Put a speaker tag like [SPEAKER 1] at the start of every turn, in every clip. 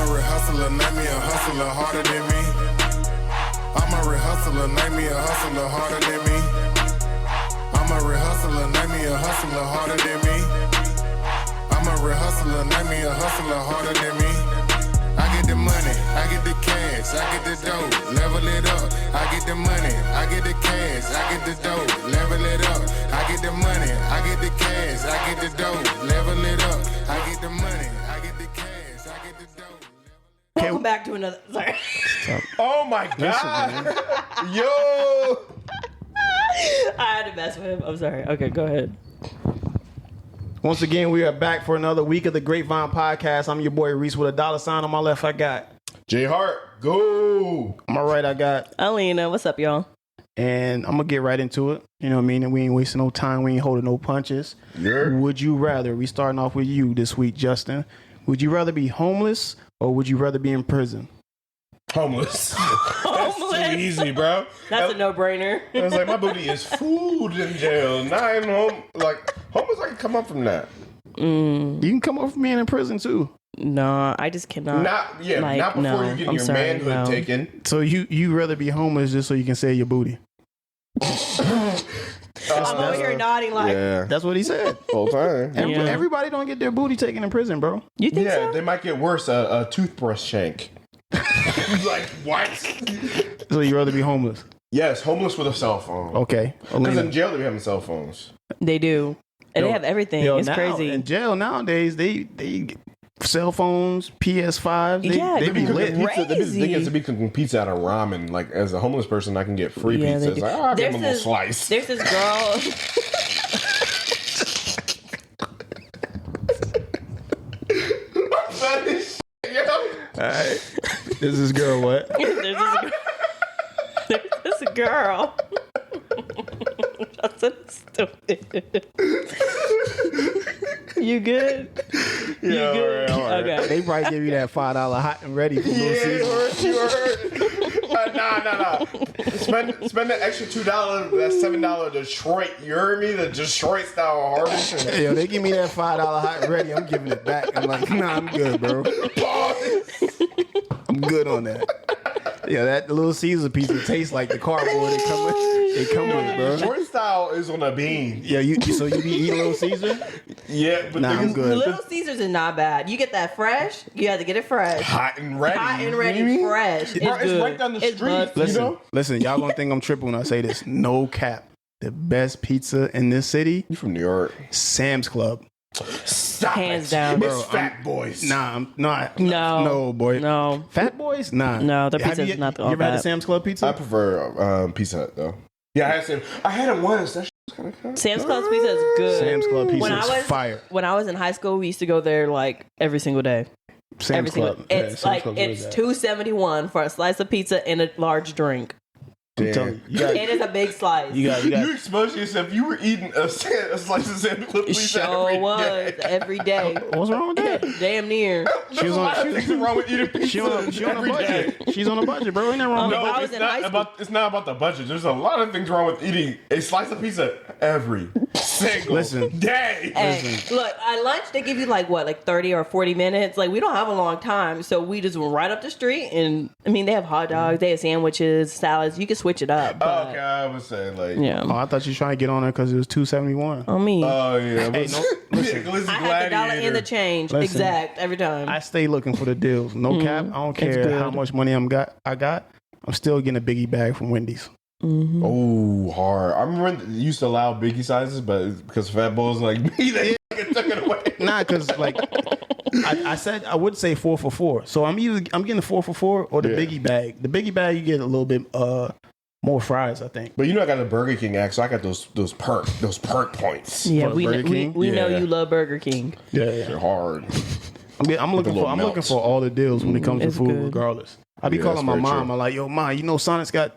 [SPEAKER 1] a real hustler, name me a hustler harder than me. I'm a real hustler, name me a hustler harder than me. I'm a real hustler, name me a hustler harder than me. I'm a real hustler, name me a hustler harder than me. I get the money, I get the cash, I get the dough, level it up. I get the money, I get the cash, I get the dough, level it up. I get the money, I get the cash, I get the dough, level it up. I get the money, I get the cash, I get the dough.
[SPEAKER 2] Welcome back to another. Sorry.
[SPEAKER 3] Oh my God. Yo.
[SPEAKER 2] I had to mess with him. I'm sorry. Okay, go ahead.
[SPEAKER 4] Once again, we are back for another week of the Grapevine podcast. I'm your boy Reese with a $sign on my left. I got
[SPEAKER 3] J Hart, go.
[SPEAKER 4] on my right. I got,
[SPEAKER 2] Alina, what's up, y'all?
[SPEAKER 4] and I'm gonna get right into it. You know what I mean? And we ain't wasting no time. We ain't holding no punches.
[SPEAKER 3] Yeah.
[SPEAKER 4] Would you rather? We starting off with you this week, Justin. Would you rather be homeless or would you rather be in prison?
[SPEAKER 3] Homeless. That's too easy, bro.
[SPEAKER 2] That's a no-brainer.
[SPEAKER 3] I was like, my booty is food in jail. Not in home. Like, homeless, I can come up from that.
[SPEAKER 4] You can come up from being in prison too.
[SPEAKER 2] No, I just cannot.
[SPEAKER 3] Not before you get your manhood taken.
[SPEAKER 4] So you rather be homeless just so you can sell your booty?
[SPEAKER 2] I'm over here nodding like,
[SPEAKER 3] Yeah.
[SPEAKER 4] That's what he said.
[SPEAKER 3] Whole time.
[SPEAKER 2] Yeah.
[SPEAKER 4] Everybody don't get their booty taken in prison, bro.
[SPEAKER 2] you think
[SPEAKER 3] Yeah,
[SPEAKER 2] so?
[SPEAKER 3] they might get worse. A toothbrush shank. Like, what?
[SPEAKER 4] So you rather be homeless?
[SPEAKER 3] Yes, homeless with a cell phone.
[SPEAKER 4] Okay.
[SPEAKER 3] Because
[SPEAKER 4] Alina.
[SPEAKER 3] in jail, they be having cell phones.
[SPEAKER 2] They do. And they have everything.
[SPEAKER 4] Yo,
[SPEAKER 2] It's
[SPEAKER 4] now,
[SPEAKER 2] crazy.
[SPEAKER 4] In jail nowadays, they cell phones, PS5s.
[SPEAKER 2] Yeah,
[SPEAKER 4] they be
[SPEAKER 2] they're
[SPEAKER 4] lit.
[SPEAKER 2] crazy.
[SPEAKER 3] They get to be cooking pizza out of ramen. Like, as a homeless person, I can get free
[SPEAKER 2] Yeah,
[SPEAKER 3] pizza.
[SPEAKER 2] they
[SPEAKER 3] It's
[SPEAKER 2] do.
[SPEAKER 3] like, I'll give them a little
[SPEAKER 2] There's
[SPEAKER 3] slice.
[SPEAKER 2] There's this girl.
[SPEAKER 4] Alright. This is girl what?
[SPEAKER 2] There's this girl. That's so stupid. You good? You
[SPEAKER 3] Yeah,
[SPEAKER 2] good?
[SPEAKER 3] all right.
[SPEAKER 2] Okay.
[SPEAKER 4] They probably give you that $5 hot and ready for
[SPEAKER 3] Yeah,
[SPEAKER 4] Little Caesar.
[SPEAKER 3] you heard. Nah. Spend the extra $2, that $7 Detroit. You heard me? The Detroit style harvest.
[SPEAKER 4] Yo, they give me that $5 hot and ready. I'm giving it back. I'm like, nah, I'm good, bro. I'm good on that. Yeah, that Little Caesar pizza tastes like the cardboard it come with, bro.
[SPEAKER 3] Detroit style is on a bean.
[SPEAKER 4] Yeah, so you be eating Little Caesar?
[SPEAKER 3] Yeah, but
[SPEAKER 4] Nah, I'm good.
[SPEAKER 2] Little Caesars is not bad. You get that fresh. You have to get it fresh.
[SPEAKER 3] hot and ready.
[SPEAKER 2] Hot and
[SPEAKER 3] You
[SPEAKER 2] ready,
[SPEAKER 3] know what I mean?
[SPEAKER 2] fresh.
[SPEAKER 3] Bro, it's
[SPEAKER 2] good.
[SPEAKER 3] right down the
[SPEAKER 2] It's
[SPEAKER 3] street.
[SPEAKER 2] busted.
[SPEAKER 3] You know?
[SPEAKER 4] Listen, y'all gonna think I'm tripping when I say this. No cap. The best pizza in this city,
[SPEAKER 3] You from New York?
[SPEAKER 4] Sam's Club.
[SPEAKER 3] Stop
[SPEAKER 2] Hands
[SPEAKER 3] it.
[SPEAKER 2] down.
[SPEAKER 3] It's
[SPEAKER 4] Bro,
[SPEAKER 3] Fat Boys.
[SPEAKER 4] Nah, I'm not.
[SPEAKER 2] No.
[SPEAKER 4] No, boy.
[SPEAKER 2] No.
[SPEAKER 4] Fat Boys? Nah.
[SPEAKER 2] No, their
[SPEAKER 4] Have
[SPEAKER 2] pizza's
[SPEAKER 4] you,
[SPEAKER 2] not
[SPEAKER 4] You
[SPEAKER 2] all
[SPEAKER 4] ever had
[SPEAKER 2] that.
[SPEAKER 4] the Sam's Club pizza?
[SPEAKER 3] I prefer Pizza Hut though. Yeah, I had it once. That shit was kind of good.
[SPEAKER 2] Sam's Club's pizza is good.
[SPEAKER 4] Sam's Club pizza
[SPEAKER 2] When I
[SPEAKER 4] is
[SPEAKER 2] was-
[SPEAKER 4] fire.
[SPEAKER 2] When I was in high school, we used to go there like every single day.
[SPEAKER 4] Sam's
[SPEAKER 2] Every
[SPEAKER 4] Club.
[SPEAKER 2] single. It's
[SPEAKER 4] Sam's
[SPEAKER 2] like
[SPEAKER 4] Club's
[SPEAKER 2] it's
[SPEAKER 4] really
[SPEAKER 2] $2.71 for a slice of pizza and a large drink.
[SPEAKER 4] bad. I'm telling you,
[SPEAKER 2] It is a big slice.
[SPEAKER 4] you got.
[SPEAKER 3] You exposed yourself. You were eating a slice of Sam's Club pizza
[SPEAKER 2] Sure
[SPEAKER 3] every
[SPEAKER 2] was
[SPEAKER 3] day.
[SPEAKER 2] every day.
[SPEAKER 4] What's wrong with that?
[SPEAKER 2] Damn near.
[SPEAKER 3] There's a lot of things wrong with eating pizza
[SPEAKER 4] She on a
[SPEAKER 3] every day.
[SPEAKER 4] budget. She's on a budget, bro. Ain't nothing wrong with
[SPEAKER 2] No,
[SPEAKER 4] that.
[SPEAKER 2] I was
[SPEAKER 3] it's
[SPEAKER 2] in
[SPEAKER 3] not
[SPEAKER 2] high school.
[SPEAKER 3] about. It's not about the budget. There's a lot of things wrong with eating a slice of pizza every single
[SPEAKER 4] Listen.
[SPEAKER 3] day.
[SPEAKER 2] Hey, look, at lunch they give you like 30 or 40 minutes. Like we don't have a long time, so we just went right up the street. And I mean, they have hot dogs, they have sandwiches, salads. You can switch it up. But,
[SPEAKER 3] Okay, I was saying like.
[SPEAKER 2] yeah.
[SPEAKER 4] Oh, I thought you were trying to get on her because it was $2.71.
[SPEAKER 2] I mean,
[SPEAKER 3] Oh yeah.
[SPEAKER 4] Hey, no, listen.
[SPEAKER 3] Glizzy
[SPEAKER 2] I had the dollar
[SPEAKER 3] Gladiator.
[SPEAKER 2] and the change
[SPEAKER 4] Listen.
[SPEAKER 2] exact every time.
[SPEAKER 4] I stay looking for the deals. No cap. I don't care
[SPEAKER 2] good.
[SPEAKER 4] how much money I got. I'm still getting a biggie bag from Wendy's.
[SPEAKER 3] Oh, hard. I remember they used to allow biggie sizes, but because Fat Boys like me, they took it away.
[SPEAKER 4] Nah, because like I said, I would say 4 for $4. So I'm getting the 4 for $4 or the
[SPEAKER 3] Yeah.
[SPEAKER 4] biggie bag. The biggie bag you get a little bit more fries, I think.
[SPEAKER 3] But you know, I got a Burger King act, so I got those perk points.
[SPEAKER 2] yeah,
[SPEAKER 4] for
[SPEAKER 2] we
[SPEAKER 4] Burger King?
[SPEAKER 2] know
[SPEAKER 3] Yeah.
[SPEAKER 2] you love Burger King.
[SPEAKER 4] Yeah,
[SPEAKER 3] They're hard.
[SPEAKER 4] I'm looking
[SPEAKER 3] little
[SPEAKER 4] for
[SPEAKER 3] melts.
[SPEAKER 4] all the deals when it comes to
[SPEAKER 2] It's
[SPEAKER 4] food,
[SPEAKER 2] good.
[SPEAKER 4] regardless. I be
[SPEAKER 3] Yeah,
[SPEAKER 4] calling
[SPEAKER 3] that's
[SPEAKER 4] my
[SPEAKER 3] very
[SPEAKER 4] mom.
[SPEAKER 3] true.
[SPEAKER 4] I'm like, yo, ma, you know Sonic's got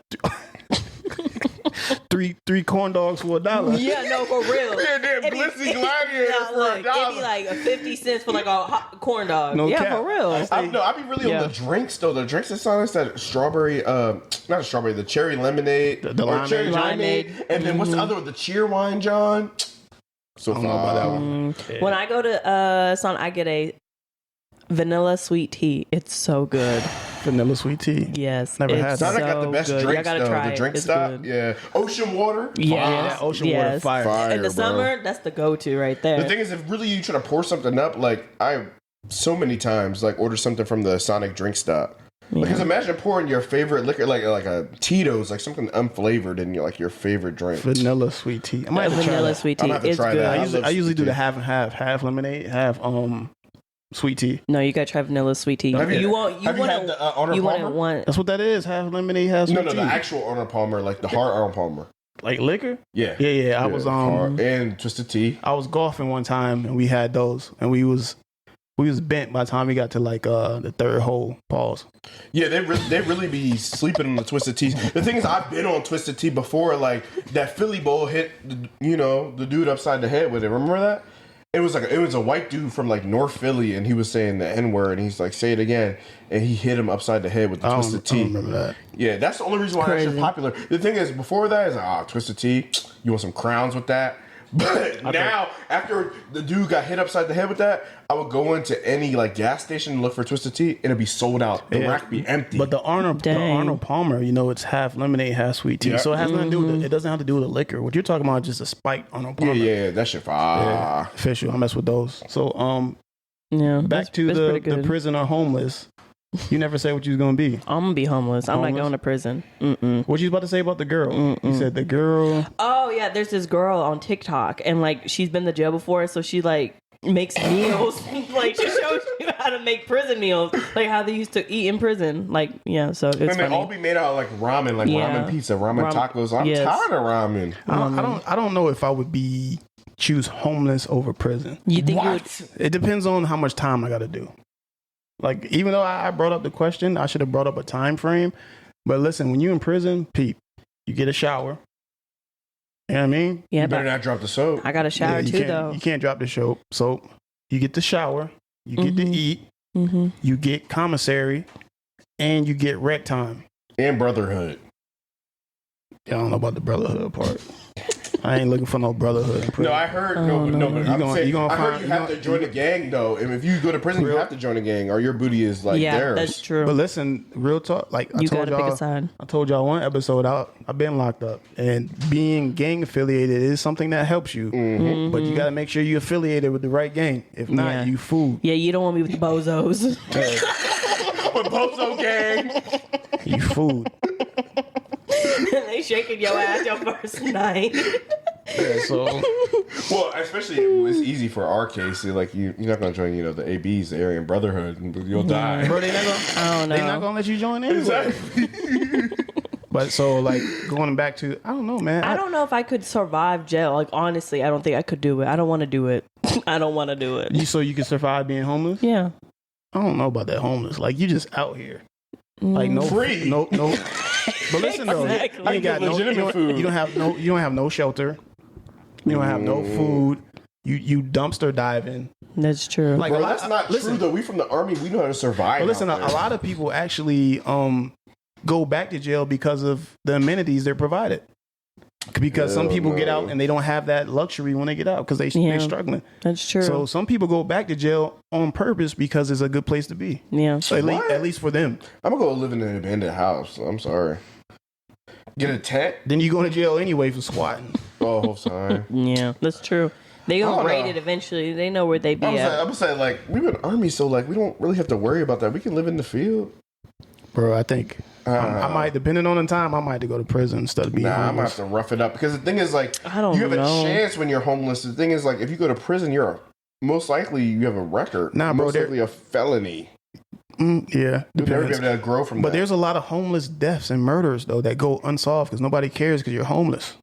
[SPEAKER 4] three corn dogs for $1.
[SPEAKER 2] Yeah, no, for real.
[SPEAKER 3] Yeah, damn
[SPEAKER 2] It be-
[SPEAKER 3] Glizzy Gladiator
[SPEAKER 2] Yeah,
[SPEAKER 3] for
[SPEAKER 2] look,
[SPEAKER 3] $1.
[SPEAKER 2] it'd be like 50 cents for like a hot corn dog.
[SPEAKER 4] No
[SPEAKER 2] yeah,
[SPEAKER 4] cap.
[SPEAKER 2] for real.
[SPEAKER 3] I be really
[SPEAKER 2] Yeah.
[SPEAKER 3] on the drinks though. The drinks that Sonic's that strawberry, not a strawberry, the cherry lemonade,
[SPEAKER 4] The
[SPEAKER 3] or cherry
[SPEAKER 2] limeade.
[SPEAKER 3] limeade, and then what's the other one? The cheer wine, John. So
[SPEAKER 4] I don't know about that one.
[SPEAKER 2] When I go to Sonic, I get a vanilla sweet tea. It's so good.
[SPEAKER 4] Vanilla sweet tea.
[SPEAKER 2] Yes,
[SPEAKER 4] Never
[SPEAKER 2] it's
[SPEAKER 4] had that.
[SPEAKER 3] Sonic got the
[SPEAKER 2] so
[SPEAKER 3] best
[SPEAKER 2] good. Y'all
[SPEAKER 3] drinks
[SPEAKER 2] gotta
[SPEAKER 3] though.
[SPEAKER 2] try
[SPEAKER 3] The
[SPEAKER 2] it.
[SPEAKER 3] drink
[SPEAKER 2] It's
[SPEAKER 3] stop,
[SPEAKER 2] good.
[SPEAKER 3] yeah. Ocean water,
[SPEAKER 2] Yes.
[SPEAKER 4] Yeah, that ocean water fire.
[SPEAKER 3] Fire,
[SPEAKER 2] In the
[SPEAKER 3] bro.
[SPEAKER 2] summer, that's the go-to right there.
[SPEAKER 3] The thing is, if really you try to pour something up, like I so many times like order something from the Sonic drink stop. Because imagine pouring your favorite liquor, like a Tito's, like something unflavored in your favorite drink.
[SPEAKER 4] Vanilla sweet tea. I might have to try
[SPEAKER 2] vanilla
[SPEAKER 4] that.
[SPEAKER 2] sweet
[SPEAKER 3] I'm
[SPEAKER 2] tea.
[SPEAKER 3] gonna have to
[SPEAKER 2] It's
[SPEAKER 3] try
[SPEAKER 2] good.
[SPEAKER 3] that.
[SPEAKER 4] I usually do
[SPEAKER 3] tea.
[SPEAKER 4] the half and half lemonade, half sweet tea.
[SPEAKER 2] No, you gotta try vanilla sweet tea.
[SPEAKER 3] Have you
[SPEAKER 2] want
[SPEAKER 3] had the Arnold
[SPEAKER 2] you
[SPEAKER 3] Palmer?
[SPEAKER 2] wouldn't want.
[SPEAKER 4] That's what that is. Half lemonade, half sweet
[SPEAKER 3] No,
[SPEAKER 4] tea.
[SPEAKER 3] the actual Arnold Palmer, like the hard Arnold Palmer.
[SPEAKER 4] Like liquor.
[SPEAKER 3] Yeah,
[SPEAKER 4] Yeah. I was
[SPEAKER 3] hard. And Twisted Tea.
[SPEAKER 4] I was golfing one time and we had those and we was bent by the time we got to like the third hole. Pause.
[SPEAKER 3] Yeah, they really be sleeping on the Twisted Tea. The thing is, I've been on Twisted Tea before. Like that Philly Bowl hit, the dude upside the head with it. Remember that? It was a white dude from like North Philly, and he was saying the N word, and he's like, "Say it again," and he hit him upside the head with the Twisted Tea.
[SPEAKER 4] I don't remember that.
[SPEAKER 3] Yeah, that's the only reason why that shit's popular. The thing is, before that is Twisted Tea. You want some crowns with that? But now, after the dude got hit upside the head with that, I would go into any like gas station and look for Twisted Tea, and it'd be sold out. The rack be empty.
[SPEAKER 4] But the Arnold Palmer, it's half lemonade, half sweet tea.
[SPEAKER 3] Yeah.
[SPEAKER 4] So it has nothing to do with it. It doesn't have to do with the liquor. What you're talking about is just a spiked Arnold Palmer.
[SPEAKER 3] yeah, that shit fire.
[SPEAKER 4] Yeah, official. I mess with those. So
[SPEAKER 2] Yeah,
[SPEAKER 4] back to the prison or homeless. You never say what you was gonna be.
[SPEAKER 2] I'm gonna be homeless. I'm not going to prison.
[SPEAKER 4] What you about to say about the girl? You said the girl.
[SPEAKER 2] Oh yeah, there's this girl on TikTok, and like she's been to jail before, so she like makes meals. Like she shows you how to make prison meals, like how they used to eat in prison. Like so it's
[SPEAKER 3] And they
[SPEAKER 2] funny.
[SPEAKER 3] all be made out of like ramen, like
[SPEAKER 2] Yeah.
[SPEAKER 3] ramen pizza, ramen tacos. I'm
[SPEAKER 2] yes.
[SPEAKER 3] tired of ramen.
[SPEAKER 4] I don't know if I would choose homeless over prison.
[SPEAKER 2] You think you would?
[SPEAKER 4] It depends on how much time I got to do. Like, even though I brought up the question, I should have brought up a time frame. But listen, when you're in prison, Pete, you get a shower. You know what I mean?
[SPEAKER 2] Yeah,
[SPEAKER 3] You better not drop the soap.
[SPEAKER 2] I got a shower
[SPEAKER 4] you
[SPEAKER 2] too,
[SPEAKER 4] can't,
[SPEAKER 2] though.
[SPEAKER 4] You can't drop the soap. So you get the shower, you get to eat, you get commissary, and you get rec time.
[SPEAKER 3] And brotherhood.
[SPEAKER 4] I don't know about the brotherhood part. I ain't looking for no brotherhood in prison.
[SPEAKER 3] No, I heard. But I heard you have to join a gang though. And if you go to prison, you have to join a gang, or your booty is like
[SPEAKER 2] Yeah,
[SPEAKER 3] theirs.
[SPEAKER 2] that's true.
[SPEAKER 4] But listen, real talk. Like
[SPEAKER 2] You gotta pick a side.
[SPEAKER 4] I told y'all one episode out. I've been locked up, and being gang affiliated is something that helps you. But you got to make sure you're affiliated with the right gang. If not,
[SPEAKER 2] Yeah.
[SPEAKER 4] you fool.
[SPEAKER 2] Yeah, you don't want me with the bozos.
[SPEAKER 3] With Bozo gang.
[SPEAKER 4] You fool.
[SPEAKER 2] They shaking your ass your first night.
[SPEAKER 4] Yeah, so
[SPEAKER 3] Well, especially it's easy for our case. Like you're not gonna join, the ABs, the Aryan Brotherhood, and you'll die.
[SPEAKER 4] bro, they not gonna.
[SPEAKER 2] I don't know.
[SPEAKER 4] They not gonna let you join anyway.
[SPEAKER 3] Exactly.
[SPEAKER 4] But so like going back to, I don't know, man.
[SPEAKER 2] I don't know if I could survive jail. Like honestly, I don't think I could do it. I don't want to do it. I don't want to do it.
[SPEAKER 4] So you can survive being homeless?
[SPEAKER 2] Yeah.
[SPEAKER 4] I don't know about that homeless. Like you just out here, like no
[SPEAKER 3] Free.
[SPEAKER 4] no. But listen though,
[SPEAKER 2] Exactly.
[SPEAKER 4] you ain't got no.
[SPEAKER 3] Legitimate food.
[SPEAKER 4] You don't have no shelter. You don't have no food. You dumpster diving.
[SPEAKER 2] That's true.
[SPEAKER 4] Like
[SPEAKER 3] Bro,
[SPEAKER 4] a lot-
[SPEAKER 3] that's not
[SPEAKER 4] listen,
[SPEAKER 3] true though. We from the army. We know how to survive.
[SPEAKER 4] But listen, a
[SPEAKER 3] out there.
[SPEAKER 4] lot of people actually go back to jail because of the amenities they're provided. Because some
[SPEAKER 3] Hell
[SPEAKER 4] people get
[SPEAKER 3] no.
[SPEAKER 4] out and they don't have that luxury when they get out because
[SPEAKER 2] Yeah.
[SPEAKER 4] they're struggling.
[SPEAKER 2] That's true.
[SPEAKER 4] So some people go back to jail on purpose because it's a good place to be.
[SPEAKER 2] yeah.
[SPEAKER 4] So at least for them.
[SPEAKER 3] I'm gonna go live in an abandoned house. I'm sorry. Get a tent.
[SPEAKER 4] Then you go to jail anyway for squatting.
[SPEAKER 3] Oh, sorry.
[SPEAKER 2] Yeah. That's true. They
[SPEAKER 3] I
[SPEAKER 2] gonna
[SPEAKER 3] don't
[SPEAKER 2] rate
[SPEAKER 3] know.
[SPEAKER 2] it eventually. They know where they be
[SPEAKER 3] I'm
[SPEAKER 2] at.
[SPEAKER 3] gonna say like we've been army, so like we don't really have to worry about that. We can live in the field.
[SPEAKER 4] Bro, I think I might, depending on the time, I might have to go to prison instead of being
[SPEAKER 3] Nah, I'm gonna
[SPEAKER 4] homeless.
[SPEAKER 3] have to rough it up because the thing is like
[SPEAKER 2] I don't
[SPEAKER 3] you have
[SPEAKER 2] know.
[SPEAKER 3] a chance when you're homeless. The thing is like if you go to prison, most likely you have a record.
[SPEAKER 4] Nah, bro,
[SPEAKER 3] most likely a felony.
[SPEAKER 4] Yeah,
[SPEAKER 3] You'll never be
[SPEAKER 4] depends.
[SPEAKER 3] able to grow from
[SPEAKER 4] But
[SPEAKER 3] that.
[SPEAKER 4] there's a lot of homeless deaths and murders though that go unsolved because nobody cares because you're homeless.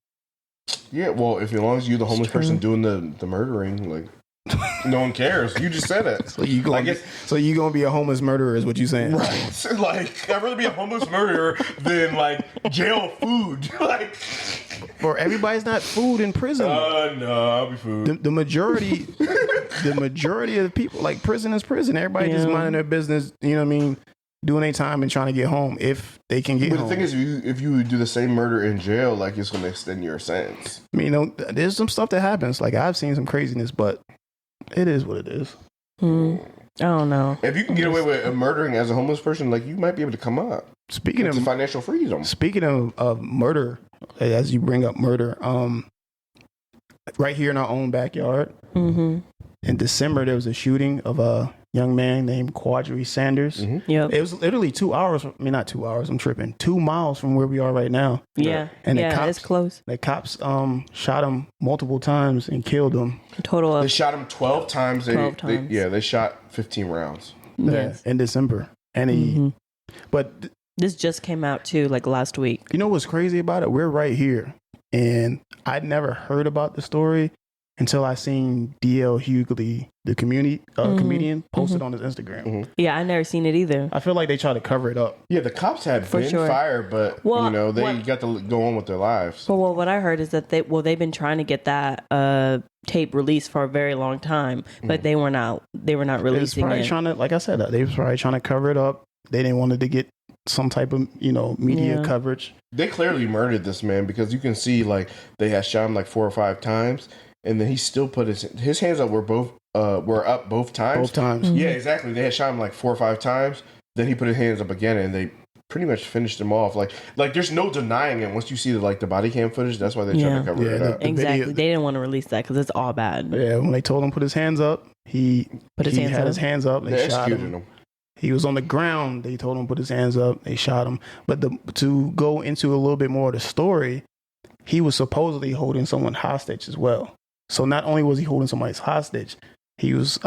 [SPEAKER 3] Yeah, well, as long as you're the homeless person doing the murdering, like no one cares. You just said it.
[SPEAKER 4] So you gonna be a homeless murderer is what you saying?
[SPEAKER 3] Right. Like I'd rather be a homeless murderer than like jail food. Like
[SPEAKER 4] Or everybody's not food in prison.
[SPEAKER 3] no, I'll be food.
[SPEAKER 4] The majority, the majority of the people, like prison is prison. Everybody just
[SPEAKER 2] Yeah.
[SPEAKER 4] minding their business. You know what I mean? Doing their time and trying to get home if they can get
[SPEAKER 3] But
[SPEAKER 4] home.
[SPEAKER 3] the thing is, if you do the same murder in jail, like it's going to extend your sentence.
[SPEAKER 4] I mean, there's some stuff that happens. Like I've seen some craziness, but it is what it is.
[SPEAKER 2] I don't know.
[SPEAKER 3] If you can get away with murdering as a homeless person, like, you might be able to come up.
[SPEAKER 4] Speaking
[SPEAKER 3] It's
[SPEAKER 4] of
[SPEAKER 3] financial freedom.
[SPEAKER 4] Speaking of murder, as you bring up murder, right here in our own backyard, in December there was a shooting of a young man named Quadri Sanders.
[SPEAKER 2] Yep.
[SPEAKER 4] It was literally 2 hours. I mean, not 2 hours. I'm tripping. 2 miles from where we are right now.
[SPEAKER 2] Yeah.
[SPEAKER 4] And
[SPEAKER 2] yeah,
[SPEAKER 4] the cops,
[SPEAKER 2] it's close.
[SPEAKER 4] The cops shot him multiple times and killed him.
[SPEAKER 2] A total
[SPEAKER 3] They
[SPEAKER 2] of
[SPEAKER 3] shot him 12 times.
[SPEAKER 2] 12 times.
[SPEAKER 3] They shot 15 rounds.
[SPEAKER 2] yes.
[SPEAKER 4] In December. And he, but
[SPEAKER 2] This just came out too, like last week.
[SPEAKER 4] you know what's crazy about it? We're right here, and I'd never heard about the story until I seen DL Hughley, the comedian, posted on his Instagram.
[SPEAKER 2] Yeah, I never seen it either.
[SPEAKER 4] I feel like they try to cover it up.
[SPEAKER 3] Yeah, the cops had
[SPEAKER 2] For
[SPEAKER 3] been
[SPEAKER 2] sure.
[SPEAKER 3] fired, but
[SPEAKER 2] Well,
[SPEAKER 3] they got to go on with their lives.
[SPEAKER 2] But what I heard is that they've been trying to get that tape released for a very long time, but they were not
[SPEAKER 4] They was
[SPEAKER 2] releasing
[SPEAKER 4] probably
[SPEAKER 2] it.
[SPEAKER 4] trying to, like I said, they was probably trying to cover it up. They didn't want it to get some type of media
[SPEAKER 2] Yeah.
[SPEAKER 4] coverage.
[SPEAKER 3] They clearly murdered this man because you can see like they had shot him like 4 or 5 times, and then he still put his hands up. Were up both times.
[SPEAKER 4] Both times.
[SPEAKER 3] Yeah, exactly. They had shot him like 4 or 5 times. Then he put his hands up again, and they pretty much finished him off. Like there's no denying it. Once you see the body cam footage, that's why they try
[SPEAKER 2] Yeah.
[SPEAKER 3] to cover
[SPEAKER 4] Yeah,
[SPEAKER 3] it up.
[SPEAKER 4] the
[SPEAKER 2] Exactly.
[SPEAKER 4] video-
[SPEAKER 2] They didn't want to release that because it's all bad.
[SPEAKER 4] Yeah, when they told him put his hands up, he
[SPEAKER 2] Put his hands
[SPEAKER 4] had
[SPEAKER 2] up.
[SPEAKER 4] his hands up.
[SPEAKER 3] They
[SPEAKER 4] They shot
[SPEAKER 3] executed
[SPEAKER 4] him.
[SPEAKER 3] him.
[SPEAKER 4] He was on the ground. They told him to put his hands up. They shot him. But to go into a little bit more of the story, he was supposedly holding someone hostage as well. So not only was he holding somebody's hostage, he was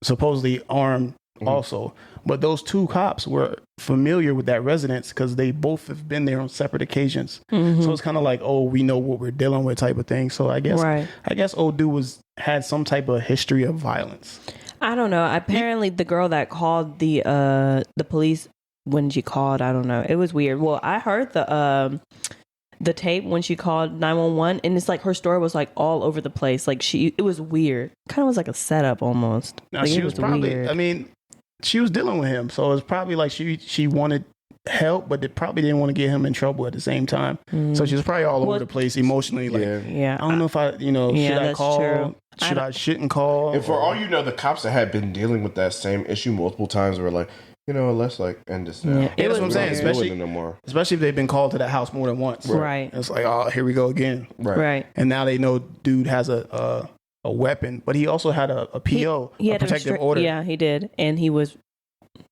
[SPEAKER 4] supposedly armed also. But those 2 cops were familiar with that residence because they both have been there on separate occasions. So it's kind of like, oh, we know what we're dealing with type of thing. So I guess old dude had some type of history of violence.
[SPEAKER 2] I don't know. Apparently, the girl that called the police when she called, I don't know. It was weird. Well, I heard the tape when she called 911, and it's like her story was like all over the place. Like it was weird. Kind of was like a setup almost.
[SPEAKER 4] Now,
[SPEAKER 2] Like,
[SPEAKER 4] she
[SPEAKER 2] it
[SPEAKER 4] was probably,
[SPEAKER 2] weird.
[SPEAKER 4] I mean, she was dealing with him. So it's probably like she wanted help, but they probably didn't want to get him in trouble at the same time. So she was probably all over
[SPEAKER 2] Well,
[SPEAKER 4] the place emotionally. Like,
[SPEAKER 2] Yeah,
[SPEAKER 4] I don't know if I,
[SPEAKER 2] Yeah,
[SPEAKER 4] should I
[SPEAKER 2] that's
[SPEAKER 4] call?
[SPEAKER 2] true.
[SPEAKER 4] Shouldn't call?
[SPEAKER 3] And for all you know, the cops that had been dealing with that same issue multiple times were like, let's end this now.
[SPEAKER 2] Yeah,
[SPEAKER 4] Yeah, that's what I'm
[SPEAKER 3] We
[SPEAKER 4] saying.
[SPEAKER 3] don't deal with
[SPEAKER 4] Especially,
[SPEAKER 3] it no more.
[SPEAKER 4] especially if they've been called to the house more than once.
[SPEAKER 2] Right.
[SPEAKER 4] It's like, oh, here we go again.
[SPEAKER 2] right.
[SPEAKER 4] And now they know dude has a weapon, but he also had a PO,
[SPEAKER 2] He
[SPEAKER 4] a
[SPEAKER 2] had
[SPEAKER 4] protective order.
[SPEAKER 2] Yeah, he did, and he was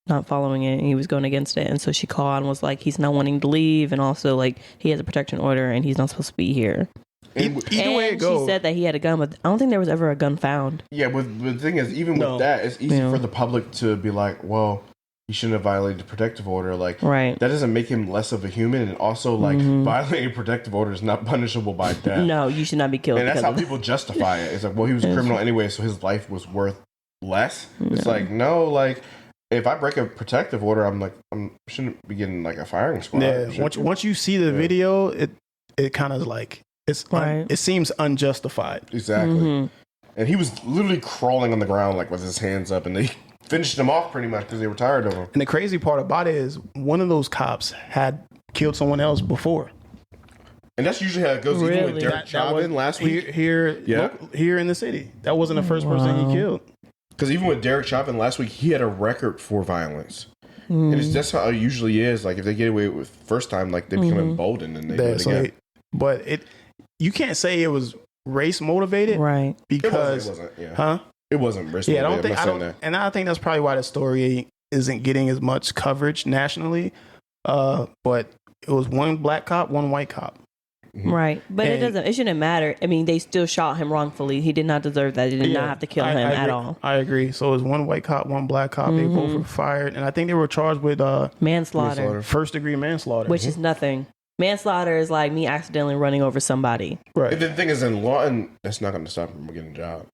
[SPEAKER 2] not following it. He was going against it, and so she called and was like, he's not wanting to leave, and also like he has a protection order, and he's not supposed to be here.
[SPEAKER 3] And
[SPEAKER 4] Either way it
[SPEAKER 2] And
[SPEAKER 4] goes.
[SPEAKER 2] she said that he had a gun, but I don't think there was ever a gun found.
[SPEAKER 3] yeah, but the thing is, even
[SPEAKER 4] No.
[SPEAKER 3] with that, it's easy
[SPEAKER 2] Yeah.
[SPEAKER 3] for the public to be like, well, he shouldn't have violated the protective order. Like,
[SPEAKER 2] Right.
[SPEAKER 3] that doesn't make him less of a human. And also, like, violating a protective order is not punishable by death.
[SPEAKER 2] No, you should not be killed.
[SPEAKER 3] And that's
[SPEAKER 2] because
[SPEAKER 3] how
[SPEAKER 2] of that.
[SPEAKER 3] people justify it. It's like, well, he was a criminal anyway, so his life was worth less. It's like, no, like, if I break a protective order, I shouldn't be getting like a firing squad.
[SPEAKER 4] Yeah. Once you see the video, it kind of like
[SPEAKER 2] Right.
[SPEAKER 4] it seems unjustified.
[SPEAKER 3] Exactly. And he was literally crawling on the ground, like with his hands up, and they finished him off pretty much because they were tired of him.
[SPEAKER 4] And the crazy part about it is one of those cops had killed someone else before.
[SPEAKER 3] And that's usually how it goes. Even
[SPEAKER 2] Really?
[SPEAKER 3] with Derek Chauvin last week.
[SPEAKER 4] Here in the city. That wasn't the first person he killed.
[SPEAKER 3] Because even with Derek Chauvin last week, he had a record for violence. And that's how it usually is. Like, if they get away with first time, like, they become emboldened and they do it
[SPEAKER 4] That's
[SPEAKER 3] again.
[SPEAKER 4] like, but you can't say it was race motivated,
[SPEAKER 2] Right.
[SPEAKER 4] because
[SPEAKER 3] It wasn't, yeah.
[SPEAKER 4] huh?
[SPEAKER 3] It wasn't race
[SPEAKER 4] Yeah,
[SPEAKER 3] motivated. I'm not saying that.
[SPEAKER 4] and I think that's probably why the story isn't getting as much coverage nationally. But it was one black cop, one white cop.
[SPEAKER 2] Right. But
[SPEAKER 4] And-
[SPEAKER 2] it shouldn't matter. I mean, they still shot him wrongfully. He did not deserve that. They did not have to kill him
[SPEAKER 4] I
[SPEAKER 2] at
[SPEAKER 4] agree.
[SPEAKER 2] all.
[SPEAKER 4] I agree. So it was one white cop, one black cop. They both were fired, and I think they were charged with
[SPEAKER 2] Manslaughter,
[SPEAKER 4] first degree manslaughter.
[SPEAKER 2] which is nothing. Manslaughter is like me accidentally running over somebody.
[SPEAKER 4] right.
[SPEAKER 3] And the thing is, in law, and that's not going to stop him from getting a job.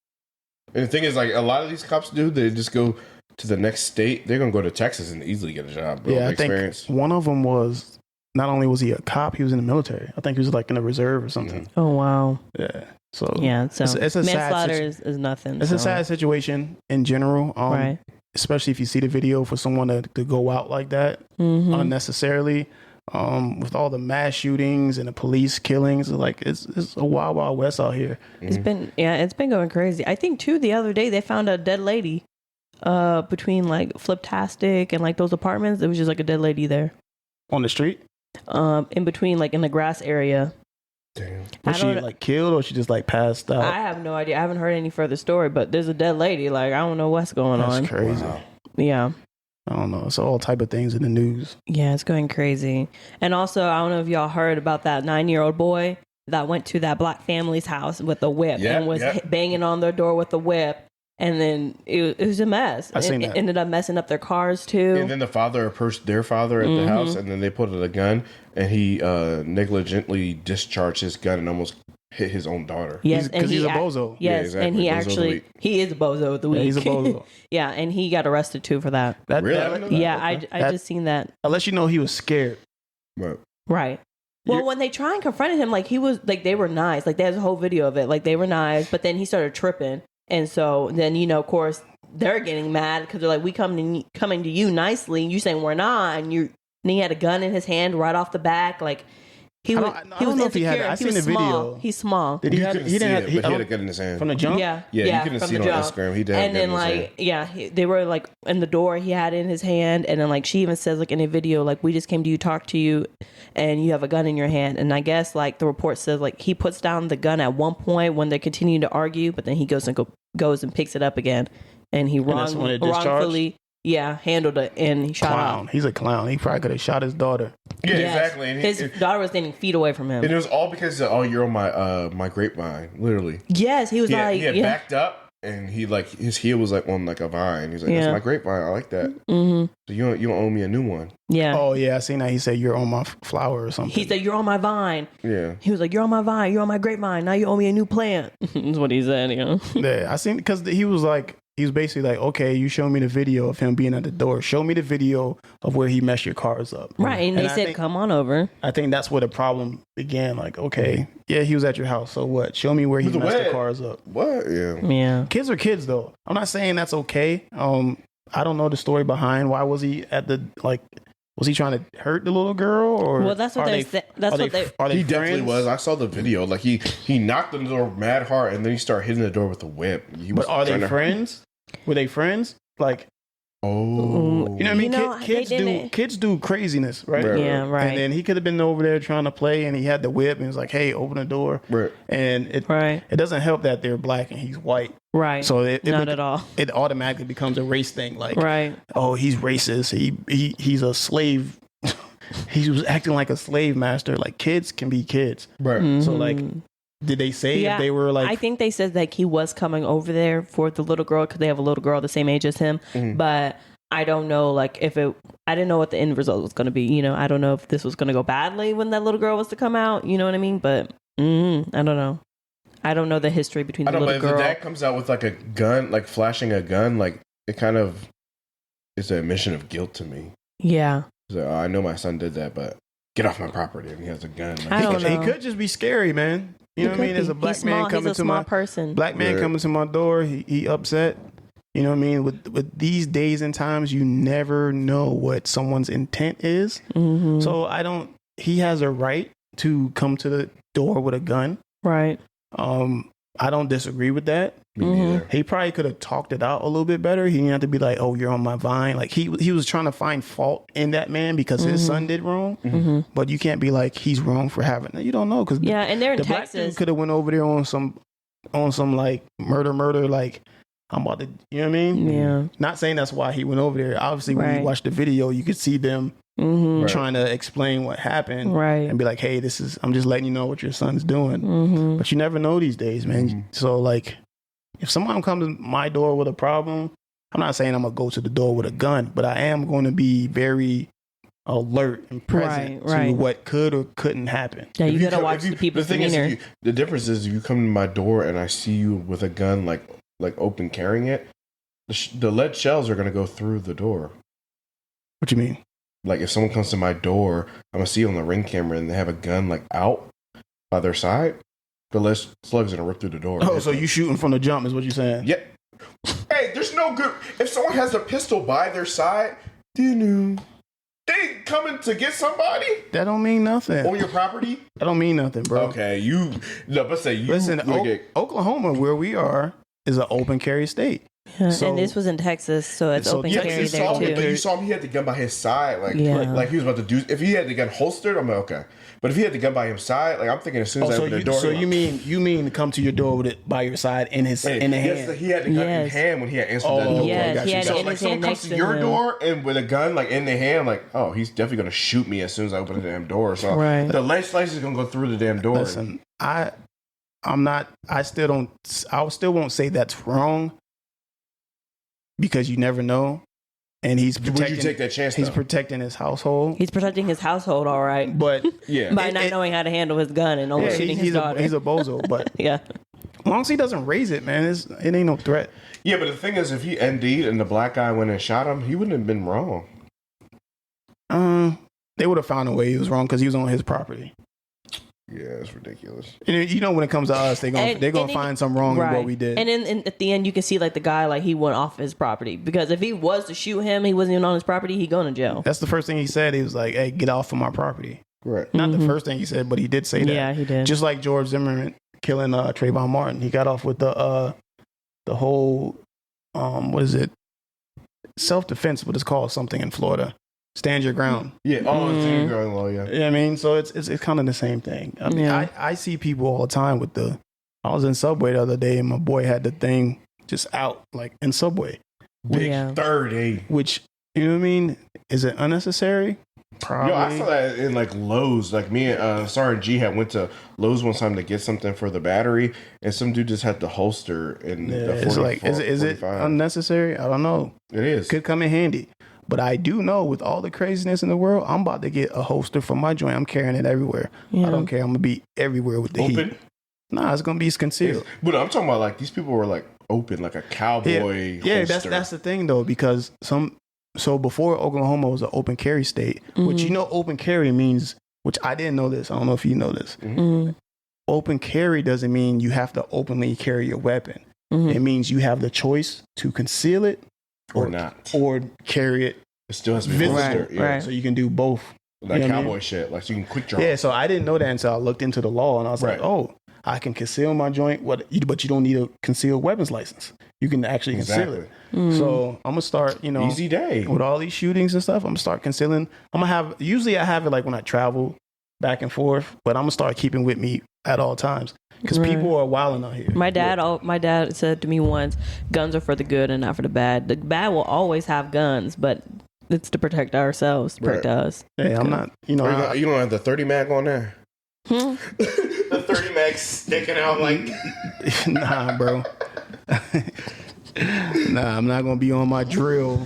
[SPEAKER 3] And the thing is, like, a lot of these cops do, they just go to the next state. They're going to go to Texas and easily get a job, bro.
[SPEAKER 4] Yeah, I
[SPEAKER 3] Experience.
[SPEAKER 4] think one of them was not only was he a cop, he was in the military. I think he was like in the reserve or something.
[SPEAKER 2] Oh wow.
[SPEAKER 4] Yeah. So
[SPEAKER 2] Yeah. So
[SPEAKER 4] it's a sad
[SPEAKER 2] manslaughter
[SPEAKER 4] situ-
[SPEAKER 2] is nothing.
[SPEAKER 4] it's
[SPEAKER 2] so.
[SPEAKER 4] a sad situation in general.
[SPEAKER 2] Right.
[SPEAKER 4] Especially if you see the video for someone to go out like that unnecessarily. With all the mass shootings and the police killings, like it's a wild, wild west out here.
[SPEAKER 2] It's been going crazy. I think too the other day they found a dead lady between like Fliptastic and like those apartments. There was just like a dead lady there.
[SPEAKER 4] On the street?
[SPEAKER 2] In between, like in the grass area.
[SPEAKER 3] Damn.
[SPEAKER 4] Was she like killed or she just like passed out?
[SPEAKER 2] I have no idea. I haven't heard any further story, but there's a dead lady. Like, I don't know what's going on.
[SPEAKER 4] That's crazy.
[SPEAKER 3] Wow.
[SPEAKER 2] Yeah.
[SPEAKER 4] I don't know. It's all type of things in the news.
[SPEAKER 2] Yeah, it's going crazy. And also, I don't know if y'all heard about that 9-year-old boy that went to that black family's house with a whip and was banging on their door with a whip. And then it was a mess.
[SPEAKER 4] I seen that.
[SPEAKER 2] It ended up messing up their cars too.
[SPEAKER 3] And then the father approached their father at the house, and then they put a gun, and he negligently discharged his gun and almost hit his own daughter.
[SPEAKER 2] Yes,
[SPEAKER 4] because he's a bozo.
[SPEAKER 2] Yes,
[SPEAKER 3] Yeah, exactly.
[SPEAKER 2] and he
[SPEAKER 3] Bozo
[SPEAKER 2] actually he is a bozo of the week.
[SPEAKER 4] Yeah, he's a bozo.
[SPEAKER 2] Yeah, and he got arrested too for that.
[SPEAKER 3] Really? I didn't know that.
[SPEAKER 2] Yeah,
[SPEAKER 3] Okay.
[SPEAKER 2] I just seen that.
[SPEAKER 4] Unless you know he was scared.
[SPEAKER 3] Right.
[SPEAKER 2] Right. Well, when they try and confronted him, like he was like they were nice. Like there's a whole video of it. Like they were nice, but then he started tripping, and so then of course they're getting mad because they're like, we coming to you nicely, and you saying we're not, and he had a gun in his hand right off the back, like. He was
[SPEAKER 4] know if he had
[SPEAKER 2] insecure.
[SPEAKER 4] it. I
[SPEAKER 2] He
[SPEAKER 4] seen
[SPEAKER 2] was
[SPEAKER 4] the
[SPEAKER 2] small.
[SPEAKER 4] video.
[SPEAKER 2] He's small.
[SPEAKER 4] Did he have?
[SPEAKER 3] Couldn't
[SPEAKER 4] He
[SPEAKER 3] see
[SPEAKER 4] didn't
[SPEAKER 3] it,
[SPEAKER 4] have.
[SPEAKER 3] but he had a gun in his hand.
[SPEAKER 4] From the jump.
[SPEAKER 2] Yeah,
[SPEAKER 3] Yeah, you couldn't
[SPEAKER 2] from
[SPEAKER 3] see
[SPEAKER 2] the
[SPEAKER 3] it on
[SPEAKER 2] jump.
[SPEAKER 3] Instagram. He did have
[SPEAKER 2] And
[SPEAKER 3] a gun
[SPEAKER 2] then
[SPEAKER 3] in his hand.
[SPEAKER 2] they were like in the door. He had it in his hand, and then like she even says like in a video like we just came to you, talk to you, and you have a gun in your hand. And I guess like the report says like he puts down the gun at one point when they continue to argue, but then he goes and picks it up again, and he
[SPEAKER 4] that's when it discharged?
[SPEAKER 2] wrongfully handled it, and he shot
[SPEAKER 4] Clown.
[SPEAKER 2] out.
[SPEAKER 4] He's a clown. He probably could have shot his daughter.
[SPEAKER 3] Yeah,
[SPEAKER 2] Yes.
[SPEAKER 3] exactly. And
[SPEAKER 2] His daughter was standing feet away from him.
[SPEAKER 3] and it was all because you're on my grapevine, literally.
[SPEAKER 2] Yes, he was
[SPEAKER 3] He
[SPEAKER 2] like,
[SPEAKER 3] had backed up, and he like his heel was like on like a vine. He's like,
[SPEAKER 2] Yeah.
[SPEAKER 3] that's my grapevine. I like that.
[SPEAKER 2] Mm-hmm.
[SPEAKER 3] So you don't owe me a new one.
[SPEAKER 2] Yeah.
[SPEAKER 4] Oh yeah, I seen that. He said you're on my flower or something.
[SPEAKER 2] He said, "You're on my vine."
[SPEAKER 3] Yeah.
[SPEAKER 2] He was like, "You're on my vine. You're on my grapevine. Now you owe me a new plant." That's what he said.
[SPEAKER 4] Yeah, I seen because he was basically like, okay, you show me the video of him being at the door. Show me the video of where he messed your cars up.
[SPEAKER 2] Right, and they
[SPEAKER 4] I
[SPEAKER 2] said,
[SPEAKER 4] think-
[SPEAKER 2] "Come on over."
[SPEAKER 4] I think that's where the problem began. Like, okay, yeah, he was at your house. So what? Show me where he
[SPEAKER 3] With the
[SPEAKER 4] messed the
[SPEAKER 3] web.
[SPEAKER 4] cars up.
[SPEAKER 3] What? Yeah.
[SPEAKER 2] Yeah.
[SPEAKER 4] Kids are kids, though. I'm not saying that's okay. I don't know the story behind why was he at the like. Was he trying to hurt the little girl, or
[SPEAKER 2] Well, that's what
[SPEAKER 4] are
[SPEAKER 2] they said. That's what they.
[SPEAKER 4] Are they
[SPEAKER 3] He definitely
[SPEAKER 4] friends?
[SPEAKER 3] was. I saw the video. Like he knocked on the door mad hard, and then he started hitting the door with a whip. He was
[SPEAKER 4] But are they
[SPEAKER 3] trying to-
[SPEAKER 4] friends? Were they friends? Like,
[SPEAKER 3] Oh.
[SPEAKER 4] you know what I mean?
[SPEAKER 2] You know,
[SPEAKER 4] Kids
[SPEAKER 2] they
[SPEAKER 4] do
[SPEAKER 2] didn't-
[SPEAKER 4] kids do craziness, right?
[SPEAKER 3] Right.
[SPEAKER 2] Yeah, right.
[SPEAKER 4] And then he could have been over there trying to play, and he had the whip, and he was like, "Hey, open the door."
[SPEAKER 3] Right.
[SPEAKER 4] And it
[SPEAKER 2] Right.
[SPEAKER 4] it doesn't help that they're black and he's white,
[SPEAKER 2] Right.
[SPEAKER 4] so it
[SPEAKER 2] Not at all.
[SPEAKER 4] It automatically becomes a race thing. Like,
[SPEAKER 2] Right.
[SPEAKER 4] oh, he's racist. He's a slave. He was acting like a slave master. Like kids can be kids.
[SPEAKER 3] Right.
[SPEAKER 4] So like, did they say
[SPEAKER 2] Yeah,
[SPEAKER 4] if they were like?
[SPEAKER 2] I think they said like he was coming over there for the little girl because they have a little girl the same age as him. But I don't know, like if it. I didn't know what the end result was going to be. You know, I don't know if this was going to go badly when that little girl was to come out. You know what I mean? But I don't know. I don't know the history between
[SPEAKER 3] I
[SPEAKER 2] the
[SPEAKER 3] don't know,
[SPEAKER 2] little
[SPEAKER 3] but if
[SPEAKER 2] girl.
[SPEAKER 3] the dad comes out with like a gun, like flashing a gun, like it kind of is an admission of guilt to me.
[SPEAKER 2] Yeah.
[SPEAKER 3] He's like, oh, I know my son did that, but get off my property, and he has a gun. Like,
[SPEAKER 2] I don't
[SPEAKER 4] he
[SPEAKER 2] know.
[SPEAKER 4] could just be scary, man. You know what I mean? There's a black
[SPEAKER 2] He's small.
[SPEAKER 4] man coming
[SPEAKER 2] He's a
[SPEAKER 4] to
[SPEAKER 2] small
[SPEAKER 4] my
[SPEAKER 2] person.
[SPEAKER 4] black man
[SPEAKER 3] Right.
[SPEAKER 4] coming to my door. He upset. You know what I mean? With these days and times, you never know what someone's intent is.
[SPEAKER 2] Mm-hmm.
[SPEAKER 4] So I don't. He has a right to come to the door with a gun.
[SPEAKER 2] Right.
[SPEAKER 4] I don't disagree with that.
[SPEAKER 3] me neither.
[SPEAKER 4] He probably could have talked it out a little bit better. He didn't have to be like, "Oh, you're on my vine." Like he was trying to find fault in that man because his son did wrong. But you can't be like he's wrong for having it. You don't know because
[SPEAKER 2] Yeah, and they're in
[SPEAKER 4] the black dude
[SPEAKER 2] Texas.
[SPEAKER 4] could have went over there on some like murder like I'm about to, you know what I mean?
[SPEAKER 2] Yeah.
[SPEAKER 4] Not saying that's why he went over there. Obviously, when
[SPEAKER 2] Right.
[SPEAKER 4] you watch the video, you could see them
[SPEAKER 2] Mm-hmm.
[SPEAKER 3] Right.
[SPEAKER 4] trying to explain what happened,
[SPEAKER 2] Right.
[SPEAKER 4] and be like, "Hey, I'm just letting you know what your son's doing."
[SPEAKER 2] Mm-hmm.
[SPEAKER 4] But you never know these days, man. So like, if someone comes to my door with a problem, I'm not saying I'm gonna go to the door with a gun, but I am going to be very alert and present
[SPEAKER 2] Right, right.
[SPEAKER 4] to what could or couldn't happen.
[SPEAKER 2] Yeah, you
[SPEAKER 3] If
[SPEAKER 2] gotta
[SPEAKER 3] come-
[SPEAKER 2] watch
[SPEAKER 3] if you-
[SPEAKER 2] the people's
[SPEAKER 3] The thing is,
[SPEAKER 2] demeanor.
[SPEAKER 3] the difference is if you come to my door and I see you with a gun, like open carrying it, the lead shells are gonna go through the door.
[SPEAKER 4] What you mean?
[SPEAKER 3] Like if someone comes to my door, I'm gonna see on the Ring camera and they have a gun like out by their side, the lead slugs are gonna rip through the door.
[SPEAKER 4] Oh, so you shooting from the jump is what you're saying?
[SPEAKER 3] Yeah. Hey, there's no good. If someone has a pistol by their side, they coming to get somebody
[SPEAKER 4] That don't mean nothing.
[SPEAKER 3] on your property.
[SPEAKER 4] That don't mean nothing, bro.
[SPEAKER 3] Okay, let's say you
[SPEAKER 4] Listen,
[SPEAKER 3] look at-
[SPEAKER 4] Oklahoma, where we are, is an open carry state. So-
[SPEAKER 2] and this was in Texas, so it's
[SPEAKER 4] So,
[SPEAKER 2] open
[SPEAKER 4] yeah,
[SPEAKER 2] carry
[SPEAKER 3] you
[SPEAKER 2] there
[SPEAKER 3] saw me, but
[SPEAKER 2] too.
[SPEAKER 3] you saw him. He had the gun by his side,
[SPEAKER 2] Yeah.
[SPEAKER 3] like he was about to do. If he had the gun holstered, I'm like, okay. But if he had the gun by his side, like I'm thinking as soon as I
[SPEAKER 4] so
[SPEAKER 3] open the door.
[SPEAKER 4] so you mean to come to your door with it by your side in the hand?
[SPEAKER 3] Yes, he had the gun in
[SPEAKER 2] Yes.
[SPEAKER 3] hand when he had answered that
[SPEAKER 4] Oh,
[SPEAKER 3] door.
[SPEAKER 2] Yes,
[SPEAKER 4] gotcha.
[SPEAKER 2] he had
[SPEAKER 3] So
[SPEAKER 2] it in
[SPEAKER 3] like
[SPEAKER 2] his
[SPEAKER 3] someone
[SPEAKER 2] hand
[SPEAKER 3] comes
[SPEAKER 2] next
[SPEAKER 3] to
[SPEAKER 2] to
[SPEAKER 3] your
[SPEAKER 2] him.
[SPEAKER 3] door and with a gun like in their hand, like oh, he's definitely gonna shoot me as soon as I open the damn door. So
[SPEAKER 2] Right.
[SPEAKER 3] the legislation is gonna go through the damn door.
[SPEAKER 4] Listen, I'm not. I still won't say that's wrong because you never know, and he's
[SPEAKER 3] Would
[SPEAKER 4] protecting.
[SPEAKER 3] you take that chance?
[SPEAKER 4] He's
[SPEAKER 3] though?
[SPEAKER 4] protecting his household,
[SPEAKER 2] He's protecting his household, all right,
[SPEAKER 4] but
[SPEAKER 3] yeah.
[SPEAKER 2] by not knowing how to handle his gun and only
[SPEAKER 4] yeah,
[SPEAKER 2] shooting his
[SPEAKER 4] he's
[SPEAKER 2] daughter.
[SPEAKER 4] a bozo. But
[SPEAKER 2] yeah,
[SPEAKER 4] as long as he doesn't raise it, man, it ain't no threat.
[SPEAKER 3] Yeah, but the thing is, if he ND'd and the black guy went and shot him, he wouldn't have been wrong.
[SPEAKER 4] They would have found a way he was wrong because he was on his property.
[SPEAKER 3] Yeah, it's ridiculous.
[SPEAKER 4] And you know, when it comes to us, they're gonna
[SPEAKER 2] And
[SPEAKER 4] find something wrong in what we did.
[SPEAKER 2] And then at the end, you can see like the guy, like he went off his property because if he was to shoot him, he wasn't even on his property. He going to jail.
[SPEAKER 4] That's the first thing he said. He was like, "Hey, get off of my property."
[SPEAKER 3] Right.
[SPEAKER 4] Not the first thing he said, but he did say that.
[SPEAKER 2] Yeah, he did.
[SPEAKER 4] Just like George Zimmerman killing Trayvon Martin, he got off with the whole what is it? Self defense, but it's called something in Florida. Stand your ground.
[SPEAKER 3] Yeah. Oh, it's a girl law. Yeah.
[SPEAKER 4] You know what I mean? So it's kind of the same thing. I mean,
[SPEAKER 2] Yeah.
[SPEAKER 4] I see people all the time with I was in Subway the other day and my boy had the thing just out like in Subway,
[SPEAKER 3] Big
[SPEAKER 2] Yeah.
[SPEAKER 3] 30.
[SPEAKER 4] which, you know what I mean? Is it unnecessary? Probably.
[SPEAKER 3] Yo, I saw that in like Lowe's. Like me and Sergeant G had went to Lowe's one time to get something for the battery, and some dude just had the holster in
[SPEAKER 4] Yeah,
[SPEAKER 3] the 40,
[SPEAKER 4] it's like, is it
[SPEAKER 3] 45.
[SPEAKER 4] unnecessary? I don't know.
[SPEAKER 3] It is.
[SPEAKER 4] Could come in handy. But I do know with all the craziness in the world, I'm about to get a holster for my joint. I'm carrying it everywhere.
[SPEAKER 2] Yeah.
[SPEAKER 4] I don't care. I'm going to be everywhere with the
[SPEAKER 3] Open?
[SPEAKER 4] heat. Nah, it's going to be concealed.
[SPEAKER 3] But I'm talking about like these people were like open, like a cowboy.
[SPEAKER 4] Yeah,
[SPEAKER 3] holster.
[SPEAKER 4] that's the thing though, because so before Oklahoma was an open carry state, which you know open carry means, which I didn't know this. I don't know if you know this. Open carry doesn't mean you have to openly carry your weapon. It means you have the choice to conceal it
[SPEAKER 3] or not.
[SPEAKER 4] or carry it.
[SPEAKER 3] It still has to be
[SPEAKER 4] Visibly.
[SPEAKER 3] holstered. Yeah.
[SPEAKER 2] Right.
[SPEAKER 4] So you can do both.
[SPEAKER 3] Like
[SPEAKER 4] You know what I
[SPEAKER 3] cowboy
[SPEAKER 4] mean?
[SPEAKER 3] shit. Like so you can quick draw.
[SPEAKER 4] Yeah, so I didn't know that until I looked into the law and I was
[SPEAKER 3] Right.
[SPEAKER 4] like, oh, I can conceal my joint, but you don't need a concealed weapons license. You can actually conceal
[SPEAKER 3] Exactly.
[SPEAKER 4] it. So I'm gonna start,
[SPEAKER 3] Easy day.
[SPEAKER 4] with all these shootings and stuff. I'm gonna start concealing. Usually I have it like when I travel back and forth, but I'm gonna start keeping with me at all times because
[SPEAKER 2] Right.
[SPEAKER 4] people are wilding out here.
[SPEAKER 2] My dad said to me once, "Guns are for the good and not for the bad. The bad will always have guns, but it's to protect ourselves, protect
[SPEAKER 3] Right.
[SPEAKER 2] us."
[SPEAKER 4] Hey, I'm not,
[SPEAKER 3] You don't have the 30 mag on there.
[SPEAKER 2] Hmm?
[SPEAKER 3] The 30 mag sticking out like.
[SPEAKER 4] nah, bro. Nah, I'm not gonna be on my drill.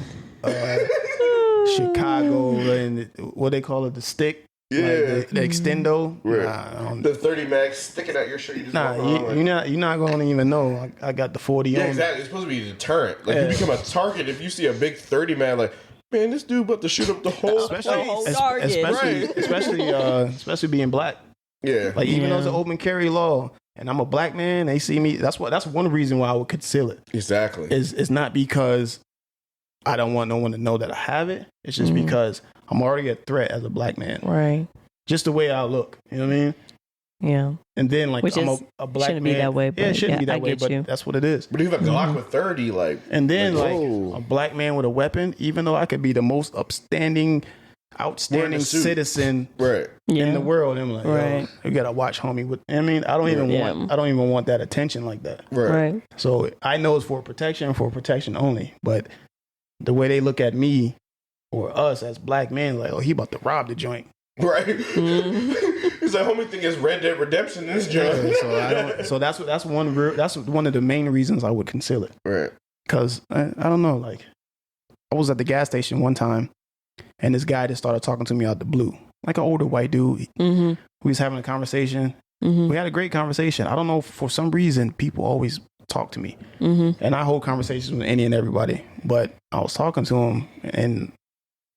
[SPEAKER 4] Chicago and what they call it, the stick.
[SPEAKER 3] Yeah.
[SPEAKER 4] Like the extendo.
[SPEAKER 3] Right.
[SPEAKER 4] Nah, I don't-
[SPEAKER 3] The 30 mag sticking out your shirt. You just
[SPEAKER 4] Nah,
[SPEAKER 3] walk around like-
[SPEAKER 4] you're not gonna even know. I got the 40
[SPEAKER 3] Yeah,
[SPEAKER 4] on.
[SPEAKER 3] exactly. It's supposed to be a deterrent. Like
[SPEAKER 4] Yeah.
[SPEAKER 3] you become a target if you see a big 30 mag. Like, man, this dude about to shoot up the whole
[SPEAKER 4] Especially,
[SPEAKER 3] place.
[SPEAKER 2] whole target.
[SPEAKER 4] especially being black.
[SPEAKER 3] Yeah,
[SPEAKER 4] Like even though it's an
[SPEAKER 2] Yeah.
[SPEAKER 4] open carry law, and I'm a black man, they see me. That's one reason why I would conceal it.
[SPEAKER 3] exactly.
[SPEAKER 4] It's not because I don't want no one to know that I have it. It's just because I'm already a threat as a black man.
[SPEAKER 2] Right.
[SPEAKER 4] Just the way I look. You know what I mean?
[SPEAKER 2] Yeah.
[SPEAKER 4] And then like
[SPEAKER 2] Which
[SPEAKER 4] I'm
[SPEAKER 2] is-
[SPEAKER 4] a black
[SPEAKER 2] shouldn't
[SPEAKER 4] man.
[SPEAKER 2] be that way,
[SPEAKER 4] Yeah, it
[SPEAKER 2] but
[SPEAKER 4] shouldn't
[SPEAKER 2] yeah,
[SPEAKER 4] be that
[SPEAKER 2] I
[SPEAKER 4] way,
[SPEAKER 2] get
[SPEAKER 4] but
[SPEAKER 2] you.
[SPEAKER 4] that's what it is.
[SPEAKER 3] But if you have a Glock with 30, like,
[SPEAKER 4] And then like
[SPEAKER 3] whoa.
[SPEAKER 4] a black man with a weapon, even though I could be the most outstanding
[SPEAKER 3] Wearing a suit.
[SPEAKER 4] citizen
[SPEAKER 3] right,
[SPEAKER 2] Yeah.
[SPEAKER 4] in the world, I'm like,
[SPEAKER 2] Right.
[SPEAKER 4] yo, you gotta watch homie. I mean, I don't even want that attention like that.
[SPEAKER 3] right,
[SPEAKER 2] Right.
[SPEAKER 4] So I know it's for protection only. But the way they look at me or us as black men, like, oh, he about to rob the joint.
[SPEAKER 3] right. It's like homie thing is Red Dead Redemption. This joint.
[SPEAKER 4] So I don't. So that's one of the main reasons I would conceal it.
[SPEAKER 3] right.
[SPEAKER 4] Cause I don't know, like I was at the gas station one time, and this guy just started talking to me out the blue, like an older white dude. We was having a conversation. We had a great conversation. I don't know, for some reason, people always talk to me, and I hold conversations with any and everybody. But I was talking to him, and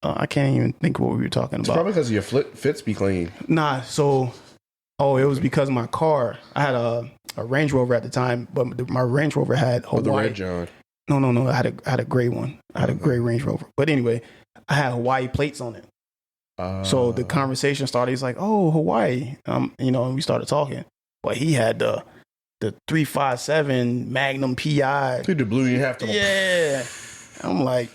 [SPEAKER 4] I can't even think of what we were talking
[SPEAKER 3] It's
[SPEAKER 4] about.
[SPEAKER 3] probably because your fits be clean.
[SPEAKER 4] Nah, so it was because my car. I had a Range Rover at the time, but my Range Rover had Hawaii.
[SPEAKER 3] Oh, the red John.
[SPEAKER 4] No. I had a gray one. I had a gray Range Rover. But anyway, I had Hawaii plates on it. So the conversation started. He's like, "Oh, Hawaii," and we started talking. But he had the the 357 Magnum PI.
[SPEAKER 3] Dude, the blue, you have to.
[SPEAKER 4] Yeah. I'm like,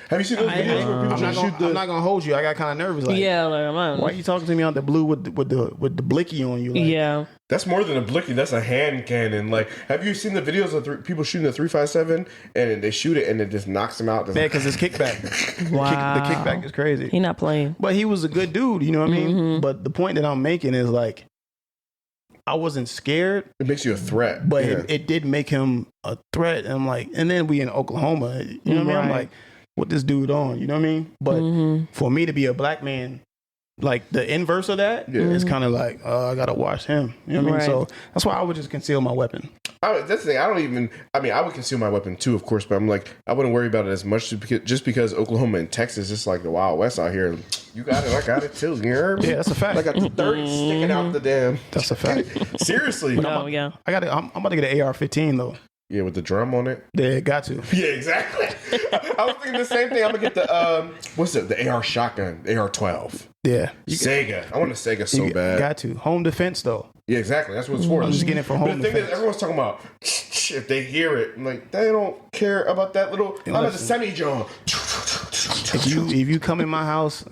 [SPEAKER 3] Have you seen those videos where people just shoot the?
[SPEAKER 4] I'm not gonna hold you. I got kind of nervous. Like,
[SPEAKER 2] Yeah, like,
[SPEAKER 4] why are you talking to me out the blue with the blicky on you? Like,
[SPEAKER 2] yeah.
[SPEAKER 3] That's more than a blicky. That's a hand cannon. Like, have you seen the videos of people shooting the 357 and they shoot it and it just knocks them out?
[SPEAKER 4] man, because it's kickback.
[SPEAKER 2] Wow.
[SPEAKER 4] The kickback is crazy.
[SPEAKER 2] He not playing.
[SPEAKER 4] But he was a good dude. You know what I mean? But the point that I'm making is like, I wasn't scared,
[SPEAKER 3] It makes you a threat.
[SPEAKER 4] but
[SPEAKER 3] Yeah.
[SPEAKER 4] it did make him a threat. And I'm like, and then we in Oklahoma. You know what I mean? I'm
[SPEAKER 2] Right.
[SPEAKER 4] like, what this dude on? You know what I mean? But for me to be a black man, like the inverse of that, it's kind of like, I gotta watch him. You know what I mean?
[SPEAKER 2] Right.
[SPEAKER 4] So that's why I would just conceal my weapon.
[SPEAKER 3] That's the thing. I would conceal my weapon too, of course, but I'm like, I wouldn't worry about it as much just because Oklahoma and Texas, it's like the Wild West out here. You got it, I got it too. You heard me?
[SPEAKER 4] Yeah, that's a fact.
[SPEAKER 3] I got the 30 sticking out the damn.
[SPEAKER 4] That's a fact.
[SPEAKER 3] Seriously.
[SPEAKER 2] No, yeah.
[SPEAKER 4] I'm about to get an AR-15 though.
[SPEAKER 3] Yeah, with the drum on it.
[SPEAKER 4] Yeah, got to.
[SPEAKER 3] Yeah, exactly. I was thinking the same thing. I'm gonna get the what's it? The AR shotgun, AR-12.
[SPEAKER 4] Yeah,
[SPEAKER 3] Sega. I want a Sega so bad.
[SPEAKER 4] Got to. Home defense though.
[SPEAKER 3] Yeah, exactly. That's what it's for.
[SPEAKER 4] I'm just getting it for
[SPEAKER 3] But
[SPEAKER 4] home
[SPEAKER 3] the thing
[SPEAKER 4] defense.
[SPEAKER 3] is, everyone's talking about if they hear it, I'm like, they don't care about that little. I'm at the semi John.
[SPEAKER 4] If you come in my house,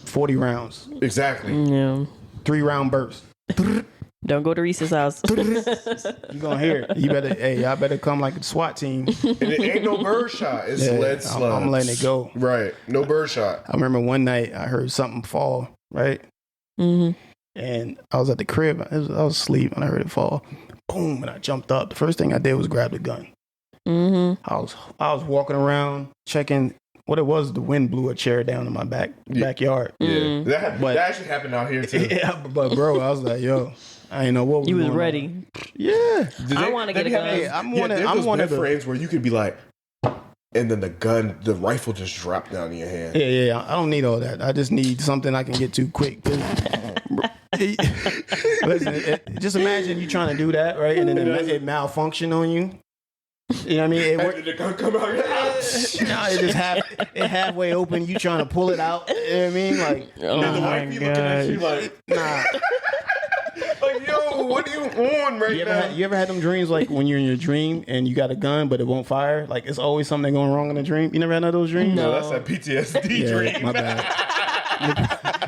[SPEAKER 4] 40 rounds,
[SPEAKER 3] Exactly.
[SPEAKER 2] Yeah.
[SPEAKER 4] 3-round burst.
[SPEAKER 2] Don't go to Reese's house.
[SPEAKER 4] You gonna hear it. Y'all better come like a SWAT team.
[SPEAKER 3] And it ain't no bird shot. It's lead slugs.
[SPEAKER 4] I'm letting it go.
[SPEAKER 3] Right. No bird shot.
[SPEAKER 4] I remember one night I heard something fall, right? And I was at the crib. I was asleep and I heard it fall. Boom, and I jumped up. The first thing I did was grab the gun. I was walking around checking what it was. The wind blew a chair down in my backyard.
[SPEAKER 3] Yeah. That actually happened out here too.
[SPEAKER 4] Yeah, but bro, I was like, yo, I ain't know what was
[SPEAKER 2] You was
[SPEAKER 4] going
[SPEAKER 2] ready.
[SPEAKER 4] on. Yeah.
[SPEAKER 2] I want to get a gun.
[SPEAKER 3] I'm one of the frames where you could be like, and then the rifle just dropped down in your hand.
[SPEAKER 4] Yeah. I don't need all that. I just need something I can get to quick. Listen, just imagine you trying to do that, right? And then it malfunction on you. You know what I mean?
[SPEAKER 3] And did the gun come out?
[SPEAKER 4] No, it just halfway open. You trying to pull it out. You know what I mean? Like,
[SPEAKER 3] And the wife be looking at you like,
[SPEAKER 4] nah.
[SPEAKER 3] like, yo, what are you on right now?
[SPEAKER 4] You ever had them dreams like when you're in your dream and you got a gun but it won't fire? Like it's always something going wrong in the dream. You never had none of those dreams?
[SPEAKER 3] No, that's that PTSD dream.
[SPEAKER 4] My bad.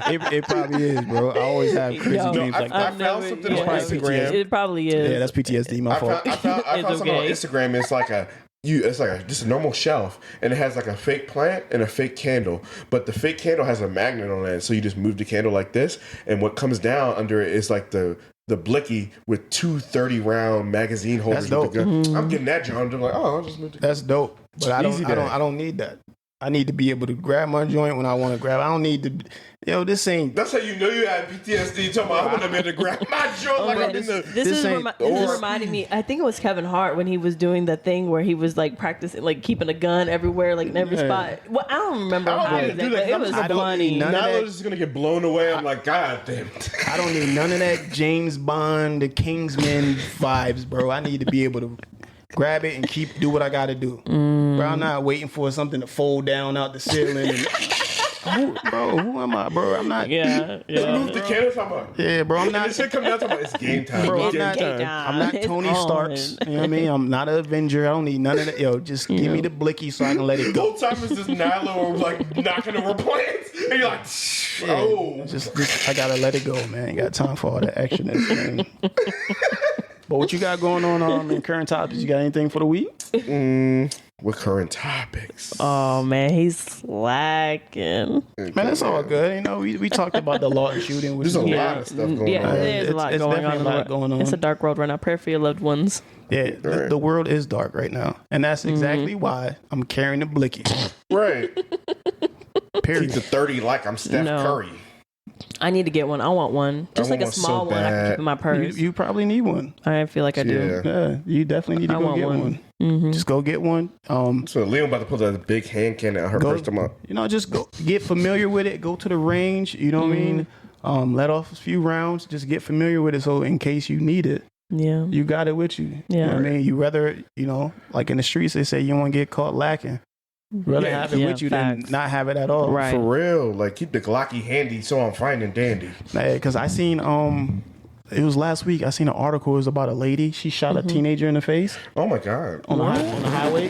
[SPEAKER 4] It probably is, bro. I always have crazy dreams like
[SPEAKER 3] I
[SPEAKER 4] that.
[SPEAKER 3] found something on
[SPEAKER 4] PTSD.
[SPEAKER 3] Instagram.
[SPEAKER 2] It probably is.
[SPEAKER 4] Yeah, that's PTSD. My fault.
[SPEAKER 3] I found
[SPEAKER 2] It's
[SPEAKER 3] something on
[SPEAKER 2] okay.
[SPEAKER 3] Instagram. It's like just a normal shelf, and it has like a fake plant and a fake candle. But the fake candle has a magnet on it, so you just move the candle like this, and what comes down under it is like the blicky with 2 30-round magazine holders.
[SPEAKER 4] That's
[SPEAKER 3] with the gun.
[SPEAKER 2] Mm-hmm.
[SPEAKER 3] I'm getting that, John. I'm like, oh, I'll just move the
[SPEAKER 4] That's dope. But I
[SPEAKER 3] Easy
[SPEAKER 4] don't need that. I need to be able to grab my joint when I want to grab. I don't need to. This ain't.
[SPEAKER 3] That's how you know you had PTSD. Talking about, I want to be able to grab my joint like I'm in the.
[SPEAKER 2] This is
[SPEAKER 4] ain't-
[SPEAKER 2] reminding me. I think it was Kevin Hart when he was doing the thing where he was like practicing, like keeping a gun everywhere, like in every spot. Well, I don't remember
[SPEAKER 3] I don't
[SPEAKER 2] how
[SPEAKER 3] need to
[SPEAKER 2] exactly.
[SPEAKER 3] do that.
[SPEAKER 2] It
[SPEAKER 3] I'm
[SPEAKER 2] was
[SPEAKER 3] just-
[SPEAKER 4] I don't
[SPEAKER 2] funny.
[SPEAKER 4] need none of
[SPEAKER 3] Now
[SPEAKER 4] that.
[SPEAKER 3] I'm just gonna get blown away. I'm like, God damn.
[SPEAKER 4] I don't need none of that James Bond, the Kingsman vibes, bro. I need to be able to grab it and do what I got to do. Bro, I'm not waiting for something to fold down out the ceiling. Who am I, bro? I'm not.
[SPEAKER 2] Yeah.
[SPEAKER 3] Move the candle. Talking about.
[SPEAKER 4] Yeah, bro. I'm
[SPEAKER 3] And
[SPEAKER 4] not.
[SPEAKER 3] this shit come down talking about it's game time.
[SPEAKER 4] Bro,
[SPEAKER 3] It's
[SPEAKER 4] I'm
[SPEAKER 3] game
[SPEAKER 4] not,
[SPEAKER 3] time.
[SPEAKER 4] I'm not
[SPEAKER 2] It's
[SPEAKER 4] Tony
[SPEAKER 2] on.
[SPEAKER 4] Starks. You know what I mean? I'm not an Avenger. I don't need none of that. Yo, just give me the blicky so I can let it
[SPEAKER 3] The
[SPEAKER 4] go.
[SPEAKER 3] whole time is this Nilo like knocking over planes, and you're like, oh.
[SPEAKER 4] Just I gotta let it go, man. Ain't got time for all that actionness, man. But what you got going on in current topics? You got anything for the week?
[SPEAKER 3] What current topics?
[SPEAKER 2] Oh man, he's slacking.
[SPEAKER 4] Man, that's all good. You know, we talked about the Lawton shooting. Which
[SPEAKER 3] There's a
[SPEAKER 4] is
[SPEAKER 3] lot of stuff going
[SPEAKER 2] Yeah,
[SPEAKER 3] on.
[SPEAKER 2] there's a lot
[SPEAKER 4] It's
[SPEAKER 2] going
[SPEAKER 4] definitely
[SPEAKER 2] on.
[SPEAKER 4] a lot going on.
[SPEAKER 2] It's a dark world right now. Pray for your loved ones.
[SPEAKER 4] Yeah, the world is dark right now, and that's exactly why I'm carrying the blicky.
[SPEAKER 3] Right. Keep
[SPEAKER 4] Period.
[SPEAKER 3] the 30 like I'm Steph
[SPEAKER 2] No.
[SPEAKER 3] Curry.
[SPEAKER 2] I need to get one. I want one, just
[SPEAKER 3] I
[SPEAKER 2] like a
[SPEAKER 3] want one so
[SPEAKER 2] small one I can
[SPEAKER 3] bad.
[SPEAKER 2] keep in my purse.
[SPEAKER 4] You probably need one.
[SPEAKER 2] I feel like I do.
[SPEAKER 3] Yeah.
[SPEAKER 4] Yeah, you definitely need to
[SPEAKER 2] I
[SPEAKER 4] go
[SPEAKER 2] want
[SPEAKER 4] get
[SPEAKER 2] one.
[SPEAKER 4] one. Just go get one.
[SPEAKER 3] So Leon about to put that big hand cannon out her
[SPEAKER 4] Go-
[SPEAKER 3] first time out.
[SPEAKER 4] You know, just go get familiar with it. Go to the range. You know what I mean? Let off a few rounds. Just get familiar with it, so in case you need it,
[SPEAKER 2] Yeah.
[SPEAKER 4] you got it with you.
[SPEAKER 2] Yeah.
[SPEAKER 4] You know what I mean? You rather, like in the streets, they say you don't want to get caught lacking. Rather have it
[SPEAKER 2] Yeah,
[SPEAKER 4] with you
[SPEAKER 2] facts.
[SPEAKER 4] than not have it at all.
[SPEAKER 2] Right.
[SPEAKER 3] For real. Like, keep the Glocky handy so I'm fine and dandy.
[SPEAKER 4] Because I seen it was last week. I seen an article. It was about a lady. She shot a teenager in the face
[SPEAKER 3] Oh my god.
[SPEAKER 4] on the highway.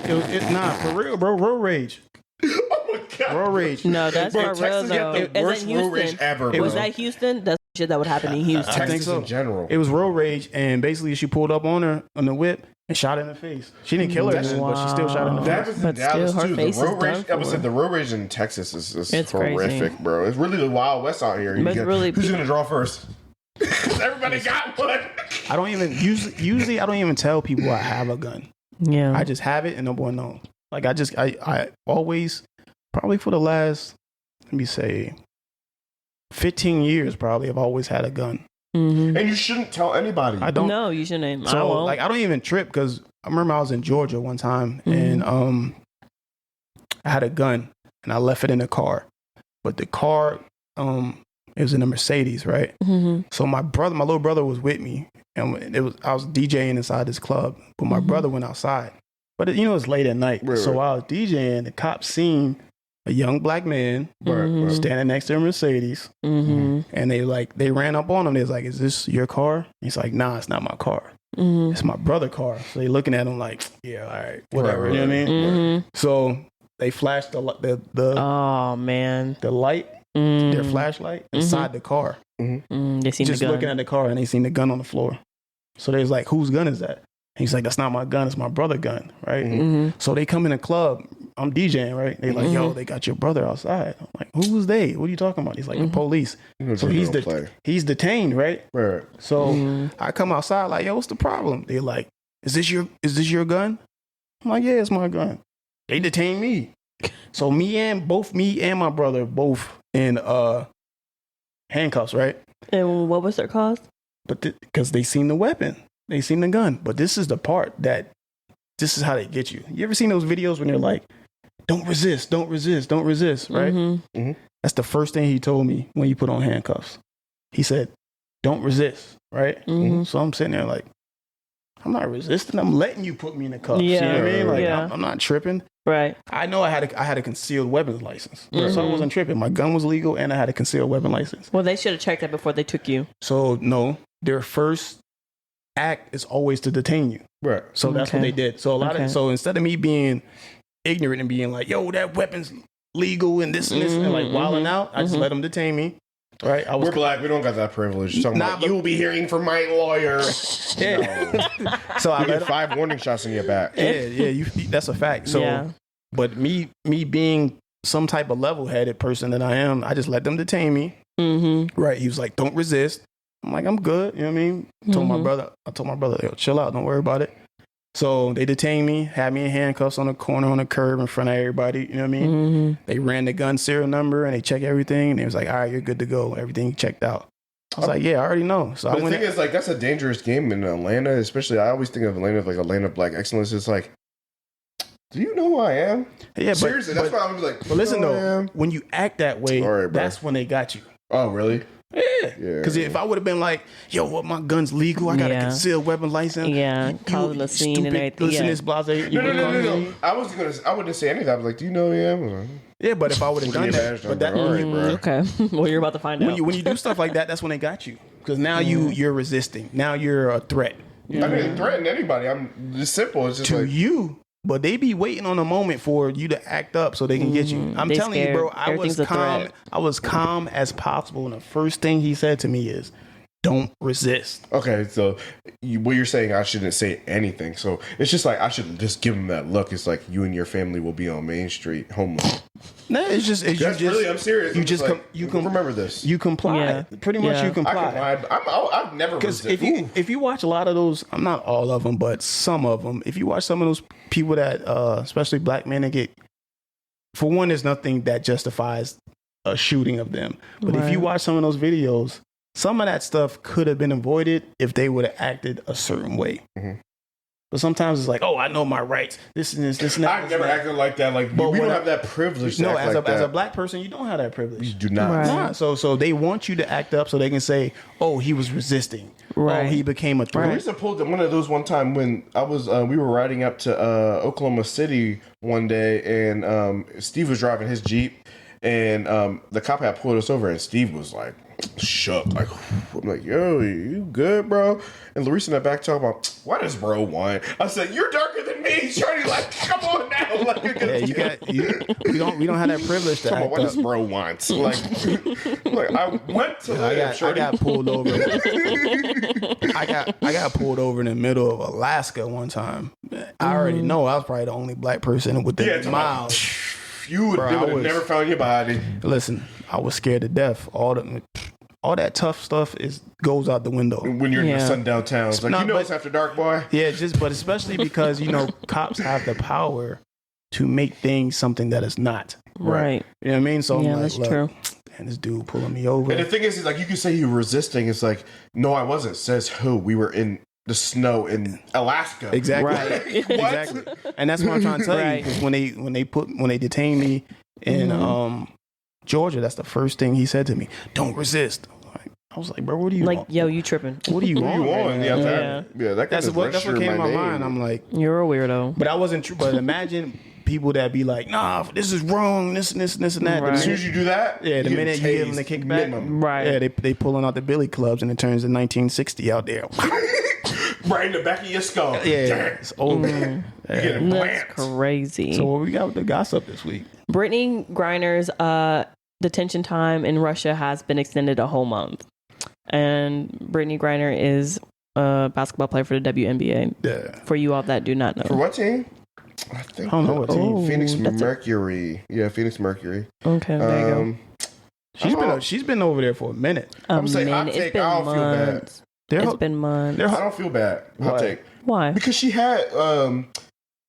[SPEAKER 4] Nah, for real, bro. Road rage.
[SPEAKER 3] Oh my god.
[SPEAKER 4] Road rage.
[SPEAKER 2] No, that's
[SPEAKER 3] Bro,
[SPEAKER 2] not real
[SPEAKER 3] Texas got
[SPEAKER 2] though.
[SPEAKER 3] the worst road rage ever, bro.
[SPEAKER 2] Was that Houston? That's shit that would happen in Houston.
[SPEAKER 4] I think
[SPEAKER 3] Texas
[SPEAKER 4] so.
[SPEAKER 3] in general.
[SPEAKER 4] It was road rage, and basically she pulled up on her on the whip and shot her in the face. She didn't kill her, but she still shot her in the
[SPEAKER 3] That
[SPEAKER 4] face.
[SPEAKER 3] was in
[SPEAKER 2] But still,
[SPEAKER 3] Dallas
[SPEAKER 2] her
[SPEAKER 3] too. The
[SPEAKER 2] face is
[SPEAKER 3] road rage.
[SPEAKER 2] done
[SPEAKER 3] I would
[SPEAKER 2] for.
[SPEAKER 3] say the road rage in Texas is
[SPEAKER 2] It's
[SPEAKER 3] horrific,
[SPEAKER 2] crazy.
[SPEAKER 3] bro. It's really the Wild West out here.
[SPEAKER 2] But really,
[SPEAKER 3] who's gonna draw first? Everybody got one.
[SPEAKER 4] I don't even usually I don't even tell people I have a gun.
[SPEAKER 2] Yeah.
[SPEAKER 4] I just have it and no one knows. Like I always, probably for the last, let me say, 15 years probably, I've always had a gun.
[SPEAKER 2] Mm-hmm.
[SPEAKER 3] And you shouldn't tell anybody.
[SPEAKER 4] I don't.
[SPEAKER 2] No, you shouldn't. I
[SPEAKER 4] So
[SPEAKER 2] won't.
[SPEAKER 4] like I don't even trip because I remember I was in Georgia one time and I had a gun and I left it in the car, but the car it was in a Mercedes, right?
[SPEAKER 2] Mm-hmm.
[SPEAKER 4] So my little brother was with me, and I was DJing inside this club, but my brother went outside. But it was late at night,
[SPEAKER 3] Right,
[SPEAKER 4] so
[SPEAKER 3] right.
[SPEAKER 4] while I was DJing, the cops seen a young black man
[SPEAKER 3] Right.
[SPEAKER 4] standing next to a Mercedes,
[SPEAKER 2] Mm-hmm.
[SPEAKER 4] and they ran up on him. They was like, "Is this your car?" He's like, "Nah, it's not my car.
[SPEAKER 2] Mm-hmm.
[SPEAKER 4] It's my brother's car." So they looking at him like, "Yeah, all right, whatever."
[SPEAKER 3] Right,
[SPEAKER 4] You know what I mean?
[SPEAKER 2] Mm-hmm.
[SPEAKER 4] So they flashed the
[SPEAKER 2] Oh man.
[SPEAKER 4] light,
[SPEAKER 2] Mm.
[SPEAKER 4] their flashlight inside the car.
[SPEAKER 2] They seen
[SPEAKER 4] Just
[SPEAKER 2] the gun.
[SPEAKER 4] looking at the car, and they seen the gun on the floor. So they was like, "Whose gun is that?" He's like, "That's not my gun. It's my brother's gun." Right.
[SPEAKER 2] Mm-hmm.
[SPEAKER 4] So they come in the club. I'm DJing, right? They like, "Yo, they got your brother outside." I'm like, "Who was they? What are you talking about?" He's like, "The police." So he's detained, right?
[SPEAKER 3] Right.
[SPEAKER 4] So I come outside like, "Yo, what's the problem?" They're like, "Is this your gun?" I'm like, "Yeah, it's my gun." They detained me. So me and my brother both in handcuffs, right?
[SPEAKER 2] And what was their cause?
[SPEAKER 4] But because they seen the weapon, they seen the gun. But this is the part that this is how they get you. You ever seen those videos when they're like, "Don't resist, don't resist, don't resist," right?
[SPEAKER 2] Mm-hmm.
[SPEAKER 4] That's the first thing he told me when he put on handcuffs. He said, "Don't resist," right?
[SPEAKER 2] Mm-hmm.
[SPEAKER 4] So I'm sitting there like, I'm not resisting. I'm letting you put me in the cuffs.
[SPEAKER 2] Yeah.
[SPEAKER 4] You know what I mean? Like
[SPEAKER 2] Yeah.
[SPEAKER 4] I'm not tripping.
[SPEAKER 2] Right.
[SPEAKER 4] I know I had a concealed weapons license, so I wasn't tripping. My gun was legal, and I had a concealed weapon license.
[SPEAKER 2] Well, they should have checked that before they took you.
[SPEAKER 4] So no, their first act is always to detain you.
[SPEAKER 3] Right.
[SPEAKER 4] So that's what
[SPEAKER 2] Okay.
[SPEAKER 4] they did. So so instead of me being ignorant and being like, "Yo, that weapon's legal," and this and this, and like wilding out, I just let them detain me. Right?
[SPEAKER 3] We're black. We don't got that privilege. You're talking about, you will be hearing from my lawyer.
[SPEAKER 4] Yeah. So I
[SPEAKER 3] You
[SPEAKER 4] let
[SPEAKER 3] get 5 warning shots in your back.
[SPEAKER 4] Yeah, that's a fact. So,
[SPEAKER 2] Yeah.
[SPEAKER 4] but me being some type of level-headed person that I am, I just let them detain me.
[SPEAKER 2] Mm-hmm.
[SPEAKER 4] Right? He was like, "Don't resist." I'm like, "I'm good." You know what I mean? I told my brother, "Yo, chill out. Don't worry about it." So they detained me, had me in handcuffs on the corner on the curb in front of everybody. You know what I mean?
[SPEAKER 2] Mm-hmm.
[SPEAKER 4] They ran the gun serial number and they checked everything. And they was like, "All right, you're good to go. Everything checked out." I was like, "Yeah, I already know." So
[SPEAKER 3] But
[SPEAKER 4] I
[SPEAKER 3] the
[SPEAKER 4] went.
[SPEAKER 3] thing is, like, that's a dangerous game in Atlanta, especially. I always think of Atlanta as like a land of black excellence. It's like, do you know who I am?
[SPEAKER 4] Yeah, but
[SPEAKER 3] Seriously, that's why I was like,
[SPEAKER 4] But listen
[SPEAKER 3] "Do you know who I
[SPEAKER 4] though,
[SPEAKER 3] am?"
[SPEAKER 4] when you act that way,
[SPEAKER 3] All right, bro.
[SPEAKER 4] that's when they got you.
[SPEAKER 3] Oh, really?
[SPEAKER 4] Yeah.
[SPEAKER 3] Yeah.
[SPEAKER 4] Because if I would have been like, "Yo, what, my gun's legal. I got a
[SPEAKER 2] Yeah.
[SPEAKER 4] concealed weapon license."
[SPEAKER 2] Yeah, causing a scene and everything,
[SPEAKER 4] Listen,
[SPEAKER 2] yeah.
[SPEAKER 4] this blase. You
[SPEAKER 3] No. I wouldn't say anything. I was like, do you know who I am?
[SPEAKER 4] Yeah, but if I would have done that, but that,
[SPEAKER 3] all right, bro.
[SPEAKER 2] Okay. Well, you're about to find out.
[SPEAKER 4] when you do stuff like that, that's when they got you. Because now you're resisting. Now you're a threat
[SPEAKER 3] I didn't threaten anybody. I'm just simple. It's just
[SPEAKER 4] to
[SPEAKER 3] like,
[SPEAKER 4] you. But they be waiting on a moment for you to act up so they can get you. I'm
[SPEAKER 2] They
[SPEAKER 4] telling you,
[SPEAKER 2] scared.
[SPEAKER 4] bro. I was
[SPEAKER 2] Everything's a
[SPEAKER 4] calm.
[SPEAKER 2] threat.
[SPEAKER 4] I was calm as possible, and the first thing he said to me is, "Don't resist."
[SPEAKER 3] okay, so what you're saying, I shouldn't say anything. So it's just like I should just give them that look. It's like you and your family will be on Main Street homeless.
[SPEAKER 4] No, it's just
[SPEAKER 3] I'm serious.
[SPEAKER 4] You
[SPEAKER 3] I'm
[SPEAKER 4] just
[SPEAKER 3] like,
[SPEAKER 4] you can
[SPEAKER 3] remember this.
[SPEAKER 4] You comply.
[SPEAKER 2] Yeah.
[SPEAKER 4] Pretty much,
[SPEAKER 2] Yeah.
[SPEAKER 4] you
[SPEAKER 3] I
[SPEAKER 4] comply.
[SPEAKER 3] I've never
[SPEAKER 4] Because
[SPEAKER 3] resisted.
[SPEAKER 4] if you watch a lot of those, I'm not all of them, but some of them. If you watch some of those people that, especially black men, that get, for one, there's nothing that justifies a shooting of them. But if you
[SPEAKER 2] Right.
[SPEAKER 4] watch some of those videos, some of that stuff could have been avoided if they would have acted a certain way.
[SPEAKER 3] Mhm.
[SPEAKER 4] But sometimes it's like, "Oh, I know my rights. This and this, this and that."
[SPEAKER 3] I've never acted like that. Like
[SPEAKER 4] But
[SPEAKER 3] we
[SPEAKER 4] when
[SPEAKER 3] don't
[SPEAKER 4] I-
[SPEAKER 3] have that privilege. To
[SPEAKER 4] No,
[SPEAKER 3] act
[SPEAKER 4] as
[SPEAKER 3] like
[SPEAKER 4] a
[SPEAKER 3] that.
[SPEAKER 4] black person, you don't have that privilege.
[SPEAKER 3] you do not.
[SPEAKER 2] Right.
[SPEAKER 4] Nah, so they want you to act up so they can say, "Oh, he was resisting.
[SPEAKER 2] Right.
[SPEAKER 4] Oh, he became a
[SPEAKER 3] We
[SPEAKER 4] threat."
[SPEAKER 3] used to pull one of those one time when I was we were riding up to Oklahoma City one day, and Steve was driving his Jeep, and the cop had pulled us over, and Steve was like, shook. Like, I'm like, yo, you good, bro? And Larissa in the back talking about, why does bro whine? I said, you're darker than me. Shorty, like, come on now. Like,
[SPEAKER 4] we don't have that privilege to
[SPEAKER 3] come on,
[SPEAKER 4] act
[SPEAKER 3] what
[SPEAKER 4] up.
[SPEAKER 3] does bro want? Like, I went to
[SPEAKER 4] I got pulled over. I got pulled over in the middle of Alaska one time. I already know I was probably the only black person within miles.
[SPEAKER 3] You would have never found your body.
[SPEAKER 4] Listen, I was scared to death. All that tough stuff goes out the window
[SPEAKER 3] when you're in the sundown towns. Like, it's after dark, boy.
[SPEAKER 4] Yeah, but especially because cops have the power to make things something that is not.
[SPEAKER 2] Right.
[SPEAKER 4] You know what I mean? So I'm like,
[SPEAKER 2] that's
[SPEAKER 4] look,
[SPEAKER 2] true.
[SPEAKER 4] and this dude pulling me over.
[SPEAKER 3] And the thing is like, you can say you were resisting. It's like, no, I wasn't. Says who? We were in the snow in Alaska.
[SPEAKER 4] Exactly.
[SPEAKER 2] Right.
[SPEAKER 4] Exactly. And that's what I'm trying to tell you. Because when they detained me in Georgia, that's the first thing he said to me. Don't resist. I was like, bro, what do you want?
[SPEAKER 2] Yo, you tripping.
[SPEAKER 4] What do you want?
[SPEAKER 3] That's
[SPEAKER 4] what came in my mind. I'm like,
[SPEAKER 2] you're a weirdo.
[SPEAKER 4] But I wasn't true. But imagine people that be like, nah, this is wrong, this and that.
[SPEAKER 2] Right.
[SPEAKER 3] As soon as you do that,
[SPEAKER 4] the minute you give them the kickback,
[SPEAKER 2] right?
[SPEAKER 4] Yeah, they pulling out the billy clubs and it turns to 1960 out there.
[SPEAKER 3] Right in the back of your skull.
[SPEAKER 4] Yeah, it's over.
[SPEAKER 3] You're getting
[SPEAKER 2] That's crazy.
[SPEAKER 4] So what we got with the gossip this week?
[SPEAKER 2] Brittany Griner's detention time in Russia has been extended a whole month. And Brittany Griner is a basketball player for the WNBA. Yeah. For you all that do not know.
[SPEAKER 3] For what team? I
[SPEAKER 4] don't know what team.
[SPEAKER 3] Phoenix Mercury. Yeah, Phoenix Mercury.
[SPEAKER 2] Okay, there you
[SPEAKER 3] go.
[SPEAKER 4] She's been over there for a minute.
[SPEAKER 3] I'm saying hot take. I don't feel bad.
[SPEAKER 2] It's been months.
[SPEAKER 3] I don't feel bad. Hot take.
[SPEAKER 2] Why?
[SPEAKER 3] Because she had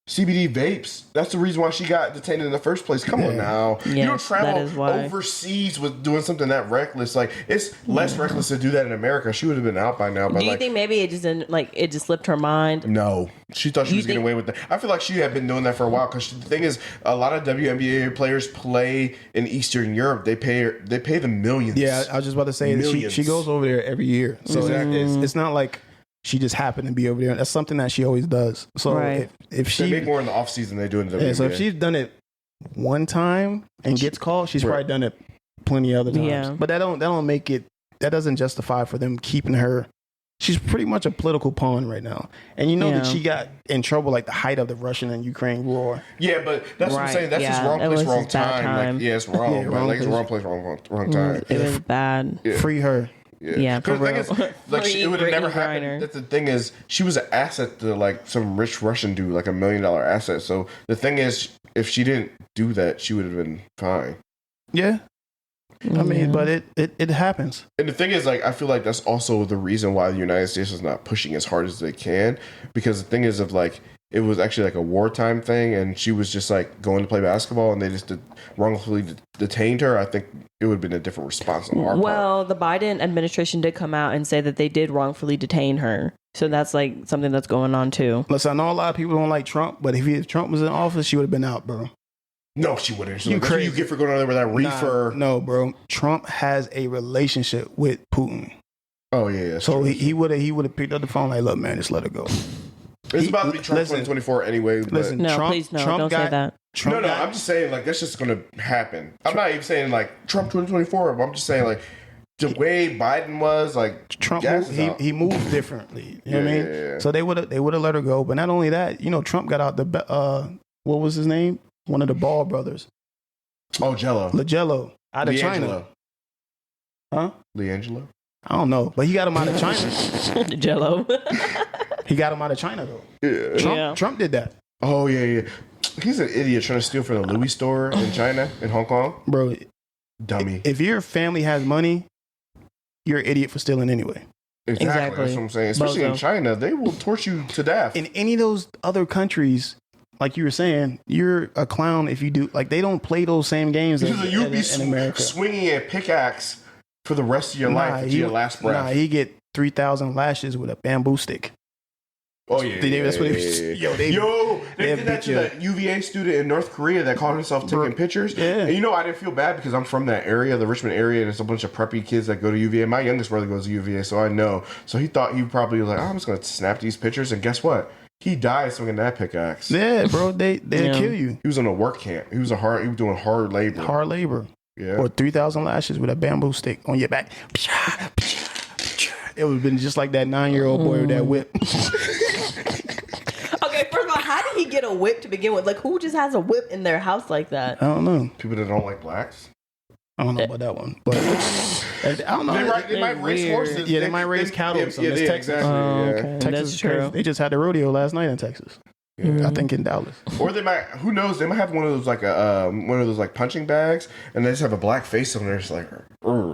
[SPEAKER 3] CBD vapes. That's the reason why she got detained in the first place. Come on now.
[SPEAKER 2] Yes,
[SPEAKER 3] you don't travel overseas with doing something that reckless. Like, it's less reckless to do that in America. She would have been out by now. But
[SPEAKER 2] do you think maybe it just didn't, it just slipped her mind?
[SPEAKER 3] No. She thought she was getting away with that. I feel like she had been doing that for a while because the thing is, a lot of WNBA players play in Eastern Europe. They pay them millions.
[SPEAKER 4] Yeah, I was just about to say she goes over there every year. So it's not like she just happened to be over there. That's something that she always does. So if she
[SPEAKER 3] they make more in the off season than they do in the WNBA.
[SPEAKER 4] So if she's done it one time and gets called, she's probably done it plenty of other times.
[SPEAKER 2] Yeah.
[SPEAKER 4] But that don't make it. That doesn't justify for them keeping her. She's pretty much a political pawn right now. And that she got in trouble like the height of the Russian and Ukraine war.
[SPEAKER 3] Yeah, but that's what I'm saying. That's just wrong place, wrong time. Like, it's wrong. It's wrong place, wrong time.
[SPEAKER 2] It was bad.
[SPEAKER 3] Yeah.
[SPEAKER 4] Free her.
[SPEAKER 2] Yeah,
[SPEAKER 3] because the thing is, it would have never happened. That's the thing is, she was an asset to some rich Russian dude, like $1 million asset. So the thing is, if she didn't do that, she would have been fine.
[SPEAKER 4] Yeah, I mean, but it happens.
[SPEAKER 3] And the thing is, I feel like that's also the reason why the United States is not pushing as hard as they can, because the thing is, it was actually a wartime thing, and she was just going to play basketball, and they just wrongfully detained her. I think it would have been a different response on our part.
[SPEAKER 2] Well, the Biden administration did come out and say that they did wrongfully detain her. So that's something that's going on too.
[SPEAKER 4] Listen, I know a lot of people don't like Trump, but if Trump was in office, she would have been out, bro.
[SPEAKER 3] No, she wouldn't.
[SPEAKER 4] You crazy.
[SPEAKER 3] What you get for going on there with that reefer?
[SPEAKER 4] No, bro. Trump has a relationship with Putin.
[SPEAKER 3] Oh yeah.
[SPEAKER 4] So he would have picked up the phone like, look, man, just let her go.
[SPEAKER 3] It's about to be Trump 2024 anyway.
[SPEAKER 4] Listen,
[SPEAKER 2] no,
[SPEAKER 4] Trump,
[SPEAKER 2] please no,
[SPEAKER 4] Trump
[SPEAKER 2] don't say that.
[SPEAKER 3] I'm just saying that's just going to happen. I'm not even saying Trump 2024, but I'm just saying the way Biden was
[SPEAKER 4] Trump he moved differently. You know what I mean?
[SPEAKER 3] Yeah.
[SPEAKER 4] So they would have let her go. But not only that, Trump got out the what was his name? One of the Ball brothers.
[SPEAKER 3] Oh, Jello.
[SPEAKER 4] LaJello out of China. Huh?
[SPEAKER 3] LeAngelo?
[SPEAKER 4] I don't know, but he got him out of China.
[SPEAKER 2] Jello.
[SPEAKER 4] He got him out of China though.
[SPEAKER 3] Yeah.
[SPEAKER 4] Trump did that.
[SPEAKER 3] Oh yeah. He's an idiot trying to steal from the Louis store in China, in Hong Kong.
[SPEAKER 4] Bro,
[SPEAKER 3] dummy.
[SPEAKER 4] If your family has money, you're an idiot for stealing anyway.
[SPEAKER 3] Exactly. That's what I'm saying. Especially in China, they will torture you to death.
[SPEAKER 4] In any of those other countries, like you were saying, you're a clown if you do. They don't play those same games in America.
[SPEAKER 3] Swinging a pickaxe for the rest of your life until your last breath.
[SPEAKER 4] Nah, he get 3,000 lashes with a bamboo stick.
[SPEAKER 3] Oh yeah,
[SPEAKER 4] that's what
[SPEAKER 3] they did that to that UVA student in North Korea that called himself taking pictures.
[SPEAKER 4] Yeah,
[SPEAKER 3] and I didn't feel bad because I'm from that area, the Richmond area, and there's a bunch of preppy kids that go to UVA. My youngest brother goes to UVA, so I know. So he thought he probably was I'm just gonna snap these pictures, and guess what? He died swinging that pickaxe.
[SPEAKER 4] Yeah, bro, they kill you.
[SPEAKER 3] He was in a work camp. He was doing hard labor.
[SPEAKER 4] Hard labor.
[SPEAKER 3] Yeah.
[SPEAKER 4] or 3,000 lashes with a bamboo stick on your back. It would have been just like that 9-year-old boy with that whip.
[SPEAKER 2] Okay, first of all, how did he get a whip to begin with? Like, who just has a whip in their house like that?
[SPEAKER 4] I don't know.
[SPEAKER 3] People that don't like blacks.
[SPEAKER 4] I don't know about that one, but I don't know.
[SPEAKER 3] They might race
[SPEAKER 2] weird.
[SPEAKER 3] horses.
[SPEAKER 4] Yeah, they might raise cattle or something. It's Texas.
[SPEAKER 3] Exactly.
[SPEAKER 2] Oh,
[SPEAKER 3] yeah.
[SPEAKER 2] okay.
[SPEAKER 4] Texas
[SPEAKER 2] That's
[SPEAKER 4] is crazy.
[SPEAKER 2] true.
[SPEAKER 4] They just had a rodeo last night in Texas. I think in Dallas.
[SPEAKER 3] Or they might, who knows? They might have one of those like one of those like punching bags, and they just have a black face on there. It's like,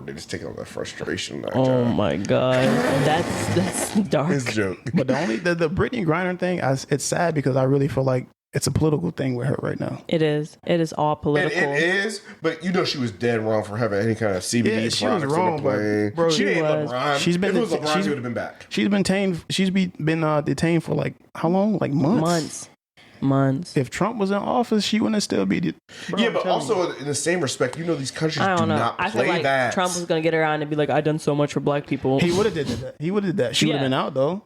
[SPEAKER 3] they just take all that frustration. Like,
[SPEAKER 2] Oh my god, that's dark.
[SPEAKER 3] it's a joke.
[SPEAKER 4] But the Brittany Griner thing, it's sad because I really feel like it's a political thing with her right now.
[SPEAKER 2] It is. It is all political.
[SPEAKER 3] It is, but you know she was dead wrong for having any kind of CBD
[SPEAKER 4] Yeah, she was
[SPEAKER 3] products
[SPEAKER 4] wrong,
[SPEAKER 3] on the plane.
[SPEAKER 4] but, bro,
[SPEAKER 3] she ain't
[SPEAKER 2] was.
[SPEAKER 3] LeBron.
[SPEAKER 4] She's been
[SPEAKER 3] if it was
[SPEAKER 4] deta-
[SPEAKER 3] LeBron,
[SPEAKER 4] she's-
[SPEAKER 3] she would have been back.
[SPEAKER 4] She's been been detained for like how long? Like months.
[SPEAKER 2] Months.
[SPEAKER 4] If Trump was in office, she wouldn't still be.
[SPEAKER 3] Yeah, but also in the same respect, you know these countries
[SPEAKER 2] I
[SPEAKER 3] do
[SPEAKER 2] don't know.
[SPEAKER 3] not
[SPEAKER 2] I feel
[SPEAKER 3] play
[SPEAKER 2] like
[SPEAKER 3] that.
[SPEAKER 2] Trump was gonna get around and be like, "I done so much for black people."
[SPEAKER 4] He would have did that. He would have did that. She would have
[SPEAKER 2] Yeah.
[SPEAKER 4] been out though.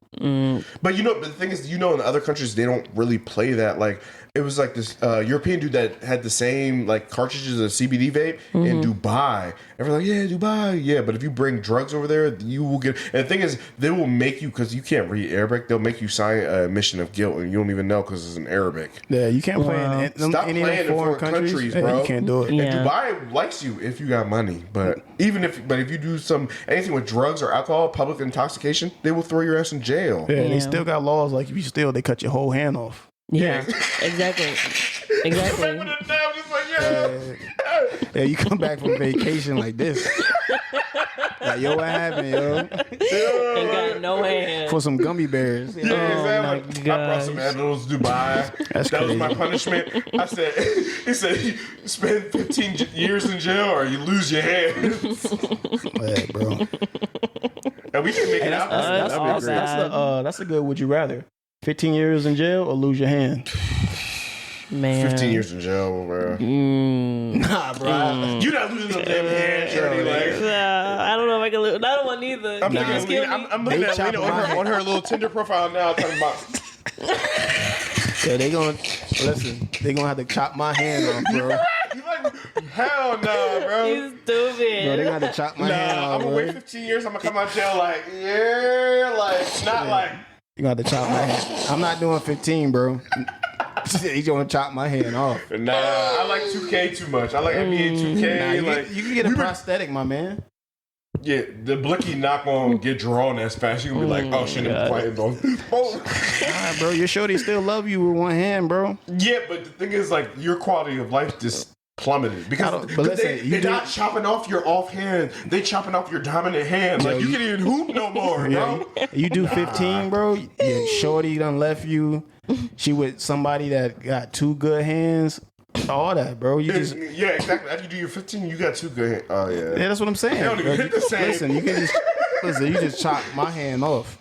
[SPEAKER 3] But you know, but the thing is, you know, in other countries they don't really play that. Like it was like this European dude that had the same like cartridges of CBD vape in Dubai. And we're like, yeah, Dubai, yeah. But if you bring drugs over there, you will get. And the thing is, they will make you, because you can't read Arabic. They'll make you sign a admission of guilt, and you don't even know because it's in Arabic.
[SPEAKER 4] Yeah, you can't play
[SPEAKER 2] Wow.
[SPEAKER 4] in
[SPEAKER 3] Stop
[SPEAKER 4] any
[SPEAKER 3] playing
[SPEAKER 4] of
[SPEAKER 3] in
[SPEAKER 4] the foreign
[SPEAKER 3] foreign
[SPEAKER 4] countries,
[SPEAKER 3] countries, bro.
[SPEAKER 4] You can't do it.
[SPEAKER 2] Yeah.
[SPEAKER 3] And Dubai likes you if you got money, but if you do anything with drugs or alcohol, public intoxication, they will throw your ass in jail.
[SPEAKER 4] Yeah,
[SPEAKER 2] Yeah.
[SPEAKER 4] they still got laws like if you steal, they cut your whole hand off.
[SPEAKER 2] Yeah, exactly. Exactly.
[SPEAKER 3] I'm just like, yeah.
[SPEAKER 4] Yeah, you come back from vacation like this. Like, yo, what happened, yo?
[SPEAKER 2] Ain't got no hand.
[SPEAKER 4] For some gummy bears.
[SPEAKER 3] Yeah,
[SPEAKER 2] my
[SPEAKER 3] exactly. I brought some animals to Dubai.
[SPEAKER 4] That's
[SPEAKER 3] that was
[SPEAKER 4] crazy.
[SPEAKER 3] my punishment. I said, he said, you spend 15 years in jail or you lose your hands.
[SPEAKER 4] Yeah, bro.
[SPEAKER 3] And we can make it out.
[SPEAKER 2] that's
[SPEAKER 3] That'd be
[SPEAKER 2] all
[SPEAKER 3] great.
[SPEAKER 2] bad.
[SPEAKER 4] That's a good would you rather. 15 years in jail or lose your hand?
[SPEAKER 2] Man.
[SPEAKER 3] 15 years in jail, bro.
[SPEAKER 4] Nah, bro.
[SPEAKER 3] You're not losing no damn hands, Shorty. Like,
[SPEAKER 2] I don't know if I can live. I don't want either.
[SPEAKER 3] I'm
[SPEAKER 2] Can
[SPEAKER 3] looking
[SPEAKER 2] you
[SPEAKER 3] at
[SPEAKER 2] just kill
[SPEAKER 3] Lena.
[SPEAKER 2] me?
[SPEAKER 3] I'm looking
[SPEAKER 4] They
[SPEAKER 3] at
[SPEAKER 4] chop
[SPEAKER 3] Lena
[SPEAKER 4] my
[SPEAKER 3] on her little Tinder profile now, talking about.
[SPEAKER 4] Yeah, they gonna listen. They gonna have to chop my hand off, bro.
[SPEAKER 3] You like, hell no, bro.
[SPEAKER 2] You stupid.
[SPEAKER 4] Bro, they gonna have to chop my hand
[SPEAKER 3] Nah,
[SPEAKER 4] off,
[SPEAKER 3] I'm gonna
[SPEAKER 4] bro.
[SPEAKER 3] wait 15 years. I'm gonna come out jail like, yeah, like, not like.
[SPEAKER 4] You gonna have to chop my hand. I'm not doing 15, bro. He's gonna chop my hand off.
[SPEAKER 3] Nah, I like 2K too much. I like NBA 2K.
[SPEAKER 4] Nah,
[SPEAKER 3] like,
[SPEAKER 4] you can get a prosthetic, my man.
[SPEAKER 3] yeah, the blicky not gonna get drawn as fast. You gonna be like, oh shit, I'm fighting those. Oh.
[SPEAKER 4] Nah, bro, your shorty still love you with one hand, bro.
[SPEAKER 3] Yeah, but the thing is, like, your quality of life just plummeted because
[SPEAKER 4] but listen,
[SPEAKER 3] they're not chopping off your off hand. They chopping off your dominant hand. Like, you can't even hoop no more, bro.
[SPEAKER 4] You do 15, bro. Yeah, shorty done left you. She with somebody that got 2 good hands. All that, bro. You just
[SPEAKER 3] Yeah, exactly. After you do your 15, you got 2 good hands. Oh yeah.
[SPEAKER 4] yeah, that's what I'm saying.
[SPEAKER 3] They don't even
[SPEAKER 4] bro.
[SPEAKER 3] hit the same.
[SPEAKER 4] Listen, you just chop my hand off.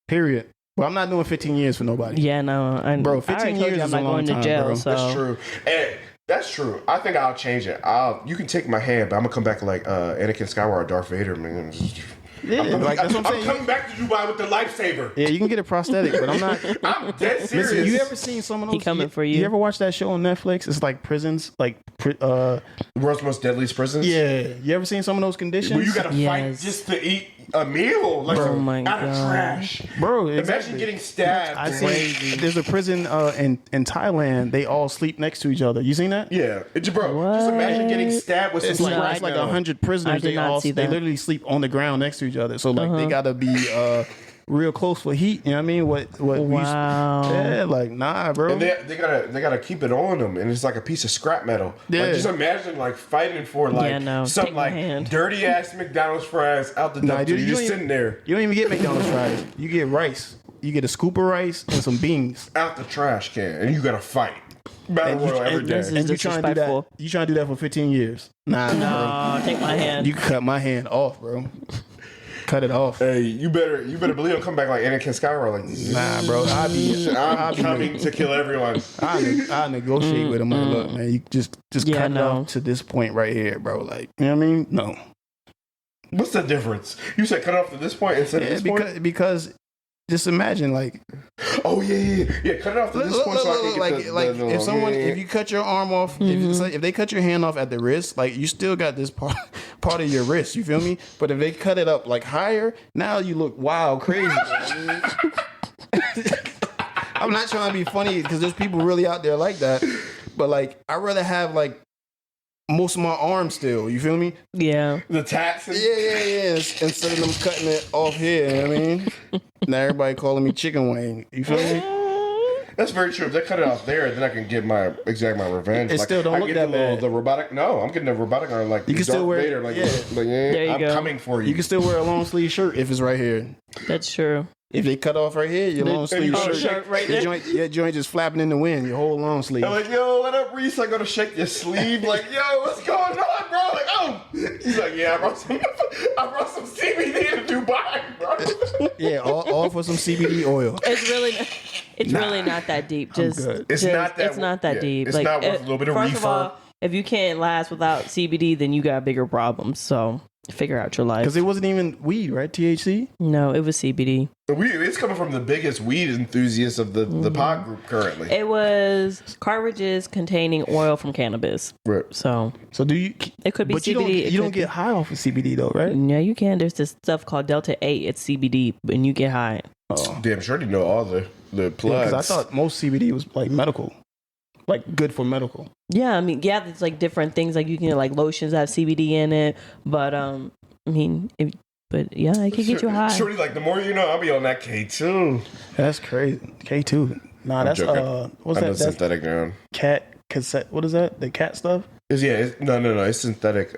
[SPEAKER 4] Period. Well, I'm not doing 15 years for nobody.
[SPEAKER 2] Yeah, no.
[SPEAKER 4] Bro,
[SPEAKER 2] I
[SPEAKER 4] 15
[SPEAKER 2] already told
[SPEAKER 4] years
[SPEAKER 2] you I'm
[SPEAKER 4] is
[SPEAKER 2] not
[SPEAKER 4] a long
[SPEAKER 2] going to
[SPEAKER 4] time,
[SPEAKER 2] jail.
[SPEAKER 4] bro.
[SPEAKER 2] So
[SPEAKER 3] That's true. And that's true. I think I'll change it. You can take my hand, but I'm gonna come back like Anakin Skywalker or Darth Vader, man.
[SPEAKER 4] Yeah, like that's what I'm saying.
[SPEAKER 3] coming back to Dubai with the lifesaver.
[SPEAKER 4] Yeah, you can get a prosthetic, but I'm not.
[SPEAKER 3] I'm dead serious.
[SPEAKER 4] Listen, you ever seen some of those?
[SPEAKER 2] He coming for you.
[SPEAKER 4] You ever watch that show on Netflix? It's like prisons, like
[SPEAKER 3] World's most deadliest prisons?
[SPEAKER 4] yeah. You ever seen some of those conditions?
[SPEAKER 3] Where you gotta fight
[SPEAKER 2] Yes.
[SPEAKER 3] just to eat a meal, like
[SPEAKER 2] Oh my
[SPEAKER 3] out of
[SPEAKER 2] God.
[SPEAKER 3] trash.
[SPEAKER 4] bro.
[SPEAKER 3] Imagine
[SPEAKER 4] Exactly.
[SPEAKER 3] getting stabbed.
[SPEAKER 4] I
[SPEAKER 3] Crazy.
[SPEAKER 4] see. There's a prison in Thailand. They all sleep next to each other. You seen that?
[SPEAKER 3] Yeah, bro. Just imagine getting stabbed with
[SPEAKER 4] It's
[SPEAKER 3] some
[SPEAKER 4] like,
[SPEAKER 3] scrap
[SPEAKER 4] it's like
[SPEAKER 3] metal.
[SPEAKER 4] 100
[SPEAKER 2] I
[SPEAKER 4] prisoners.
[SPEAKER 2] did
[SPEAKER 4] They
[SPEAKER 2] not
[SPEAKER 4] all
[SPEAKER 2] see
[SPEAKER 4] they
[SPEAKER 2] that.
[SPEAKER 4] literally sleep on the ground next to each other. So like they gotta be real close for heat. You know what I mean? What?
[SPEAKER 2] Wow.
[SPEAKER 4] Yeah, like nah, bro.
[SPEAKER 3] And they gotta keep it on them, and it's like a piece of scrap metal.
[SPEAKER 4] Yeah.
[SPEAKER 3] Like, just imagine like fighting for like
[SPEAKER 2] Yeah, no,
[SPEAKER 3] some
[SPEAKER 2] take my
[SPEAKER 3] like
[SPEAKER 2] hand.
[SPEAKER 3] dirty ass McDonald's fries out the
[SPEAKER 4] Nah,
[SPEAKER 3] dumpster.
[SPEAKER 4] dude,
[SPEAKER 3] You're
[SPEAKER 4] you
[SPEAKER 3] just
[SPEAKER 4] don't
[SPEAKER 3] sitting there
[SPEAKER 4] You don't even get McDonald's fries. You get rice. You get a scoop of rice and some beans.
[SPEAKER 3] out the trash can, and you gotta fight. Battle Royale every day.
[SPEAKER 2] this is-
[SPEAKER 4] And you trying to do that?
[SPEAKER 2] disrespectful.
[SPEAKER 4] You trying to do that for 15 years? Nah,
[SPEAKER 2] Oh, take my
[SPEAKER 4] bro.
[SPEAKER 2] hand.
[SPEAKER 4] You can cut my hand off, bro. Cut it off.
[SPEAKER 3] Hey, you better believe I'm coming back like Anakin Skywalker. Like,
[SPEAKER 4] Nah, bro.
[SPEAKER 3] I'm coming to kill everyone.
[SPEAKER 4] I negotiate with him. Like, look, man, you just
[SPEAKER 2] Yeah,
[SPEAKER 4] cut it
[SPEAKER 2] no.
[SPEAKER 4] off to this point right here, bro. Like, you know what I mean? No.
[SPEAKER 3] What's the difference? You said cut off to this point instead of
[SPEAKER 4] Yeah,
[SPEAKER 3] this point.
[SPEAKER 4] because just imagine like,
[SPEAKER 3] Oh yeah. Cut it off to this point so I can get the
[SPEAKER 4] if someone
[SPEAKER 3] yeah.
[SPEAKER 4] if you cut your arm off, if they cut your hand off at the wrist, like you still got this part of your wrist. You feel me? But if they cut it up like higher, now you look wild, crazy. I'm not trying to be funny because there's people really out there like that, but like I'd rather have like most of my arm still. You feel me?
[SPEAKER 2] Yeah.
[SPEAKER 3] The tats.
[SPEAKER 4] Yeah. Instead of them cutting it off here, you know what I mean? Now everybody calling me Chicken Wing. You feel me?
[SPEAKER 3] That's very true. If they cut it off there, then I can get my revenge.
[SPEAKER 4] It still don't
[SPEAKER 3] I
[SPEAKER 4] look
[SPEAKER 3] get
[SPEAKER 4] that bad.
[SPEAKER 3] The robotic. No, I'm getting the robotic arm like
[SPEAKER 4] You can
[SPEAKER 3] Darth
[SPEAKER 4] still wear-
[SPEAKER 3] Vader. Like,
[SPEAKER 4] yeah.
[SPEAKER 2] There you
[SPEAKER 3] I'm
[SPEAKER 2] go.
[SPEAKER 3] coming for you.
[SPEAKER 4] You can still wear a long sleeve shirt if it's right here.
[SPEAKER 2] That's true.
[SPEAKER 4] If they cut off right here, your long sleeve
[SPEAKER 3] Oh,
[SPEAKER 4] shirt,
[SPEAKER 3] shirt
[SPEAKER 2] right
[SPEAKER 4] your
[SPEAKER 2] there.
[SPEAKER 4] joint just flapping in the wind. Your whole long sleeve.
[SPEAKER 3] I'm like, yo, what up, Reese? I go to shake your sleeve. Like, yo, what's going on, bro? Like, oh. He's like, yeah, I brought some CBD to Dubai, bro.
[SPEAKER 4] Yeah, all for some CBD oil.
[SPEAKER 2] It's really not that deep. Just
[SPEAKER 4] good.
[SPEAKER 3] It's not that yeah,
[SPEAKER 2] deep.
[SPEAKER 3] it's not worth a little bit of
[SPEAKER 2] first
[SPEAKER 3] reefer.
[SPEAKER 2] Of all, if you can't last without CBD, then you got bigger problems. So figure out your life.
[SPEAKER 4] Because it wasn't even weed, right? THC?
[SPEAKER 2] No, it was CBD.
[SPEAKER 3] It's coming from the biggest weed enthusiasts of the pod group currently.
[SPEAKER 2] It was cartridges containing oil from cannabis.
[SPEAKER 3] Right.
[SPEAKER 2] So
[SPEAKER 3] So
[SPEAKER 2] it could be
[SPEAKER 4] But
[SPEAKER 2] CBD.
[SPEAKER 4] you don't get high off of CBD though, right?
[SPEAKER 2] Yeah, you can. There's this stuff called Delta 8. It's CBD, and you get high.
[SPEAKER 4] Oh.
[SPEAKER 3] Damn, sure you know all the plugs.
[SPEAKER 4] Because I thought most CBD was like medical. Like good for medical.
[SPEAKER 2] Yeah, I mean, yeah, it's like different things. Like you can get like lotions that have CBD in it, but I mean, yeah, it can get you high.
[SPEAKER 3] Shorty, like the more you know, I'll be on that K2.
[SPEAKER 4] That's crazy. K2. Nah, that's
[SPEAKER 3] joking.
[SPEAKER 4] what's
[SPEAKER 3] I know
[SPEAKER 4] that? That's
[SPEAKER 3] synthetic now.
[SPEAKER 4] cat cassette. What is that? The cat stuff?
[SPEAKER 3] No. It's synthetic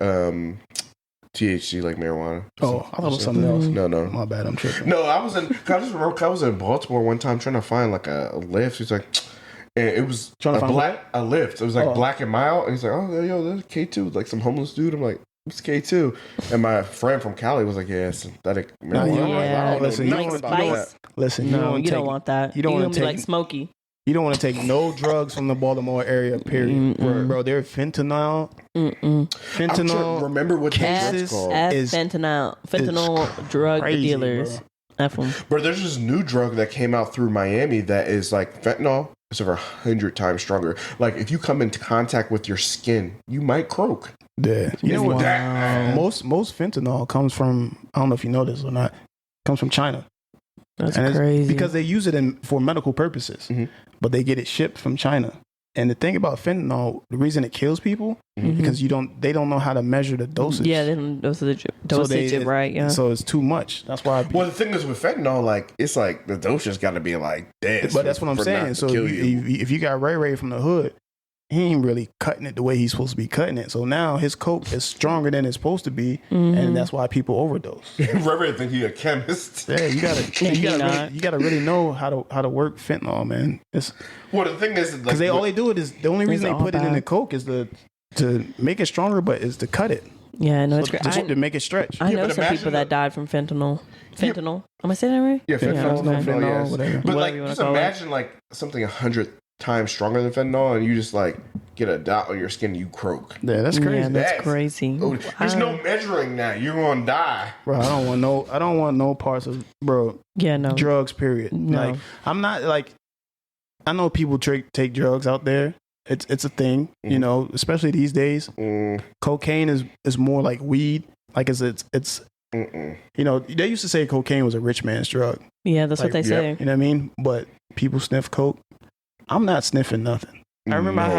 [SPEAKER 3] THC like marijuana.
[SPEAKER 4] Oh, I thought it was something else.
[SPEAKER 3] No.
[SPEAKER 4] My bad, I'm tripping.
[SPEAKER 3] No, I was in Baltimore one time trying to find like a lift. He's like, and it was
[SPEAKER 4] Trying to find
[SPEAKER 3] a lift. It was like
[SPEAKER 4] Oh.
[SPEAKER 3] Black and Mild. And he's like, oh, yo, there's K2, like some homeless dude. I'm like, what's K2? And my friend from Cali was like, yeah, synthetic
[SPEAKER 4] Nah,
[SPEAKER 3] marijuana.
[SPEAKER 4] you
[SPEAKER 3] I'm like,
[SPEAKER 2] Yeah.
[SPEAKER 3] I don't
[SPEAKER 4] listen,
[SPEAKER 3] know
[SPEAKER 4] you
[SPEAKER 3] nothing
[SPEAKER 4] don't-
[SPEAKER 3] about
[SPEAKER 2] you
[SPEAKER 3] that.
[SPEAKER 4] Listen, you
[SPEAKER 2] No,
[SPEAKER 4] don't
[SPEAKER 2] you
[SPEAKER 4] take,
[SPEAKER 2] don't want that.
[SPEAKER 4] you don't
[SPEAKER 2] You're
[SPEAKER 4] wanna
[SPEAKER 2] gonna be
[SPEAKER 4] take-
[SPEAKER 2] like Smokey.
[SPEAKER 4] You don't want to take no drugs from the Baltimore area, period. Bro, they're fentanyl.
[SPEAKER 3] I'm trying to
[SPEAKER 4] Fentanyl.
[SPEAKER 3] remember what the
[SPEAKER 4] cases,
[SPEAKER 3] drug's called.
[SPEAKER 4] is-
[SPEAKER 2] Fentanyl drug
[SPEAKER 4] crazy,
[SPEAKER 2] dealers.
[SPEAKER 4] bro.
[SPEAKER 2] F 'em.
[SPEAKER 3] But there's this new drug that came out through Miami that is like fentanyl. It's over 100 times stronger. Like if you come into contact with your skin, you might croak.
[SPEAKER 4] Yeah. You know what?
[SPEAKER 3] Wow.
[SPEAKER 4] Most fentanyl comes from, I don't know if you know this or not, comes from China.
[SPEAKER 2] That's
[SPEAKER 4] And it's
[SPEAKER 2] crazy.
[SPEAKER 4] because they use it for medical purposes,
[SPEAKER 3] Mhm.
[SPEAKER 4] but they get it shipped from China. And the thing about fentanyl, the reason it kills people, because they don't know how to measure the dosage.
[SPEAKER 2] Yeah, they don't dosage
[SPEAKER 4] they-
[SPEAKER 2] it right. Yeah.
[SPEAKER 4] So it's too much. That's why.
[SPEAKER 3] Well, the thing is with fentanyl, like it's like the dose just got to be like this.
[SPEAKER 4] But that's what I'm
[SPEAKER 3] for
[SPEAKER 4] saying.
[SPEAKER 3] not to
[SPEAKER 4] So
[SPEAKER 3] kill
[SPEAKER 4] if you got Ray from the hood, he ain't really cutting it the way he's supposed to be cutting it. So now his coke is stronger than it's supposed to be, and that's why people overdose.
[SPEAKER 3] Reverend think he a chemist.
[SPEAKER 4] Yeah, you gotta really know how to work fentanyl, man. It's
[SPEAKER 3] Well, the thing is, like,
[SPEAKER 4] because all they do it is the only reason they
[SPEAKER 2] all
[SPEAKER 4] put it in the
[SPEAKER 2] bad.
[SPEAKER 4] coke is to make it stronger, but is to cut it
[SPEAKER 2] Yeah, no, it's
[SPEAKER 4] to,
[SPEAKER 2] great.
[SPEAKER 4] to make it stretch.
[SPEAKER 2] I know
[SPEAKER 3] but
[SPEAKER 2] some
[SPEAKER 3] imagine
[SPEAKER 2] people that died from fentanyl. Fentanyl. Am I saying that right?
[SPEAKER 3] yeah, fentanyl,
[SPEAKER 2] okay.
[SPEAKER 3] fentanyl, yes.
[SPEAKER 4] whatever.
[SPEAKER 3] But
[SPEAKER 2] Whatever
[SPEAKER 3] like,
[SPEAKER 2] you wanna
[SPEAKER 3] just
[SPEAKER 2] call it.
[SPEAKER 3] imagine like something 100 times stronger than fentanyl, and you just like get a dot on your skin, and you croak.
[SPEAKER 4] Yeah, that's crazy,
[SPEAKER 2] Yeah, that's
[SPEAKER 3] Yes.
[SPEAKER 2] crazy.
[SPEAKER 3] Oh, there's no measuring that. You're gonna die.
[SPEAKER 4] bro. I don't want no parts of
[SPEAKER 2] Yeah, no.
[SPEAKER 4] drugs. Period.
[SPEAKER 2] No.
[SPEAKER 4] Like I'm not like I know people take drugs out there. It's a thing, you know, especially these days. Cocaine is more like weed. Like it's you know, they used to say cocaine was a rich man's drug.
[SPEAKER 2] Yeah, that's what
[SPEAKER 4] Like,
[SPEAKER 2] they say.
[SPEAKER 4] You know what I mean? But people sniff coke. I'm not sniffing nothing. I remember I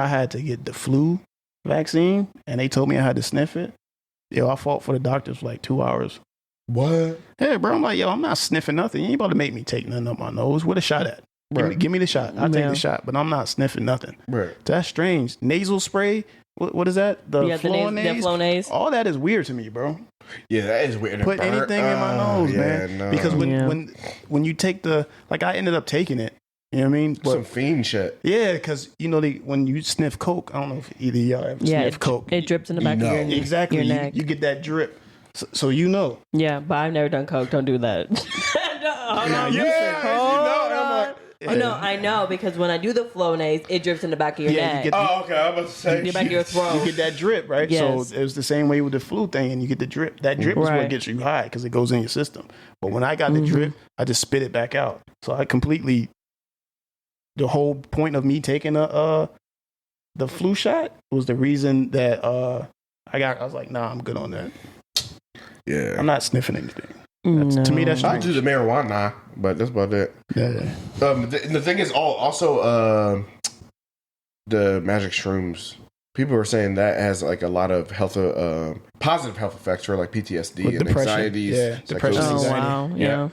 [SPEAKER 4] had to get the flu vaccine, and they told me I had to sniff it. Yo, I fought for the doctors for like 2 hours.
[SPEAKER 3] What?
[SPEAKER 4] Yeah, bro. I'm like, yo, I'm not sniffing nothing. You ain't about to make me take nothing up my nose. Where the shot at? Give me the shot. I'll take
[SPEAKER 2] Yeah.
[SPEAKER 4] the shot, but I'm not sniffing nothing.
[SPEAKER 3] Right.
[SPEAKER 4] That's strange. Nasal spray. What is that? The
[SPEAKER 2] Yeah, the Flonase.
[SPEAKER 4] All that is weird to me, bro.
[SPEAKER 3] Yeah, that is weird.
[SPEAKER 4] Put anything in my nose, man.
[SPEAKER 3] No.
[SPEAKER 4] Because
[SPEAKER 2] Yeah.
[SPEAKER 4] when you take I ended up taking it. You know what I mean? But
[SPEAKER 3] some fiend shit.
[SPEAKER 4] yeah, because you know when you sniff coke, I don't know if either of y'all ever
[SPEAKER 2] Yeah,
[SPEAKER 4] sniff coke.
[SPEAKER 2] it drips in the back of your
[SPEAKER 4] Exactly.
[SPEAKER 2] your neck.
[SPEAKER 4] You get that drip, so you know.
[SPEAKER 2] Yeah, but I've never done coke. Don't do that. Hold on.
[SPEAKER 3] Yeah,
[SPEAKER 2] Hold
[SPEAKER 3] I'm
[SPEAKER 2] on.
[SPEAKER 3] like,
[SPEAKER 2] Oh no, I know because when I do the Flonase, it drips in the back of your
[SPEAKER 4] Yeah, you
[SPEAKER 2] neck.
[SPEAKER 4] get-
[SPEAKER 3] Oh, okay. I'm about to say.
[SPEAKER 2] Your back of your throat.
[SPEAKER 4] You get that drip, right?
[SPEAKER 2] Yes.
[SPEAKER 4] So it was the same way with the flu thing, and you get the drip. That drip is
[SPEAKER 2] Right.
[SPEAKER 4] what gets you high because it goes in your system. But when I got the drip, I just spit it back out. So I completely. The whole point of me taking the flu shot was the reason that I was like, nah, I'm good on that.
[SPEAKER 3] Yeah.
[SPEAKER 4] I'm not sniffing anything.
[SPEAKER 2] No.
[SPEAKER 4] To me, that's
[SPEAKER 3] I
[SPEAKER 4] strange.
[SPEAKER 3] do the marijuana, but that's about it.
[SPEAKER 4] Yeah.
[SPEAKER 3] The thing is, also the magic shrooms. People are saying that has like a lot of positive health effects for like PTSD
[SPEAKER 4] With
[SPEAKER 3] and
[SPEAKER 4] depression.
[SPEAKER 3] anxieties.
[SPEAKER 4] Yeah, depression,
[SPEAKER 3] psychosis.
[SPEAKER 2] Oh
[SPEAKER 4] anxiety.
[SPEAKER 2] wow,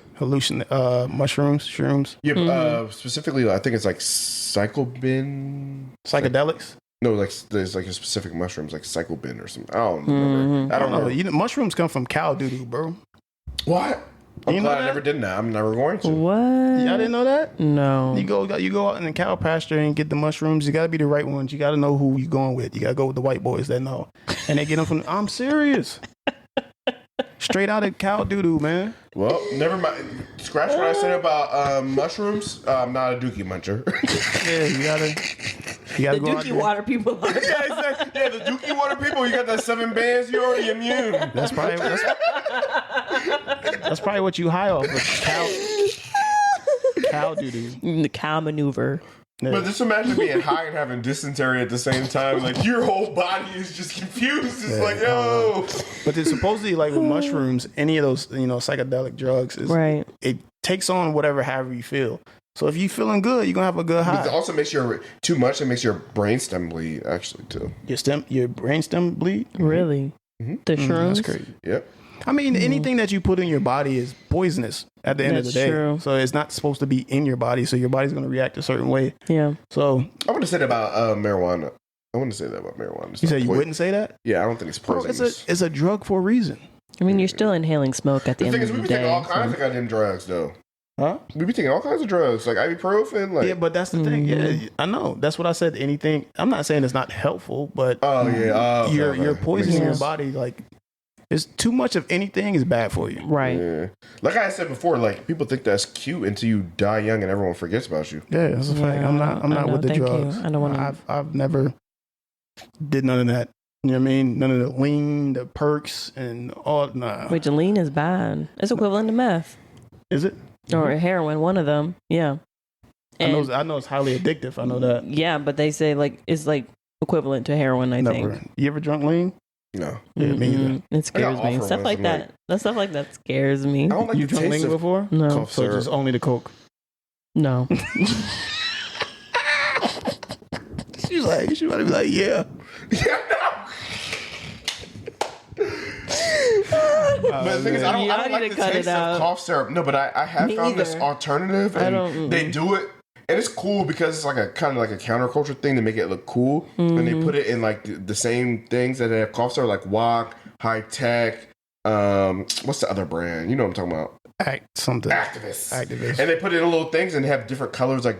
[SPEAKER 2] yeah.
[SPEAKER 4] Mushrooms, shrooms,
[SPEAKER 3] Yeah, specifically, I think it's like psychobin.
[SPEAKER 4] psychedelics.
[SPEAKER 3] No, like there's like a specific mushrooms, like psychobin or something. I don't remember. I don't know.
[SPEAKER 4] You know, mushrooms come from cow doo-doo, bro.
[SPEAKER 3] What? I'm
[SPEAKER 4] You know
[SPEAKER 3] glad I
[SPEAKER 4] that?
[SPEAKER 3] never did that. I'm never going to.
[SPEAKER 2] What?
[SPEAKER 4] Y'all didn't know that?
[SPEAKER 2] No.
[SPEAKER 4] You go out in the cow pasture and get the mushrooms. You got to be the right ones. You got to know who you going with. You got to go with the white boys that know. And they get them from, I'm serious. Straight out of cow doo-doo, man.
[SPEAKER 3] Well, never mind. Scratch what I said about mushrooms. I'm not a dookie muncher.
[SPEAKER 4] Yeah, you got
[SPEAKER 2] The
[SPEAKER 4] to go out
[SPEAKER 2] Dookie
[SPEAKER 4] there.
[SPEAKER 2] water people are.
[SPEAKER 3] Yeah, exactly. Yeah, the dookie water people. You got that 7 bands. You're already immune.
[SPEAKER 4] That's probably what you high off of. Cow doo-doo.
[SPEAKER 2] The cow maneuver.
[SPEAKER 4] Yeah.
[SPEAKER 3] But just imagine being high and having dysentery at the same time. Like your whole body is just confused. It's like, yo.
[SPEAKER 4] But it's supposedly like with mushrooms, any of those, psychedelic drugs,
[SPEAKER 2] Right.
[SPEAKER 4] it takes on whatever, however you feel. So if you feeling good, you're going to have a good
[SPEAKER 3] But it
[SPEAKER 4] high.
[SPEAKER 3] also makes too much. It makes your brainstem bleed, actually, too.
[SPEAKER 4] Your brainstem bleed.
[SPEAKER 2] Really? The shrooms?
[SPEAKER 4] That's crazy.
[SPEAKER 3] Yep.
[SPEAKER 4] I mean, anything that you put in your body is poisonous at the end of the
[SPEAKER 2] That's
[SPEAKER 4] day.
[SPEAKER 2] true.
[SPEAKER 4] So it's not supposed to be in your body. So your body's going to react a certain way.
[SPEAKER 2] Yeah.
[SPEAKER 4] So
[SPEAKER 3] I want to say that about marijuana. I want to say that about marijuana. It's
[SPEAKER 4] you
[SPEAKER 3] not
[SPEAKER 4] said you wouldn't say that?
[SPEAKER 3] Yeah, I don't think it's
[SPEAKER 4] Bro,
[SPEAKER 3] poisonous.
[SPEAKER 4] it's a drug for a reason.
[SPEAKER 2] I mean, you're still inhaling smoke at the
[SPEAKER 3] The
[SPEAKER 2] end
[SPEAKER 3] thing
[SPEAKER 2] of
[SPEAKER 3] is, we
[SPEAKER 2] the
[SPEAKER 3] be taking
[SPEAKER 2] day.
[SPEAKER 3] all kinds of goddamn drugs, though.
[SPEAKER 4] Huh?
[SPEAKER 3] We be taking all kinds of drugs, like ibuprofen. Like,
[SPEAKER 4] Yeah, but that's the thing. Yeah, I know. That's what I said. Anything. I'm not saying it's not helpful, but
[SPEAKER 3] oh yeah, okay,
[SPEAKER 4] you're
[SPEAKER 3] okay.
[SPEAKER 4] poisoning your
[SPEAKER 2] sense.
[SPEAKER 4] body. Like, it's too much of anything is bad for you.
[SPEAKER 2] Right.
[SPEAKER 3] Yeah. Like I said before, like people think that's cute until you die young and everyone forgets about you.
[SPEAKER 4] Yeah, that's a fact.
[SPEAKER 2] Yeah,
[SPEAKER 4] I'm
[SPEAKER 2] I
[SPEAKER 4] not
[SPEAKER 2] know,
[SPEAKER 4] with the
[SPEAKER 2] thank you.
[SPEAKER 4] drugs.
[SPEAKER 2] I don't wanna-
[SPEAKER 4] I've never did none of that. You know what I mean? None of the lean, the perks, and all. Nah.
[SPEAKER 2] Wait, lean is bad. It's equivalent to meth
[SPEAKER 4] Is it?
[SPEAKER 2] or heroin. One of them. Yeah.
[SPEAKER 4] I know it's highly addictive. I know that.
[SPEAKER 2] Yeah, but they say like it's like equivalent to heroin. I
[SPEAKER 4] Never.
[SPEAKER 2] think.
[SPEAKER 4] You ever drunk lean?
[SPEAKER 3] No,
[SPEAKER 4] Yeah, me either.
[SPEAKER 2] Mm-mm. It scares me.
[SPEAKER 3] offer
[SPEAKER 2] Stuff
[SPEAKER 3] once,
[SPEAKER 2] like
[SPEAKER 3] I'm
[SPEAKER 2] that.
[SPEAKER 3] like-
[SPEAKER 2] That stuff like that scares me.
[SPEAKER 3] I don't like
[SPEAKER 4] You
[SPEAKER 3] the
[SPEAKER 4] drunk
[SPEAKER 3] taste
[SPEAKER 4] lean
[SPEAKER 3] of
[SPEAKER 4] before?
[SPEAKER 2] No.
[SPEAKER 3] cough
[SPEAKER 4] So
[SPEAKER 3] syrup.
[SPEAKER 4] just only the coke.
[SPEAKER 2] No.
[SPEAKER 4] She's like, she might be like, yeah.
[SPEAKER 3] But the thing is, I
[SPEAKER 2] Yeah, I
[SPEAKER 3] don't
[SPEAKER 2] need
[SPEAKER 3] like
[SPEAKER 2] to
[SPEAKER 3] the
[SPEAKER 2] cut
[SPEAKER 3] taste
[SPEAKER 2] it
[SPEAKER 3] of
[SPEAKER 2] out.
[SPEAKER 3] cough syrup. No, but I have
[SPEAKER 2] Me
[SPEAKER 3] found this
[SPEAKER 2] either.
[SPEAKER 3] alternative,
[SPEAKER 2] I
[SPEAKER 3] and
[SPEAKER 2] don't-
[SPEAKER 3] they do it, and it's cool because it's like a kind of like a counterculture thing to make it look cool, and
[SPEAKER 2] Mm-hmm.
[SPEAKER 3] they put it in like the same things that they have cough syrup, like Wok, High Tech. What's the other brand? You know what I'm talking about?
[SPEAKER 4] Activist.
[SPEAKER 3] And they put it in little things and they have different colors like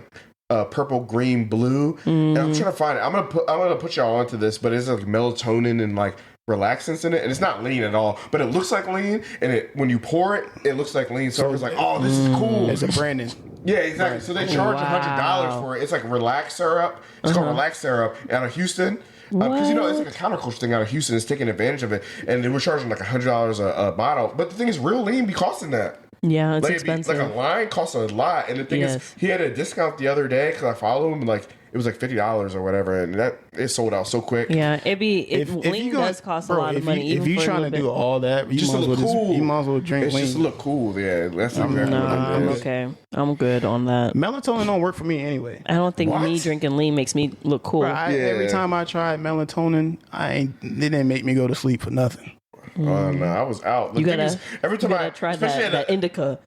[SPEAKER 3] purple, green, blue. And I'm trying to find it. I'm gonna put y'all onto this, but it's like melatonin and like relaxants in it, and it's not lean at all. But it looks like lean, and when you pour it, it looks like lean. So it's like, oh, this is cool.
[SPEAKER 4] It's a branding.
[SPEAKER 3] Yeah, exactly. So they charge $100
[SPEAKER 2] Wow.
[SPEAKER 3] for it. It's like relax syrup. It's called relax syrup out of Houston. Because it's like a counterculture thing out of Houston. It's taking advantage of it, and they were charging like $100 a bottle. But the thing is, real lean be costing that.
[SPEAKER 2] Yeah, it's
[SPEAKER 3] Like,
[SPEAKER 2] expensive.
[SPEAKER 3] like a line costs a lot, and the thing
[SPEAKER 2] Yes.
[SPEAKER 3] is, he had a discount the other day because I follow him. Like it was like $50 or whatever, and that it sold out so quick.
[SPEAKER 2] Yeah,
[SPEAKER 4] If
[SPEAKER 2] lean
[SPEAKER 4] you gonna-
[SPEAKER 2] does cost
[SPEAKER 4] bro,
[SPEAKER 2] a lot of
[SPEAKER 4] if
[SPEAKER 2] money.
[SPEAKER 4] You, if
[SPEAKER 2] even
[SPEAKER 4] you
[SPEAKER 2] for a
[SPEAKER 4] trying to
[SPEAKER 2] little
[SPEAKER 4] do
[SPEAKER 2] bit.
[SPEAKER 4] all that, you
[SPEAKER 3] Just
[SPEAKER 4] might,
[SPEAKER 3] to
[SPEAKER 4] as well
[SPEAKER 3] look cool.
[SPEAKER 4] you might as well drink
[SPEAKER 3] It's
[SPEAKER 4] lean.
[SPEAKER 3] just to look cool. Yeah, that's exactly
[SPEAKER 2] No,
[SPEAKER 3] what
[SPEAKER 2] I'm
[SPEAKER 3] it is.
[SPEAKER 2] okay. I'm good on that.
[SPEAKER 4] Melatonin don't work for me anyway.
[SPEAKER 2] I don't think
[SPEAKER 3] What?
[SPEAKER 2] me drinking lean makes me look cool.
[SPEAKER 4] Bro, every
[SPEAKER 3] Yeah.
[SPEAKER 4] time I tried melatonin, it didn't make me go to sleep for nothing.
[SPEAKER 3] Oh no, I was out. The
[SPEAKER 2] You
[SPEAKER 3] thing
[SPEAKER 2] gotta,
[SPEAKER 3] is, every
[SPEAKER 2] you
[SPEAKER 3] time
[SPEAKER 2] gotta
[SPEAKER 3] I
[SPEAKER 2] try
[SPEAKER 3] especially
[SPEAKER 2] that,
[SPEAKER 3] at
[SPEAKER 2] that indica.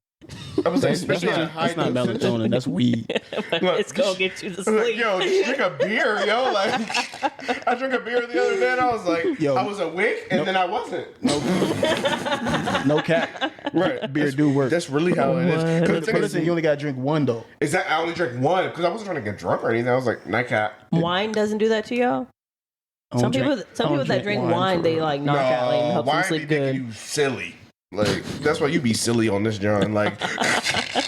[SPEAKER 3] I was like, especially at high
[SPEAKER 4] That's not
[SPEAKER 3] dosage.
[SPEAKER 4] melatonin. That's weed.
[SPEAKER 2] It's gonna get you to
[SPEAKER 3] I was like,
[SPEAKER 2] sleep.
[SPEAKER 3] yo, just drink a beer, yo. Like, I drank a beer the other day, and I was like,
[SPEAKER 4] Yo.
[SPEAKER 3] I was awake, and then I wasn't.
[SPEAKER 4] No cap.
[SPEAKER 3] Right,
[SPEAKER 4] Beer do work.
[SPEAKER 3] That's really how it is.
[SPEAKER 2] What?
[SPEAKER 3] Because the thing
[SPEAKER 4] But
[SPEAKER 3] is,
[SPEAKER 4] listen, you only got to drink one though.
[SPEAKER 3] is that I only drank one because I wasn't trying to get drunk or anything. I was like nightcap.
[SPEAKER 2] Wine doesn't do that to y'all.
[SPEAKER 4] I don't
[SPEAKER 2] Some people
[SPEAKER 4] I don't
[SPEAKER 2] that drink
[SPEAKER 4] for
[SPEAKER 2] wine, they
[SPEAKER 4] real.
[SPEAKER 2] like knock out, like helps them
[SPEAKER 3] wine
[SPEAKER 2] sleep
[SPEAKER 3] be making
[SPEAKER 2] good.
[SPEAKER 3] you silly. Like that's why you be silly on this, John. Like,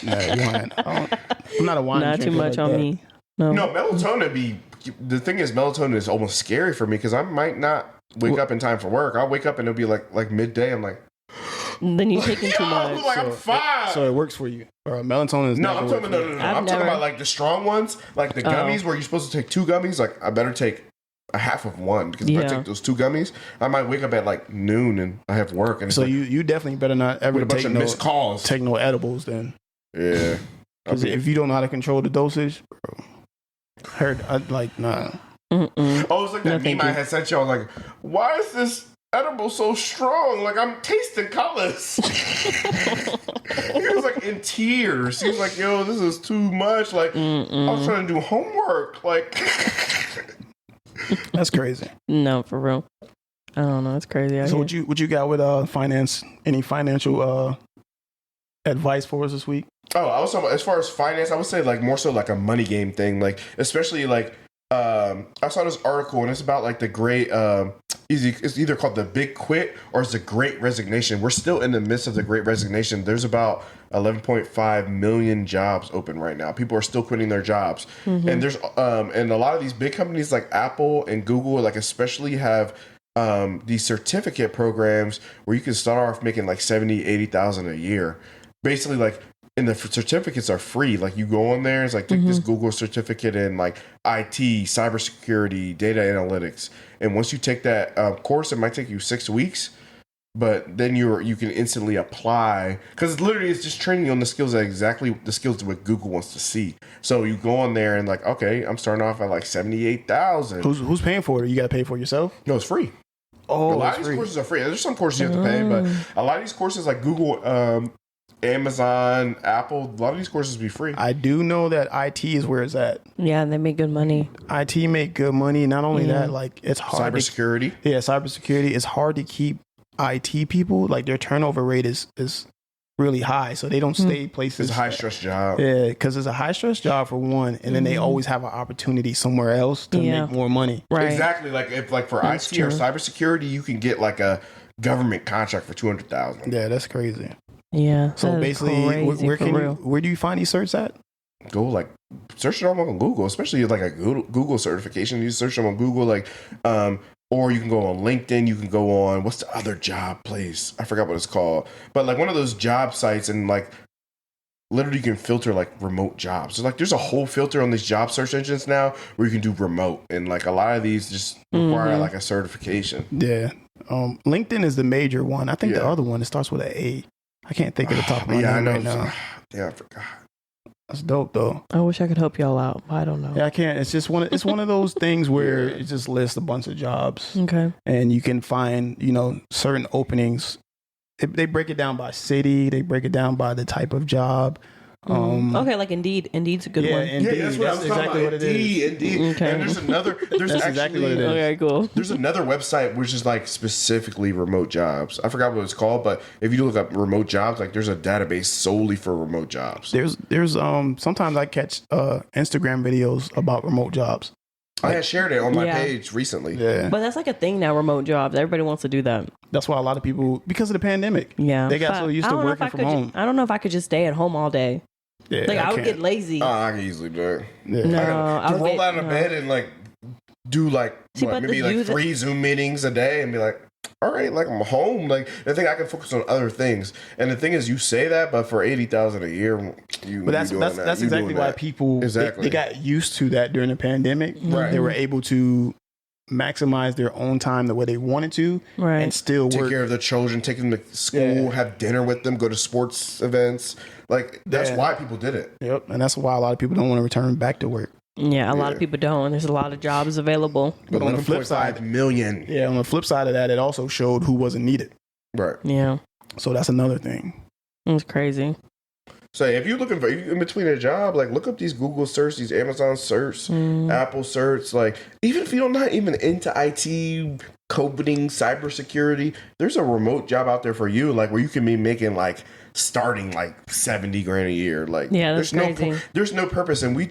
[SPEAKER 4] Nah, wine. I'm not a wine
[SPEAKER 2] Not too
[SPEAKER 4] drinker
[SPEAKER 2] much
[SPEAKER 4] like
[SPEAKER 2] on
[SPEAKER 4] that.
[SPEAKER 2] me. No.
[SPEAKER 3] no, melatonin be. The thing is, melatonin is almost scary for me because I might not wake up in time for work. I'll wake up and it'll be like midday. I'm like,
[SPEAKER 2] Then you're taking too much.
[SPEAKER 3] like I'm fine.
[SPEAKER 4] So it works for you. Or melatonin is
[SPEAKER 3] No,
[SPEAKER 4] never
[SPEAKER 3] I'm
[SPEAKER 4] worked
[SPEAKER 3] talking
[SPEAKER 4] for
[SPEAKER 3] about
[SPEAKER 4] me.
[SPEAKER 3] I'm talking about like the strong ones, like the gummies where you're supposed to take 2 gummies. Like I better take a half of one because if I take those 2 gummies, I might wake up at like noon and I have work. And
[SPEAKER 4] So
[SPEAKER 3] it's like,
[SPEAKER 4] you definitely better not ever
[SPEAKER 3] with a bunch
[SPEAKER 4] take
[SPEAKER 3] of missed calls.
[SPEAKER 4] take no edibles then.
[SPEAKER 3] Yeah,
[SPEAKER 4] Because if you don't know how to control the dosage, bro, nah.
[SPEAKER 2] Mm-mm.
[SPEAKER 3] Oh, it's like
[SPEAKER 2] No,
[SPEAKER 3] that
[SPEAKER 2] thank
[SPEAKER 3] meme I
[SPEAKER 2] you.
[SPEAKER 3] had sent you. I was like, why is this edible so strong? Like I'm tasting colors. He was like in tears. He was like, yo, this is too much. Like I was trying to do homework. Like
[SPEAKER 4] That's crazy.
[SPEAKER 2] No, for real. I don't know. It's crazy.
[SPEAKER 4] So what you got with finance? Any financial advice for us this week?
[SPEAKER 3] Oh, I was talking about, as far as finance, I would say like more so like a money game thing. Like especially like I saw this article and it's about like the great it's either called the Big Quit or it's the Great Resignation. We're still in the midst of the Great Resignation. There's about 11.5 million jobs open right now. People are still quitting their jobs, and there's and a lot of these big companies like Apple and Google, like especially have these certificate programs where you can start off making like 70,000-80,000 a year. Basically, like, and the certificates are free. Like you go on there, it's like take this Google certificate in like IT, cybersecurity, data analytics, and once you take that course, it might take you 6 weeks, but then you can instantly apply because literally it's just training you on the skills that exactly the skills that what Google wants to see. So you go on there and like, okay, I'm starting off at like 78,000.
[SPEAKER 4] Who's paying for it? You got to pay for it yourself?
[SPEAKER 3] No, it's free.
[SPEAKER 4] Oh,
[SPEAKER 3] A lot
[SPEAKER 4] it's
[SPEAKER 3] of these
[SPEAKER 4] free.
[SPEAKER 3] courses are free. There's some courses you have to pay, but a lot of these courses like Google, Amazon, Apple, a lot of these courses be free.
[SPEAKER 4] I do know that IT is where it's at.
[SPEAKER 2] Yeah, they make good money.
[SPEAKER 4] IT make good money. Not only that, like it's hard.
[SPEAKER 3] Cybersecurity.
[SPEAKER 4] Cybersecurity. It's hard to keep IT people. Like their turnover rate is really high, so they don't stay places.
[SPEAKER 3] It's a high stress job.
[SPEAKER 4] Yeah, because it's a high stress job for one, and then they always have an opportunity somewhere else to make more money.
[SPEAKER 2] Right.
[SPEAKER 3] Exactly. Like if like for
[SPEAKER 2] That's
[SPEAKER 3] IT
[SPEAKER 2] true.
[SPEAKER 3] or cybersecurity, you can get like a government contract for 200,000.
[SPEAKER 4] Yeah, that's crazy.
[SPEAKER 2] Yeah.
[SPEAKER 4] So
[SPEAKER 2] that is
[SPEAKER 4] basically,
[SPEAKER 2] crazy,
[SPEAKER 4] where
[SPEAKER 2] for
[SPEAKER 4] can
[SPEAKER 2] real.
[SPEAKER 4] where do you find these certs at?
[SPEAKER 3] Go like search it all on Google, especially like a Google certification. You search them on Google, like or you can go on LinkedIn. You can go on what's the other job place? I forgot what it's called, but like one of those job sites, and like literally you can filter like remote jobs. So like there's a whole filter on these job search engines now where you can do remote, and like a lot of these just require like a certification.
[SPEAKER 4] Yeah, LinkedIn is the major one. I think the
[SPEAKER 3] Yeah.
[SPEAKER 4] other one it starts with an A. I can't think of the top of my
[SPEAKER 3] Yeah, I
[SPEAKER 4] name
[SPEAKER 3] know.
[SPEAKER 4] right now.
[SPEAKER 3] Yeah, I forgot.
[SPEAKER 4] That's dope though.
[SPEAKER 2] I wish I could help y'all out, but I don't know.
[SPEAKER 4] Yeah, I can't. It's just it's one of those things where it just lists a bunch of jobs,
[SPEAKER 2] Okay.
[SPEAKER 4] and you can find certain openings. They break it down by city. They break it down by the type of job.
[SPEAKER 2] Okay, like Indeed. Indeed's a good
[SPEAKER 4] Yeah,
[SPEAKER 2] one.
[SPEAKER 4] Indeed.
[SPEAKER 3] Yeah, that's what I was talking about.
[SPEAKER 4] what it is.
[SPEAKER 3] Indeed.
[SPEAKER 2] Okay.
[SPEAKER 3] And there's
[SPEAKER 4] That's
[SPEAKER 3] actually,
[SPEAKER 4] exactly what it is.
[SPEAKER 2] Okay, cool.
[SPEAKER 3] There's another website which is like specifically remote jobs. I forgot what it's called, but if you look up remote jobs, like there's a database solely for remote jobs.
[SPEAKER 4] There's sometimes I catch Instagram videos about remote jobs.
[SPEAKER 3] I had shared it on my
[SPEAKER 2] Yeah.
[SPEAKER 3] page recently.
[SPEAKER 4] Yeah,
[SPEAKER 2] But that's like a thing now, remote jobs. Everybody wants to do that.
[SPEAKER 4] that's why a lot of people, because of the pandemic,
[SPEAKER 2] Yeah.
[SPEAKER 4] they got
[SPEAKER 2] But
[SPEAKER 4] so used
[SPEAKER 2] I
[SPEAKER 4] to
[SPEAKER 2] don't know if
[SPEAKER 4] working
[SPEAKER 2] I
[SPEAKER 4] from
[SPEAKER 2] could
[SPEAKER 4] home.
[SPEAKER 2] I don't know if I could just stay at home all day.
[SPEAKER 4] Yeah,
[SPEAKER 2] Like I would
[SPEAKER 4] can't.
[SPEAKER 2] get lazy.
[SPEAKER 3] I can easily do it.
[SPEAKER 4] Yeah.
[SPEAKER 2] No,
[SPEAKER 3] I
[SPEAKER 2] I
[SPEAKER 3] to
[SPEAKER 2] would
[SPEAKER 3] roll
[SPEAKER 2] get,
[SPEAKER 3] out of bed and like do like
[SPEAKER 2] See,
[SPEAKER 3] what,
[SPEAKER 2] but
[SPEAKER 3] maybe
[SPEAKER 2] the
[SPEAKER 3] like
[SPEAKER 2] youth-
[SPEAKER 3] 3 Zoom meetings a day and be like, all right, like I'm home. Like the thing I can focus on other things. And the thing is, you say that, but for 80,000 a year,
[SPEAKER 4] But that's exactly why people
[SPEAKER 3] Exactly.
[SPEAKER 4] they got used to that during the pandemic.
[SPEAKER 3] Right.
[SPEAKER 4] They were able to maximize their own time the way they wanted to,
[SPEAKER 2] Right.
[SPEAKER 4] and still
[SPEAKER 3] take
[SPEAKER 4] work.
[SPEAKER 3] care of the children, take them to school,
[SPEAKER 4] Yeah.
[SPEAKER 3] have dinner with them, go to sports events. Like that's
[SPEAKER 4] Yeah.
[SPEAKER 3] why people did it.
[SPEAKER 4] Yep, and that's why a lot of people don't want to return back to work.
[SPEAKER 2] Yeah, a lot of people don't. And there's a lot of jobs available.
[SPEAKER 4] But on the flip
[SPEAKER 3] 11.5
[SPEAKER 4] side,
[SPEAKER 3] million.
[SPEAKER 4] yeah, on the flip side of that, it also showed who wasn't needed.
[SPEAKER 3] Right.
[SPEAKER 2] Yeah,
[SPEAKER 4] So that's another thing.
[SPEAKER 2] it's crazy.
[SPEAKER 3] So if you're looking for if you're in between a job, like look up these Google search, these Amazon search, Apple search. Like even if you're not even into IT, coding, cybersecurity, there's a remote job out there for you, like where you can be making like starting like 70 grand a year. Like
[SPEAKER 2] Yeah, that's
[SPEAKER 3] there's
[SPEAKER 2] crazy.
[SPEAKER 3] there's no purpose, and we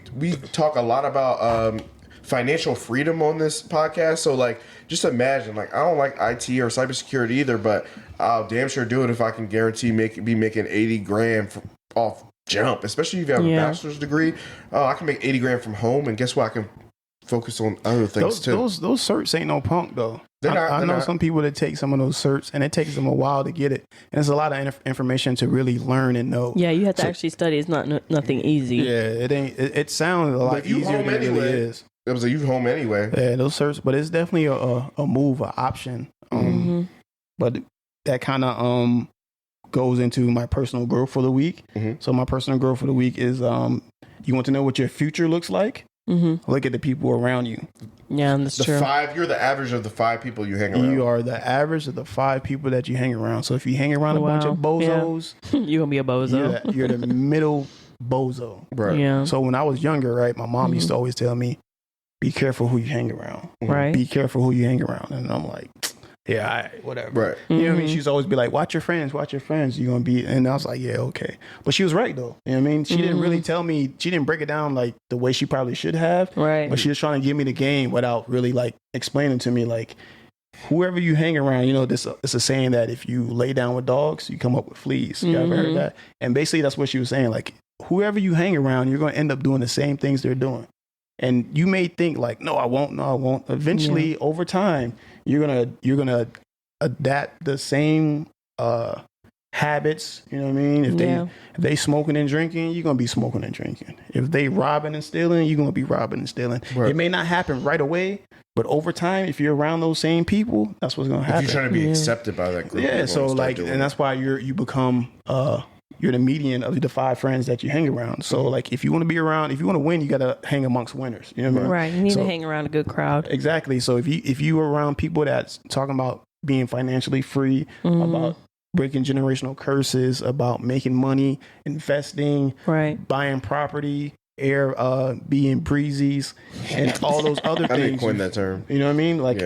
[SPEAKER 3] talk a lot about financial freedom on this podcast. So like, just imagine, like, I don't like IT or cybersecurity either, but I'll damn sure do it if I can guarantee be making 80 grand off jump, especially if you have a bachelor's degree. I can make 80 grand from home, and guess what? I can focus on other things too.
[SPEAKER 4] Those certs ain't no punk though. I know some people that take some of those certs, and it takes them a while to get it. And it's a lot of information to really learn and know.
[SPEAKER 2] Yeah, you have to actually study. It's not nothing easy.
[SPEAKER 4] Yeah, it ain't. It sounds a lot easier than it really is.
[SPEAKER 3] It was you home anyway.
[SPEAKER 4] Yeah, those certs, but it's definitely a move, an option. But that kind of goes into my personal growth for the week. So my personal growth for the week is you want to know what your future looks like? Look at the people around you.
[SPEAKER 2] Yeah, that's true.
[SPEAKER 3] You're the average of the 5 people you hang around.
[SPEAKER 4] You are the average of the 5 people that you hang around. So if you hang around a bunch of bozos,
[SPEAKER 2] you're gonna be a bozo.
[SPEAKER 4] You're the middle bozo.
[SPEAKER 3] Right.
[SPEAKER 2] Yeah.
[SPEAKER 4] So when I was younger, right, my mom used to always tell me, be careful who you hang around.
[SPEAKER 2] Right.
[SPEAKER 4] Be careful who you hang around. And I'm like, yeah, all right, whatever.
[SPEAKER 3] Right.
[SPEAKER 4] You know what I mean? She's always be like, watch your friends. You're going to be, and I was like, yeah, okay. But she was right though. You know what I mean? She didn't really tell me, she didn't break it down like the way she probably should have.
[SPEAKER 2] Right.
[SPEAKER 4] But she was trying to give me the game without really like explaining to me like, whoever you hang around, you know, it's a saying that if you lay down with dogs, you come up with fleas. You ever heard that? And basically that's what she was saying. Like, whoever you hang around, you're going to end up doing the same things they're doing. And you may think like, no, I won't. Eventually, over time, you're gonna adapt the same habits. You know what I mean? If they smoking and drinking, you're gonna be smoking and drinking. If they robbing and stealing, you're gonna be robbing and stealing. Right. It may not happen right away, but over time, if you're around those same people, that's what's gonna happen.
[SPEAKER 3] If you're trying to be accepted by that group,
[SPEAKER 4] so like, and that's why you become you're the median of the 5 friends that you hang around. So like, if you want to be around, if you want to win, you got to hang amongst winners. You know what I mean?
[SPEAKER 2] Right. You need to hang around a good crowd.
[SPEAKER 4] Exactly. So if you are around people that's talking about being financially free, about breaking generational curses, about making money, investing, buying property, being breezies, and all those other things. I didn't
[SPEAKER 3] coin that term.
[SPEAKER 4] You know what I mean? Like,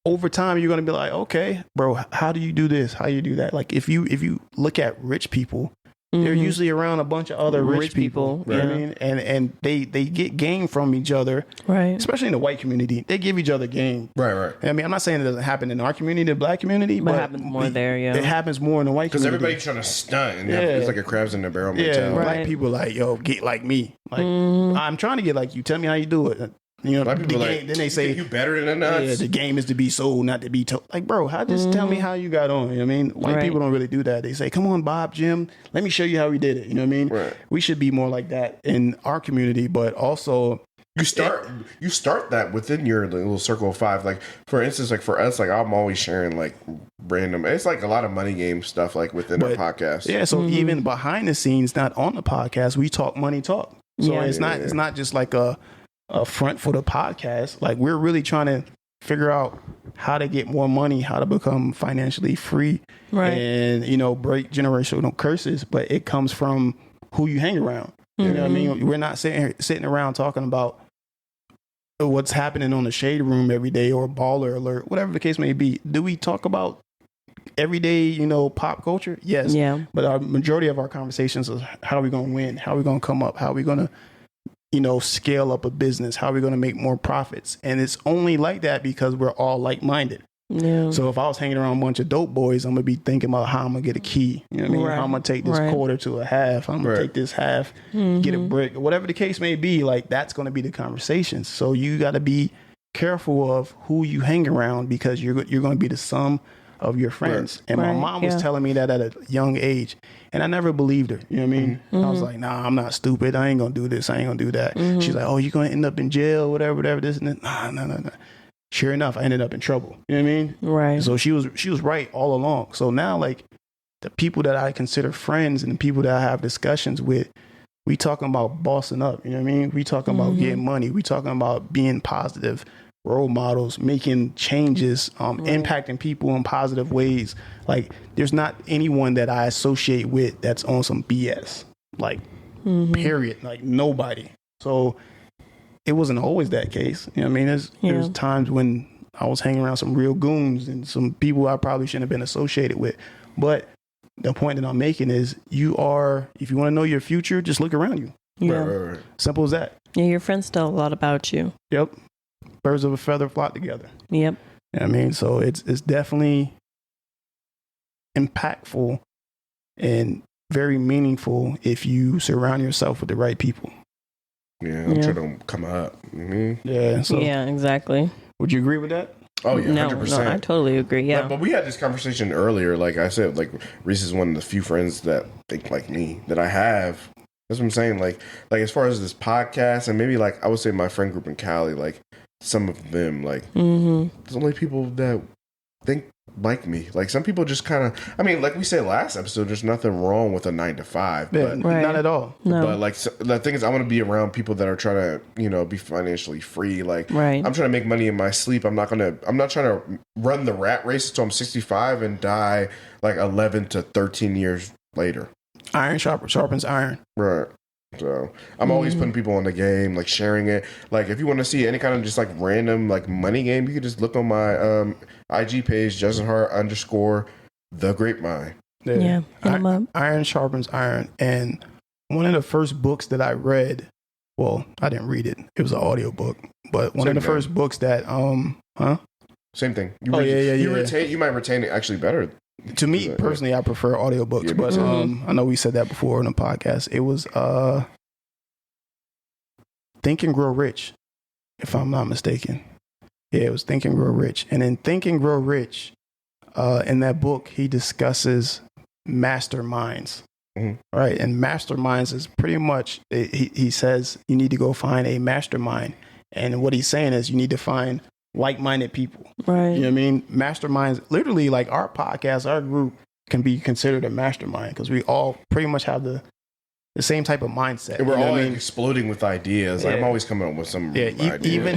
[SPEAKER 4] over time, you're going to be like, okay, bro, how do you do this? How do you do that? Like, if you look at rich people, they're usually around a bunch of other rich people. You know what I mean? And they get game from each other.
[SPEAKER 2] Right.
[SPEAKER 4] Especially in the white community. They give each other game.
[SPEAKER 3] Right.
[SPEAKER 4] I mean, I'm not saying it doesn't happen in our community, the black community, but
[SPEAKER 2] it happens more there,
[SPEAKER 4] It happens more in the white community.
[SPEAKER 3] Because everybody's trying to stunt. And it's like a crabs in the barrel mentality.
[SPEAKER 4] Black people like, yo, get like me. Like, I'm trying to get like you. Tell me how you do it. You know, then they say
[SPEAKER 3] you better than us.
[SPEAKER 4] Yeah, the game is to be sold, not to be told. Like, bro, just tell me how you got on. You know what I mean? White people don't really do that. They say, "Come on, Bob, Jim, let me show you how we did it." You know what I mean?
[SPEAKER 3] Right.
[SPEAKER 4] We should be more like that in our community, but also
[SPEAKER 3] you start that within your little circle of 5. Like, for instance, like for us, like I'm always sharing like random. It's like a lot of money game stuff like within our podcast.
[SPEAKER 4] Yeah, so even behind the scenes, not on the podcast, we talk money talk. So it's not just like a front for the podcast. Like, we're really trying to figure out how to get more money, how to become financially free, and break generational curses. But it comes from who you hang around. You know what I mean? We're not sitting around talking about what's happening on the Shade Room every day or Baller Alert, whatever the case may be. Do we talk about everyday, pop culture? Yes.
[SPEAKER 2] Yeah.
[SPEAKER 4] But our majority of our conversations is how are we going to win? How are we going to come up? How are we going to scale up a business? How are we going to make more profits? And it's only like that because we're all like-minded.
[SPEAKER 2] Yeah.
[SPEAKER 4] So if I was hanging around a bunch of dope boys, I'm going to be thinking about how I'm going to get a key. You know what I mean? How I'm going to take this quarter to a half. I'm going to take this half, get a brick, whatever the case may be. Like, that's going to be the conversations. So you got to be careful of who you hang around because you're going to be the sum of your friends. And my mom was telling me that at a young age, and I never believed her. You know what I mean? I was like, nah, I'm not stupid. I ain't gonna do this. I ain't gonna do that. She's like, oh, you're gonna end up in jail, whatever, this and that. Nah. Sure enough, I ended up in trouble. You know what I mean?
[SPEAKER 2] Right.
[SPEAKER 4] So she was right all along. So now, like, the people that I consider friends and the people that I have discussions with, we talking about bossing up. You know what I mean? We talking about getting money. We talking about being positive role models, making changes, impacting people in positive ways. Like, there's not anyone that I associate with that's on some BS. Like, period. Like, nobody. So it wasn't always that case. You know what I mean? There's times when I was hanging around some real goons and some people I probably shouldn't have been associated with. But the point that I'm making is if you want to know your future, just look around you.
[SPEAKER 2] Yeah.
[SPEAKER 3] Right.
[SPEAKER 4] Simple as that.
[SPEAKER 2] Yeah, your friends tell a lot about you.
[SPEAKER 4] Yep. Birds of a feather flock together.
[SPEAKER 2] Yep.
[SPEAKER 4] You know what I mean? So it's definitely impactful and very meaningful if you surround yourself with the right people.
[SPEAKER 3] Yeah, I'm sure they'll come up.
[SPEAKER 4] Yeah. So
[SPEAKER 2] Yeah, exactly.
[SPEAKER 4] would you agree with that?
[SPEAKER 3] Oh yeah,
[SPEAKER 2] No,
[SPEAKER 3] 100%.
[SPEAKER 2] no, I totally agree. Yeah.
[SPEAKER 3] But we had this conversation earlier. Like I said, like Reese is one of the few friends that think like me that I have. That's what I'm saying. Like as far as this podcast and maybe like I would say my friend group in Cali, like some of them, like there's only people that think like me. Like some people just kind of. I mean, like we said last episode, there's nothing wrong with a 9 to 5.
[SPEAKER 4] Yeah,
[SPEAKER 3] But
[SPEAKER 2] Right.
[SPEAKER 4] not at all.
[SPEAKER 2] No.
[SPEAKER 3] But like the thing is, I want to be around people that are trying to, be financially free. Like,
[SPEAKER 2] Right.
[SPEAKER 3] I'm trying to make money in my sleep. I'm not trying to run the rat race until I'm 65 and die like 11 to 13 years later.
[SPEAKER 4] Iron sharpens iron.
[SPEAKER 3] Right. So I'm always putting people on the game, like sharing it. Like if you want to see any kind of just like random like money game, you can just look on my IG page, Justin Hart _ Tha Grapevyne.
[SPEAKER 2] Yeah. Hit 'em up.
[SPEAKER 4] Iron sharpens iron. And one of the first books that I read, well, I didn't read it. It was an audio book. But one
[SPEAKER 3] Same
[SPEAKER 4] of the
[SPEAKER 3] thing.
[SPEAKER 4] first books that
[SPEAKER 3] Same thing. You
[SPEAKER 4] yeah.
[SPEAKER 3] retain. You might retain it actually better.
[SPEAKER 4] To me personally, I prefer audiobooks,
[SPEAKER 3] Yeah,
[SPEAKER 4] but I know we said that before in the podcast. It was Think and Grow Rich, if I'm not mistaken. Yeah, it was Think and Grow Rich. And in Think and Grow Rich, in that book, he discusses masterminds. Right. And masterminds is pretty much, he says you need to go find a mastermind. And what he's saying is you need to find like-minded people.
[SPEAKER 2] Right.
[SPEAKER 4] You know what I mean? Masterminds, literally like our podcast, our group can be considered a mastermind because we all pretty much have the same type of mindset.
[SPEAKER 3] And we're
[SPEAKER 4] you know
[SPEAKER 3] all
[SPEAKER 4] what I mean?
[SPEAKER 3] exploding with ideas. Like, I'm always coming up with some idea.
[SPEAKER 4] even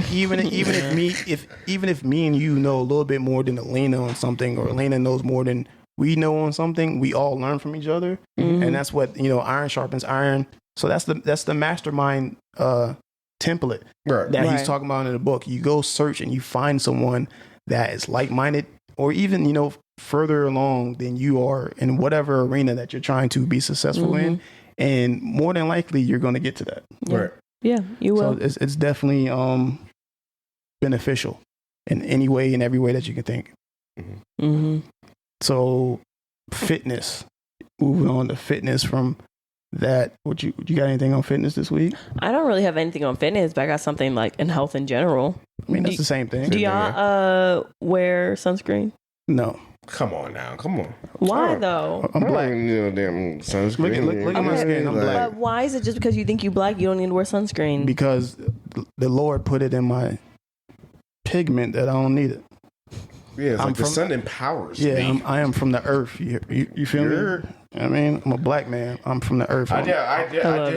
[SPEAKER 4] if me and you know a little bit more than Elena on something, or Elena knows more than we know on something, we all learn from each other, and that's what iron sharpens iron. So that's the mastermind template that he's talking about in the book. You go search and you find someone that is like-minded, or even further along than you are in whatever arena that you're trying to be successful in, and more than likely you're going to get to that.
[SPEAKER 3] Right.
[SPEAKER 2] Yeah, you will.
[SPEAKER 4] So it's definitely beneficial in any way, in every way that you can think. So fitness, moving on to fitness from that. Would you got anything on fitness this week?
[SPEAKER 2] I don't really have anything on fitness, but I got something like in health in general.
[SPEAKER 4] I mean, that's the same thing.
[SPEAKER 2] Do y'all wear sunscreen?
[SPEAKER 4] No.
[SPEAKER 3] Come on now. Come on.
[SPEAKER 2] Why though?
[SPEAKER 4] I'm black.
[SPEAKER 3] Damn sunscreen.
[SPEAKER 4] Look at my skin. I'm black.
[SPEAKER 2] But why is it just because you think you black, you don't need to wear sunscreen?
[SPEAKER 4] Because the Lord put it in my pigment that I don't need it.
[SPEAKER 3] Yeah, it's like the sun empowers me.
[SPEAKER 4] Yeah, I am from the earth. You feel me? I mean, I'm a black man. I'm from the earth.
[SPEAKER 3] I did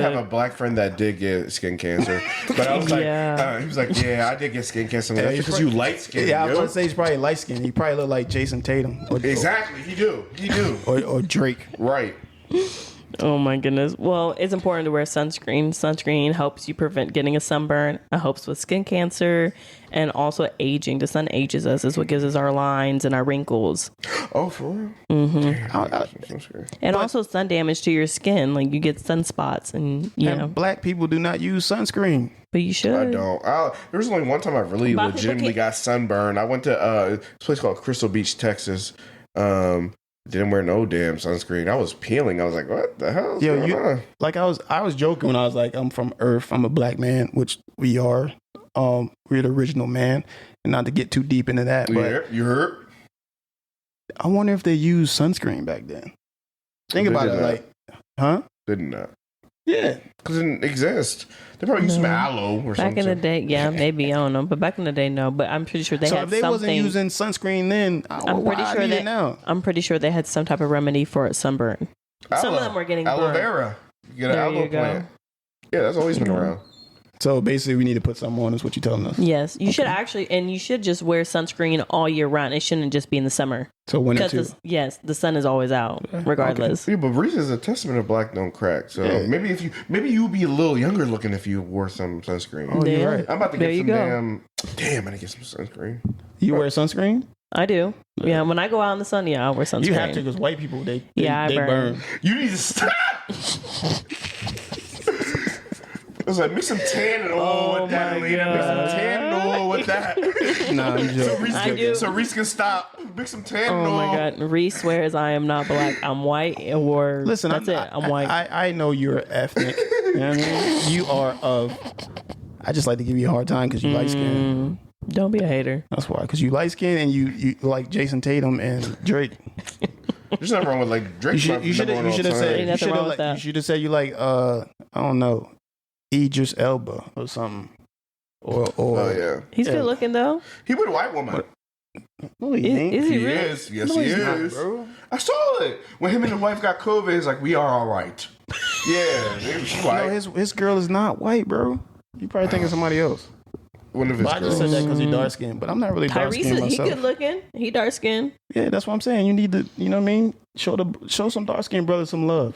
[SPEAKER 3] have a black friend that did get skin cancer, but I was like, he was like, I did get skin cancer. That's because you light skin.
[SPEAKER 4] Yeah, I was going to say he's probably light skinned. He probably look like Jason Tatum.
[SPEAKER 3] Exactly, he do.
[SPEAKER 4] Or Drake.
[SPEAKER 3] Right.
[SPEAKER 2] Oh my goodness. Well, it's important to wear sunscreen. Sunscreen helps you prevent getting a sunburn. It helps with skin cancer and also aging. The sun ages us. It's what gives us our lines and our wrinkles.
[SPEAKER 3] Oh, for real?
[SPEAKER 2] And also sun damage to your skin. Like you get sunspots and
[SPEAKER 4] Black people do not use sunscreen.
[SPEAKER 2] But you should.
[SPEAKER 3] I don't. There was only one time I really legitimately got sunburned. I went to this place called Crystal Beach, Texas. Didn't wear no damn sunscreen. I was peeling. I was like, what the hell is going on?
[SPEAKER 4] Like I was joking when I was like, I'm from Earth. I'm a black man, which we are. We're the original man. And not to get too deep into that, but
[SPEAKER 3] You heard?
[SPEAKER 4] I wonder if they used sunscreen back then. Think about it,
[SPEAKER 3] Did not.
[SPEAKER 4] Yeah.
[SPEAKER 3] Because it didn't exist. They probably used some aloe or something.
[SPEAKER 2] Back in the day, yeah, maybe. I don't know. But back in the day, no. But I'm pretty sure they had
[SPEAKER 4] if they
[SPEAKER 2] something.
[SPEAKER 4] wasn't using sunscreen then,
[SPEAKER 2] I'm pretty sure they had some type of remedy for sunburn. Some of them were getting
[SPEAKER 3] aloe
[SPEAKER 2] burned.
[SPEAKER 3] vera. You get an aloe plant. Yeah, that's always been around.
[SPEAKER 4] So basically, we need to put something on. Is what you're telling us?
[SPEAKER 2] Yes, you should actually, and you should just wear sunscreen all year round. It shouldn't just be in the summer.
[SPEAKER 4] So winter too.
[SPEAKER 2] Yes, the sun is always out, regardless.
[SPEAKER 3] Yeah, but Reese is a testament of black don't crack. So maybe you'd be a little younger looking if you wore some sunscreen.
[SPEAKER 4] Oh, you're right.
[SPEAKER 3] I'm about to get some damn. I need to get some sunscreen.
[SPEAKER 4] You wear sunscreen?
[SPEAKER 2] I do. Yeah, when I go out in the sun, I wear sunscreen.
[SPEAKER 4] You have to because white people they
[SPEAKER 2] burn.
[SPEAKER 3] You need to stop. was like, mix some tannin oil with that, Alina. Mix some tannin oil with that.
[SPEAKER 4] Nah, I'm joking.
[SPEAKER 3] So Reese can stop. Mix some tannin oil.
[SPEAKER 2] Oh my God. Reese swears I am not black. I'm white or
[SPEAKER 4] Listen,
[SPEAKER 2] that's it. I'm white.
[SPEAKER 4] I know you're ethnic. You know what I mean? You are of. I just like to give you a hard time because you light skin.
[SPEAKER 2] Don't be a hater.
[SPEAKER 4] That's why, because you light skin and you like Jason Tatum and Drake.
[SPEAKER 3] There's nothing wrong with like Drake.
[SPEAKER 4] You should have said.
[SPEAKER 2] Ain't nothing wrong with that.
[SPEAKER 4] You should have said you like I don't know, Idris Elba or something. Or
[SPEAKER 3] Oh yeah,
[SPEAKER 2] He's good looking though.
[SPEAKER 3] he with a white woman.
[SPEAKER 4] no, he ain't.
[SPEAKER 2] Is he
[SPEAKER 3] He
[SPEAKER 2] really?
[SPEAKER 3] is. Yes,
[SPEAKER 4] No,
[SPEAKER 3] he
[SPEAKER 4] he's not,
[SPEAKER 3] is.
[SPEAKER 4] bro.
[SPEAKER 3] I saw it when him and the wife got COVID. It's like we are all right. Yeah, she's
[SPEAKER 4] No,
[SPEAKER 3] white.
[SPEAKER 4] his girl is not white, bro. You probably thinking somebody else.
[SPEAKER 3] One of his
[SPEAKER 4] But I just
[SPEAKER 3] girls.
[SPEAKER 4] said that because he dark skinned, but I'm not really dark
[SPEAKER 2] Tyrese,
[SPEAKER 4] skinned
[SPEAKER 2] he
[SPEAKER 4] myself.
[SPEAKER 2] good looking. He dark skinned.
[SPEAKER 4] Yeah, that's what I'm saying. You need to, you know what I mean? Show some dark skinned brothers some love.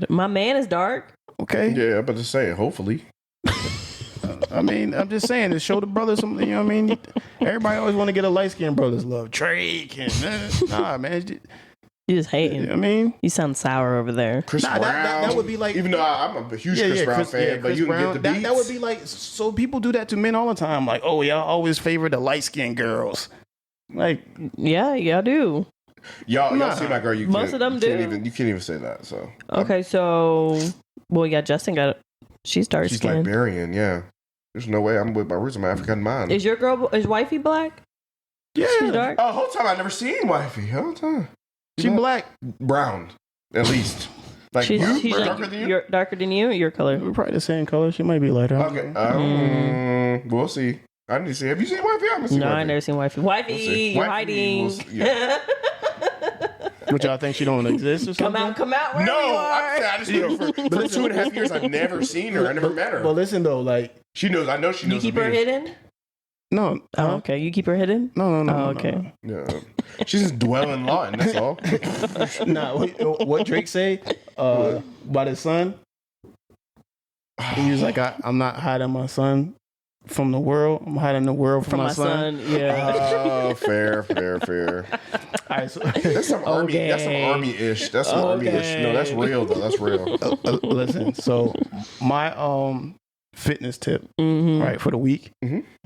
[SPEAKER 2] My man is dark.
[SPEAKER 4] Okay.
[SPEAKER 3] Yeah, I'm about to say it. Hopefully.
[SPEAKER 4] I mean, I'm just saying to show the brothers some. You know what I mean? Everybody always want to get a light skinned brother's love. Drake and nah, man.
[SPEAKER 2] You just hating.
[SPEAKER 4] You know what I mean?
[SPEAKER 2] You sound sour over there.
[SPEAKER 3] Chris
[SPEAKER 4] Nah,
[SPEAKER 3] Brown.
[SPEAKER 4] that would be like.
[SPEAKER 3] Even though I'm a huge Chris Brown fan, but
[SPEAKER 4] Chris
[SPEAKER 3] you can
[SPEAKER 4] Brown,
[SPEAKER 3] get the beats.
[SPEAKER 4] that would be like. So people do that to men all the time. Like, oh, y'all always favor the light skinned girls. Like,
[SPEAKER 2] Yeah, y'all do.
[SPEAKER 3] y'all see my girl. You
[SPEAKER 2] Most
[SPEAKER 3] can't-
[SPEAKER 2] of them
[SPEAKER 3] you can't
[SPEAKER 2] do.
[SPEAKER 3] Even, you can't even say that. So
[SPEAKER 2] Okay, so yeah, Justin got. She's dark
[SPEAKER 3] she's
[SPEAKER 2] skinned.
[SPEAKER 3] Liberian. Yeah, there's no way I'm with my roots. I'm African man.
[SPEAKER 2] Is your girl? Is wifey black?
[SPEAKER 4] yeah,
[SPEAKER 2] She's dark.
[SPEAKER 3] Oh, whole time I never seen wifey. Whole time
[SPEAKER 4] she black.
[SPEAKER 3] brown, at least. Like
[SPEAKER 2] She's
[SPEAKER 3] you,
[SPEAKER 2] like,
[SPEAKER 3] darker than you.
[SPEAKER 2] You're darker than you. Your color.
[SPEAKER 4] We're probably the same color. She might be lighter.
[SPEAKER 3] Okay. We'll see. I need to see. Have you seen wifey? I haven't seen
[SPEAKER 2] No,
[SPEAKER 3] wifey.
[SPEAKER 2] I never seen wifey. Wifey,
[SPEAKER 3] We'll see.
[SPEAKER 2] you're
[SPEAKER 3] Wifey,
[SPEAKER 2] hiding.
[SPEAKER 3] we'll see. Yeah.
[SPEAKER 4] What y'all think she don't exist or something?
[SPEAKER 2] Come out. Wherever
[SPEAKER 3] No,
[SPEAKER 2] you
[SPEAKER 3] I'm
[SPEAKER 2] are.
[SPEAKER 3] saying I just know for 2.5 years I've never seen her. I never met her.
[SPEAKER 4] But listen though, like
[SPEAKER 3] She knows. I know she knows.
[SPEAKER 2] You keep
[SPEAKER 3] of
[SPEAKER 2] her
[SPEAKER 3] me.
[SPEAKER 2] hidden.
[SPEAKER 4] no,
[SPEAKER 2] Oh, okay. You keep her hidden.
[SPEAKER 4] no.
[SPEAKER 2] Oh, okay.
[SPEAKER 3] Yeah, she's just dwelling Lawton. That's all.
[SPEAKER 4] Nah, what Drake say about his son? He was like, I'm not hiding my son from the world. I'm hiding the world from my son.
[SPEAKER 2] Yeah.
[SPEAKER 3] Oh, fair.
[SPEAKER 4] All right, so
[SPEAKER 3] That's some army.
[SPEAKER 2] Okay.
[SPEAKER 3] That's some army-ish. That's some army-ish. No, that's real though. That's real.
[SPEAKER 4] listen. So my fitness tip,
[SPEAKER 2] Mhm.
[SPEAKER 4] right, for the week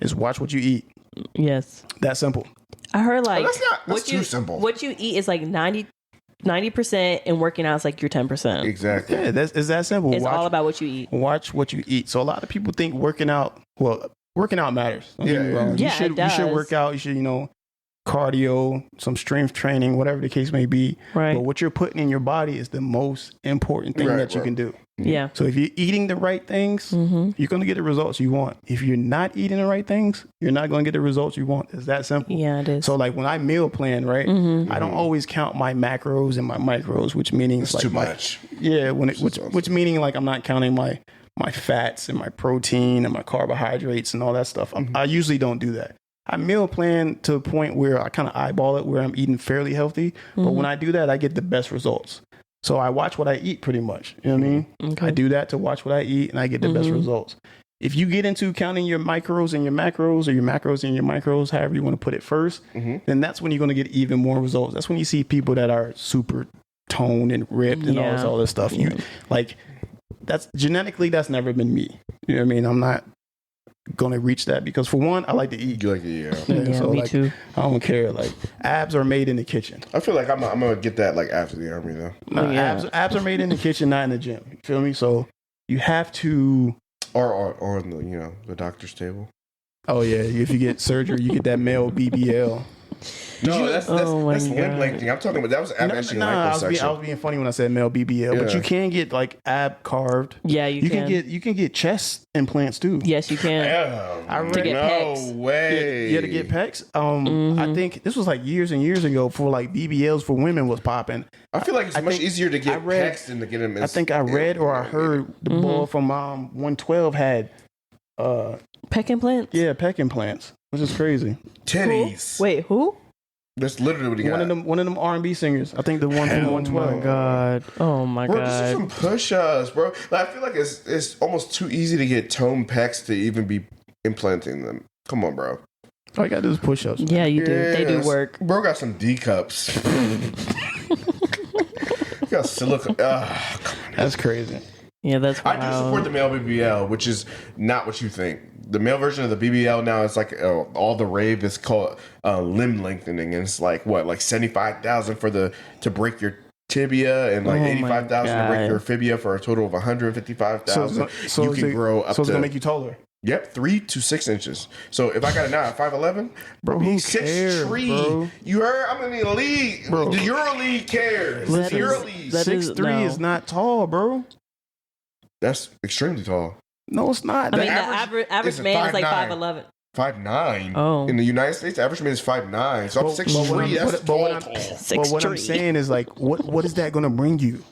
[SPEAKER 4] is watch what you eat.
[SPEAKER 2] Yes.
[SPEAKER 4] That simple.
[SPEAKER 2] I heard like
[SPEAKER 3] That's not. That's
[SPEAKER 2] what
[SPEAKER 3] too
[SPEAKER 2] you
[SPEAKER 3] simple.
[SPEAKER 2] what you eat is like 90% and working out is like your 10%.
[SPEAKER 3] Exactly.
[SPEAKER 4] Yeah, it's that simple.
[SPEAKER 2] It's all about what you eat.
[SPEAKER 4] Watch what you eat. So a lot of people think working out matters. Don't get me
[SPEAKER 3] Yeah,
[SPEAKER 4] wrong.
[SPEAKER 2] yeah.
[SPEAKER 4] You should
[SPEAKER 2] Yeah, it
[SPEAKER 4] you should
[SPEAKER 2] does.
[SPEAKER 4] work out. You should, cardio, some strength training, whatever the case may be.
[SPEAKER 2] Right.
[SPEAKER 4] But what you're putting in your body is the most important thing
[SPEAKER 3] Right,
[SPEAKER 4] that you
[SPEAKER 3] right.
[SPEAKER 4] can do.
[SPEAKER 2] Yeah.
[SPEAKER 4] So if you're eating the right things, you're going to get the results you want. If you're not eating the right things, you're not going to get the results you want. It's that simple.
[SPEAKER 2] Yeah, it is.
[SPEAKER 4] So like when I meal plan, right, I don't always count my macros and my micros, which meaning
[SPEAKER 3] It's
[SPEAKER 4] like
[SPEAKER 3] too
[SPEAKER 4] my,
[SPEAKER 3] much.
[SPEAKER 4] yeah, which meaning like I'm not counting my fats and my protein and my carbohydrates and all that stuff. I usually don't do that. I meal plan to a point where I kind of eyeball it, where I'm eating fairly healthy. But when I do that, I get the best results. So I watch what I eat pretty much. You know what I mean?
[SPEAKER 2] Okay.
[SPEAKER 4] I do that to watch what I eat and I get the best results. If you get into counting your micros and your macros, or your macros and your micros, however you want to put it first, then that's when you're going to get even more results. That's when you see people that are super toned and ripped and all this stuff. You like, that's genetically, that's never been me. You know what I mean? I'm not going to reach that because for one, I like to eat.
[SPEAKER 3] You like it, yeah.
[SPEAKER 2] Yeah, me too.
[SPEAKER 4] I don't care. Like, abs are made in the kitchen.
[SPEAKER 3] I feel like I'm gonna get that like after the army though.
[SPEAKER 4] No, abs are made in the kitchen, not in the gym. You feel me? So you have to.
[SPEAKER 3] Or on the the doctor's table.
[SPEAKER 4] Oh yeah, if you get surgery, you get that male BBL.
[SPEAKER 3] No, that's
[SPEAKER 2] Oh my
[SPEAKER 3] limb
[SPEAKER 2] God.
[SPEAKER 3] lengthening. I'm talking about that was actually
[SPEAKER 4] I was
[SPEAKER 3] liposuction.
[SPEAKER 4] being funny when I said male BBL, but
[SPEAKER 3] Yeah.
[SPEAKER 4] you can get like ab carved.
[SPEAKER 2] Yeah, you can.
[SPEAKER 4] You can get chest implants too.
[SPEAKER 2] Yes, you can.
[SPEAKER 3] I
[SPEAKER 4] To
[SPEAKER 2] get
[SPEAKER 3] no
[SPEAKER 2] pecs.
[SPEAKER 3] way.
[SPEAKER 4] Yeah, to get pecs. I think this was like years and years ago for like BBLs for women was popping.
[SPEAKER 3] I feel like it's much easier to get
[SPEAKER 4] read-
[SPEAKER 3] pecs than to get them.
[SPEAKER 4] I think I read or I heard the boy from 112 had
[SPEAKER 2] Pec implants?
[SPEAKER 4] pec implants, which is crazy.
[SPEAKER 3] titties.
[SPEAKER 2] Wait, who?
[SPEAKER 3] That's literally what he got.
[SPEAKER 4] One of them R&B singers. I think the one from 112.
[SPEAKER 2] God. Oh my
[SPEAKER 3] Bro, just do
[SPEAKER 2] God.
[SPEAKER 3] some push-ups, bro. Like, I feel like it's almost too easy to get toned pecs to even be implanting them. Come on, bro.
[SPEAKER 4] All you gotta do is push-ups.
[SPEAKER 2] Yeah, you do. They do
[SPEAKER 3] Yes.
[SPEAKER 2] work.
[SPEAKER 3] Bro got some D cups. He got silicone. Come on.
[SPEAKER 4] That's crazy.
[SPEAKER 2] Yeah, that's
[SPEAKER 3] I do support the male BBL, which is not what you think. The male version of the BBL now is like all the rave is called limb lengthening, and it's like what, like 75,000 to break your tibia, and like 85,000 to break your fibia, for a total of 155,000.
[SPEAKER 4] So
[SPEAKER 3] you can grow up.
[SPEAKER 4] So it's gonna make you taller.
[SPEAKER 3] Yep, 3 to 6 inches. So if I got it now at 5'11",
[SPEAKER 4] bro, who
[SPEAKER 3] he's
[SPEAKER 4] cares,
[SPEAKER 3] 6'3".
[SPEAKER 4] bro?
[SPEAKER 3] You heard? I'm in the league.
[SPEAKER 4] Bro.
[SPEAKER 3] The EuroLeague cares.
[SPEAKER 2] That
[SPEAKER 3] The
[SPEAKER 2] is-
[SPEAKER 3] EuroLeague.
[SPEAKER 2] that is-
[SPEAKER 4] 6'3"
[SPEAKER 2] no.
[SPEAKER 4] is not tall, bro.
[SPEAKER 3] That's extremely tall.
[SPEAKER 4] No, it's not.
[SPEAKER 2] I mean, the
[SPEAKER 3] average
[SPEAKER 2] average
[SPEAKER 3] is
[SPEAKER 2] man is like
[SPEAKER 3] 5'9".
[SPEAKER 2] 5'11".
[SPEAKER 3] 5'9".
[SPEAKER 2] Oh.
[SPEAKER 3] In the United States, the average man is 5'9". So I'm 6'3". That's tall.
[SPEAKER 4] But what I'm saying is, like, what is that going to bring you?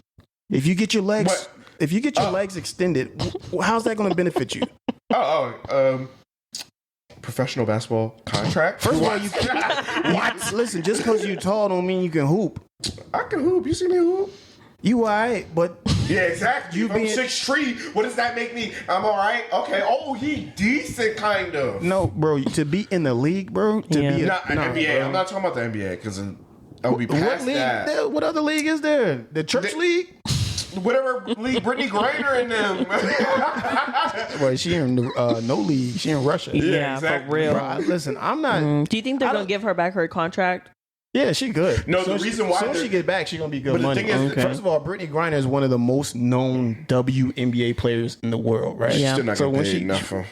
[SPEAKER 4] If you get your legs,
[SPEAKER 3] What?
[SPEAKER 4] if you get your legs extended, how's that going to benefit you?
[SPEAKER 3] Professional basketball contract.
[SPEAKER 4] First of all, you what? Listen, just because you're tall don't mean you can hoop.
[SPEAKER 3] I can hoop. You see me hoop?
[SPEAKER 4] You alright, but
[SPEAKER 3] Yeah, exactly.
[SPEAKER 4] You
[SPEAKER 3] If I'm
[SPEAKER 4] being-
[SPEAKER 3] 6'3", what does that make me? I'm all right. Okay. Oh, he decent, kind of.
[SPEAKER 4] no, bro. To be in the league, bro. To
[SPEAKER 2] Yeah.
[SPEAKER 4] be
[SPEAKER 3] Not NBA.
[SPEAKER 4] bro.
[SPEAKER 3] I'm not talking about the NBA because I would be
[SPEAKER 4] What
[SPEAKER 3] past
[SPEAKER 4] league?
[SPEAKER 3] that.
[SPEAKER 4] What other league is there? The church league?
[SPEAKER 3] Whatever league Brittany Griner and them.
[SPEAKER 4] Well, she in no league. She in Russia.
[SPEAKER 2] Yeah,
[SPEAKER 3] exactly.
[SPEAKER 2] for real.
[SPEAKER 4] Bro, listen, I'm not.
[SPEAKER 2] Do you think they're
[SPEAKER 4] I
[SPEAKER 2] gonna
[SPEAKER 4] don't-
[SPEAKER 2] give her back her contract?
[SPEAKER 4] Yeah, she good.
[SPEAKER 3] No, the reason why
[SPEAKER 4] soon as
[SPEAKER 3] they're-
[SPEAKER 4] she get back, she gonna be good
[SPEAKER 3] But the
[SPEAKER 4] money.
[SPEAKER 3] thing is-
[SPEAKER 2] Okay.
[SPEAKER 4] First of all, Brittany Griner is one of the most known WNBA players in the world, right?
[SPEAKER 2] Yeah.
[SPEAKER 3] Still not
[SPEAKER 4] So
[SPEAKER 3] gonna
[SPEAKER 4] when
[SPEAKER 3] pay
[SPEAKER 4] she-
[SPEAKER 3] enough for.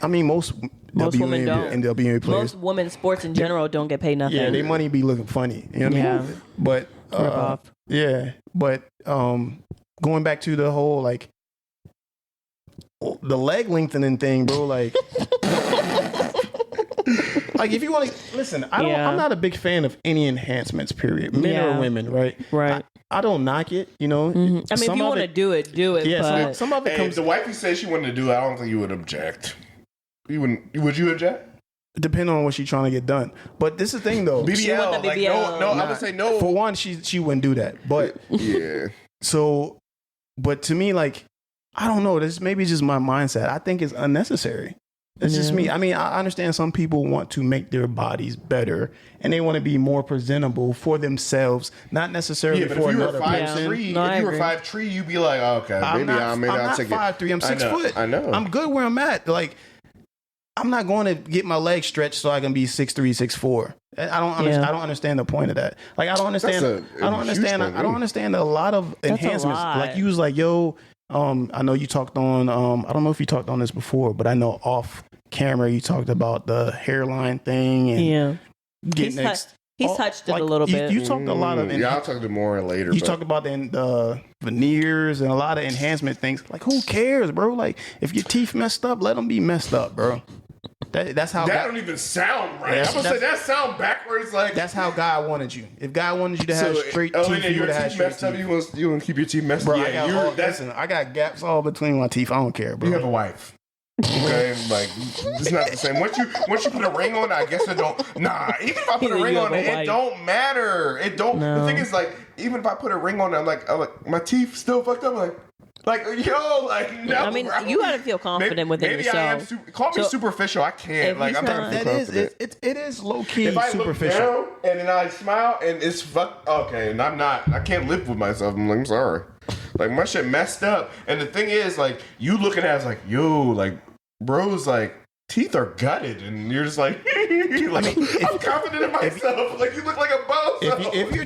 [SPEAKER 4] I mean, most
[SPEAKER 2] women don't.
[SPEAKER 4] and WNBA players,
[SPEAKER 2] Most women's sports in general don't get paid nothing.
[SPEAKER 4] yeah, their money be looking funny. You know what I
[SPEAKER 2] Yeah.
[SPEAKER 4] mean? But
[SPEAKER 2] Rip off.
[SPEAKER 4] yeah, but going back to the whole like the leg lengthening thing, bro. Like, like if you want to listen,
[SPEAKER 2] Yeah.
[SPEAKER 4] I'm not a big fan of any enhancements. Period, men
[SPEAKER 2] Yeah.
[SPEAKER 4] or women, right?
[SPEAKER 2] Right.
[SPEAKER 4] I don't knock it. You know,
[SPEAKER 2] I mean, if
[SPEAKER 4] Some
[SPEAKER 2] you
[SPEAKER 4] of
[SPEAKER 2] want to
[SPEAKER 4] it-
[SPEAKER 2] do it, do it.
[SPEAKER 4] yeah,
[SPEAKER 2] but
[SPEAKER 4] some of it
[SPEAKER 3] Hey, if
[SPEAKER 4] comes
[SPEAKER 3] the wifey said she wanted to do it, I don't think you would object. You wouldn't? Would you object?
[SPEAKER 4] depending on what she's trying to get done. But this is the thing, though.
[SPEAKER 3] BBL,
[SPEAKER 2] want the
[SPEAKER 3] like
[SPEAKER 2] BBL.
[SPEAKER 3] no, I would say no.
[SPEAKER 4] For one, she wouldn't do that. But
[SPEAKER 3] Yeah,
[SPEAKER 4] so, but to me, like, I don't know. This maybe just my mindset. I think it's unnecessary. It's just
[SPEAKER 2] Yeah.
[SPEAKER 4] me. I mean, I understand some people want to make their bodies better and they want to be more presentable for themselves, not necessarily
[SPEAKER 3] yeah. But
[SPEAKER 4] for
[SPEAKER 3] if you were
[SPEAKER 4] another person.
[SPEAKER 3] 5'3",
[SPEAKER 2] No, I
[SPEAKER 3] if you were
[SPEAKER 2] agree.
[SPEAKER 3] 5'3", you'd be like, oh, okay, maybe
[SPEAKER 4] I'm
[SPEAKER 3] I'll
[SPEAKER 4] not
[SPEAKER 3] take
[SPEAKER 4] 5'3". I'm
[SPEAKER 3] I
[SPEAKER 4] 6
[SPEAKER 3] know,
[SPEAKER 4] foot.
[SPEAKER 3] I know.
[SPEAKER 4] I'm good where I'm at. Like, I'm not going to get my legs stretched so I can be 6'3", 6'4". I don't understand.
[SPEAKER 2] Yeah.
[SPEAKER 4] I don't understand the point of that. Like, I don't understand.
[SPEAKER 3] a
[SPEAKER 4] I don't
[SPEAKER 3] huge
[SPEAKER 4] understand.
[SPEAKER 3] point,
[SPEAKER 4] I don't
[SPEAKER 3] really.
[SPEAKER 4] understand a lot of
[SPEAKER 2] a
[SPEAKER 4] enhancements.
[SPEAKER 2] lot.
[SPEAKER 4] Like, you was like, yo, I know you talked on. I don't know if you talked on this before, but I know off camera you talked about the hairline thing and
[SPEAKER 2] yeah,
[SPEAKER 4] getting
[SPEAKER 2] he's touched it a little bit.
[SPEAKER 4] You talked a lot of.
[SPEAKER 3] Yeah, I'll talk to more later.
[SPEAKER 4] You
[SPEAKER 3] but
[SPEAKER 4] talk about the veneers and a lot of enhancement things. Like, who cares, bro? Like, if your teeth messed up, let them be messed up, bro. That's how.
[SPEAKER 3] that don't even sound right.
[SPEAKER 4] Yeah,
[SPEAKER 3] I'm gonna say that sound backwards. Like
[SPEAKER 4] That's how God wanted you. If God wanted you to have straight
[SPEAKER 3] oh,
[SPEAKER 4] teeth,
[SPEAKER 3] yeah,
[SPEAKER 4] you
[SPEAKER 3] your
[SPEAKER 4] would have had
[SPEAKER 3] teeth
[SPEAKER 4] straight
[SPEAKER 3] messed up.
[SPEAKER 4] teeth.
[SPEAKER 3] You want to keep your teeth messed
[SPEAKER 4] Bro,
[SPEAKER 3] up?
[SPEAKER 4] I
[SPEAKER 3] Yeah,
[SPEAKER 4] got listen, I got gaps all between my teeth. I don't care, bro.
[SPEAKER 3] you have a wife. Okay, like it's not the same. Once you put a ring on it, I guess it don't. Nah, even if I put a
[SPEAKER 2] You
[SPEAKER 3] ring
[SPEAKER 2] have
[SPEAKER 3] on
[SPEAKER 2] a
[SPEAKER 3] it, it
[SPEAKER 2] wife.
[SPEAKER 3] don't matter. It don't.
[SPEAKER 2] No.
[SPEAKER 3] The thing is, like, even if I put a ring on it, I'm like my teeth still fucked up. Like yo, like no.
[SPEAKER 2] I mean,
[SPEAKER 3] bro.
[SPEAKER 2] you got to feel confident within
[SPEAKER 3] maybe
[SPEAKER 2] yourself.
[SPEAKER 3] I am. Call me
[SPEAKER 2] So,
[SPEAKER 3] superficial. I
[SPEAKER 2] if
[SPEAKER 3] can't. Like
[SPEAKER 2] you
[SPEAKER 3] I'm
[SPEAKER 2] try-
[SPEAKER 3] not.
[SPEAKER 4] that is it is low key
[SPEAKER 3] If I
[SPEAKER 4] superficial.
[SPEAKER 3] look down and then I smile and it's fuck, okay, and I'm not, I can't live with myself. I'm like, I'm sorry. Like, my shit messed up. And the thing is, like, you looking at it, it's like, yo, like, bro's like, teeth are gutted. And you're just like, like I'm confident in myself. Like, you look like a bozo.
[SPEAKER 4] If your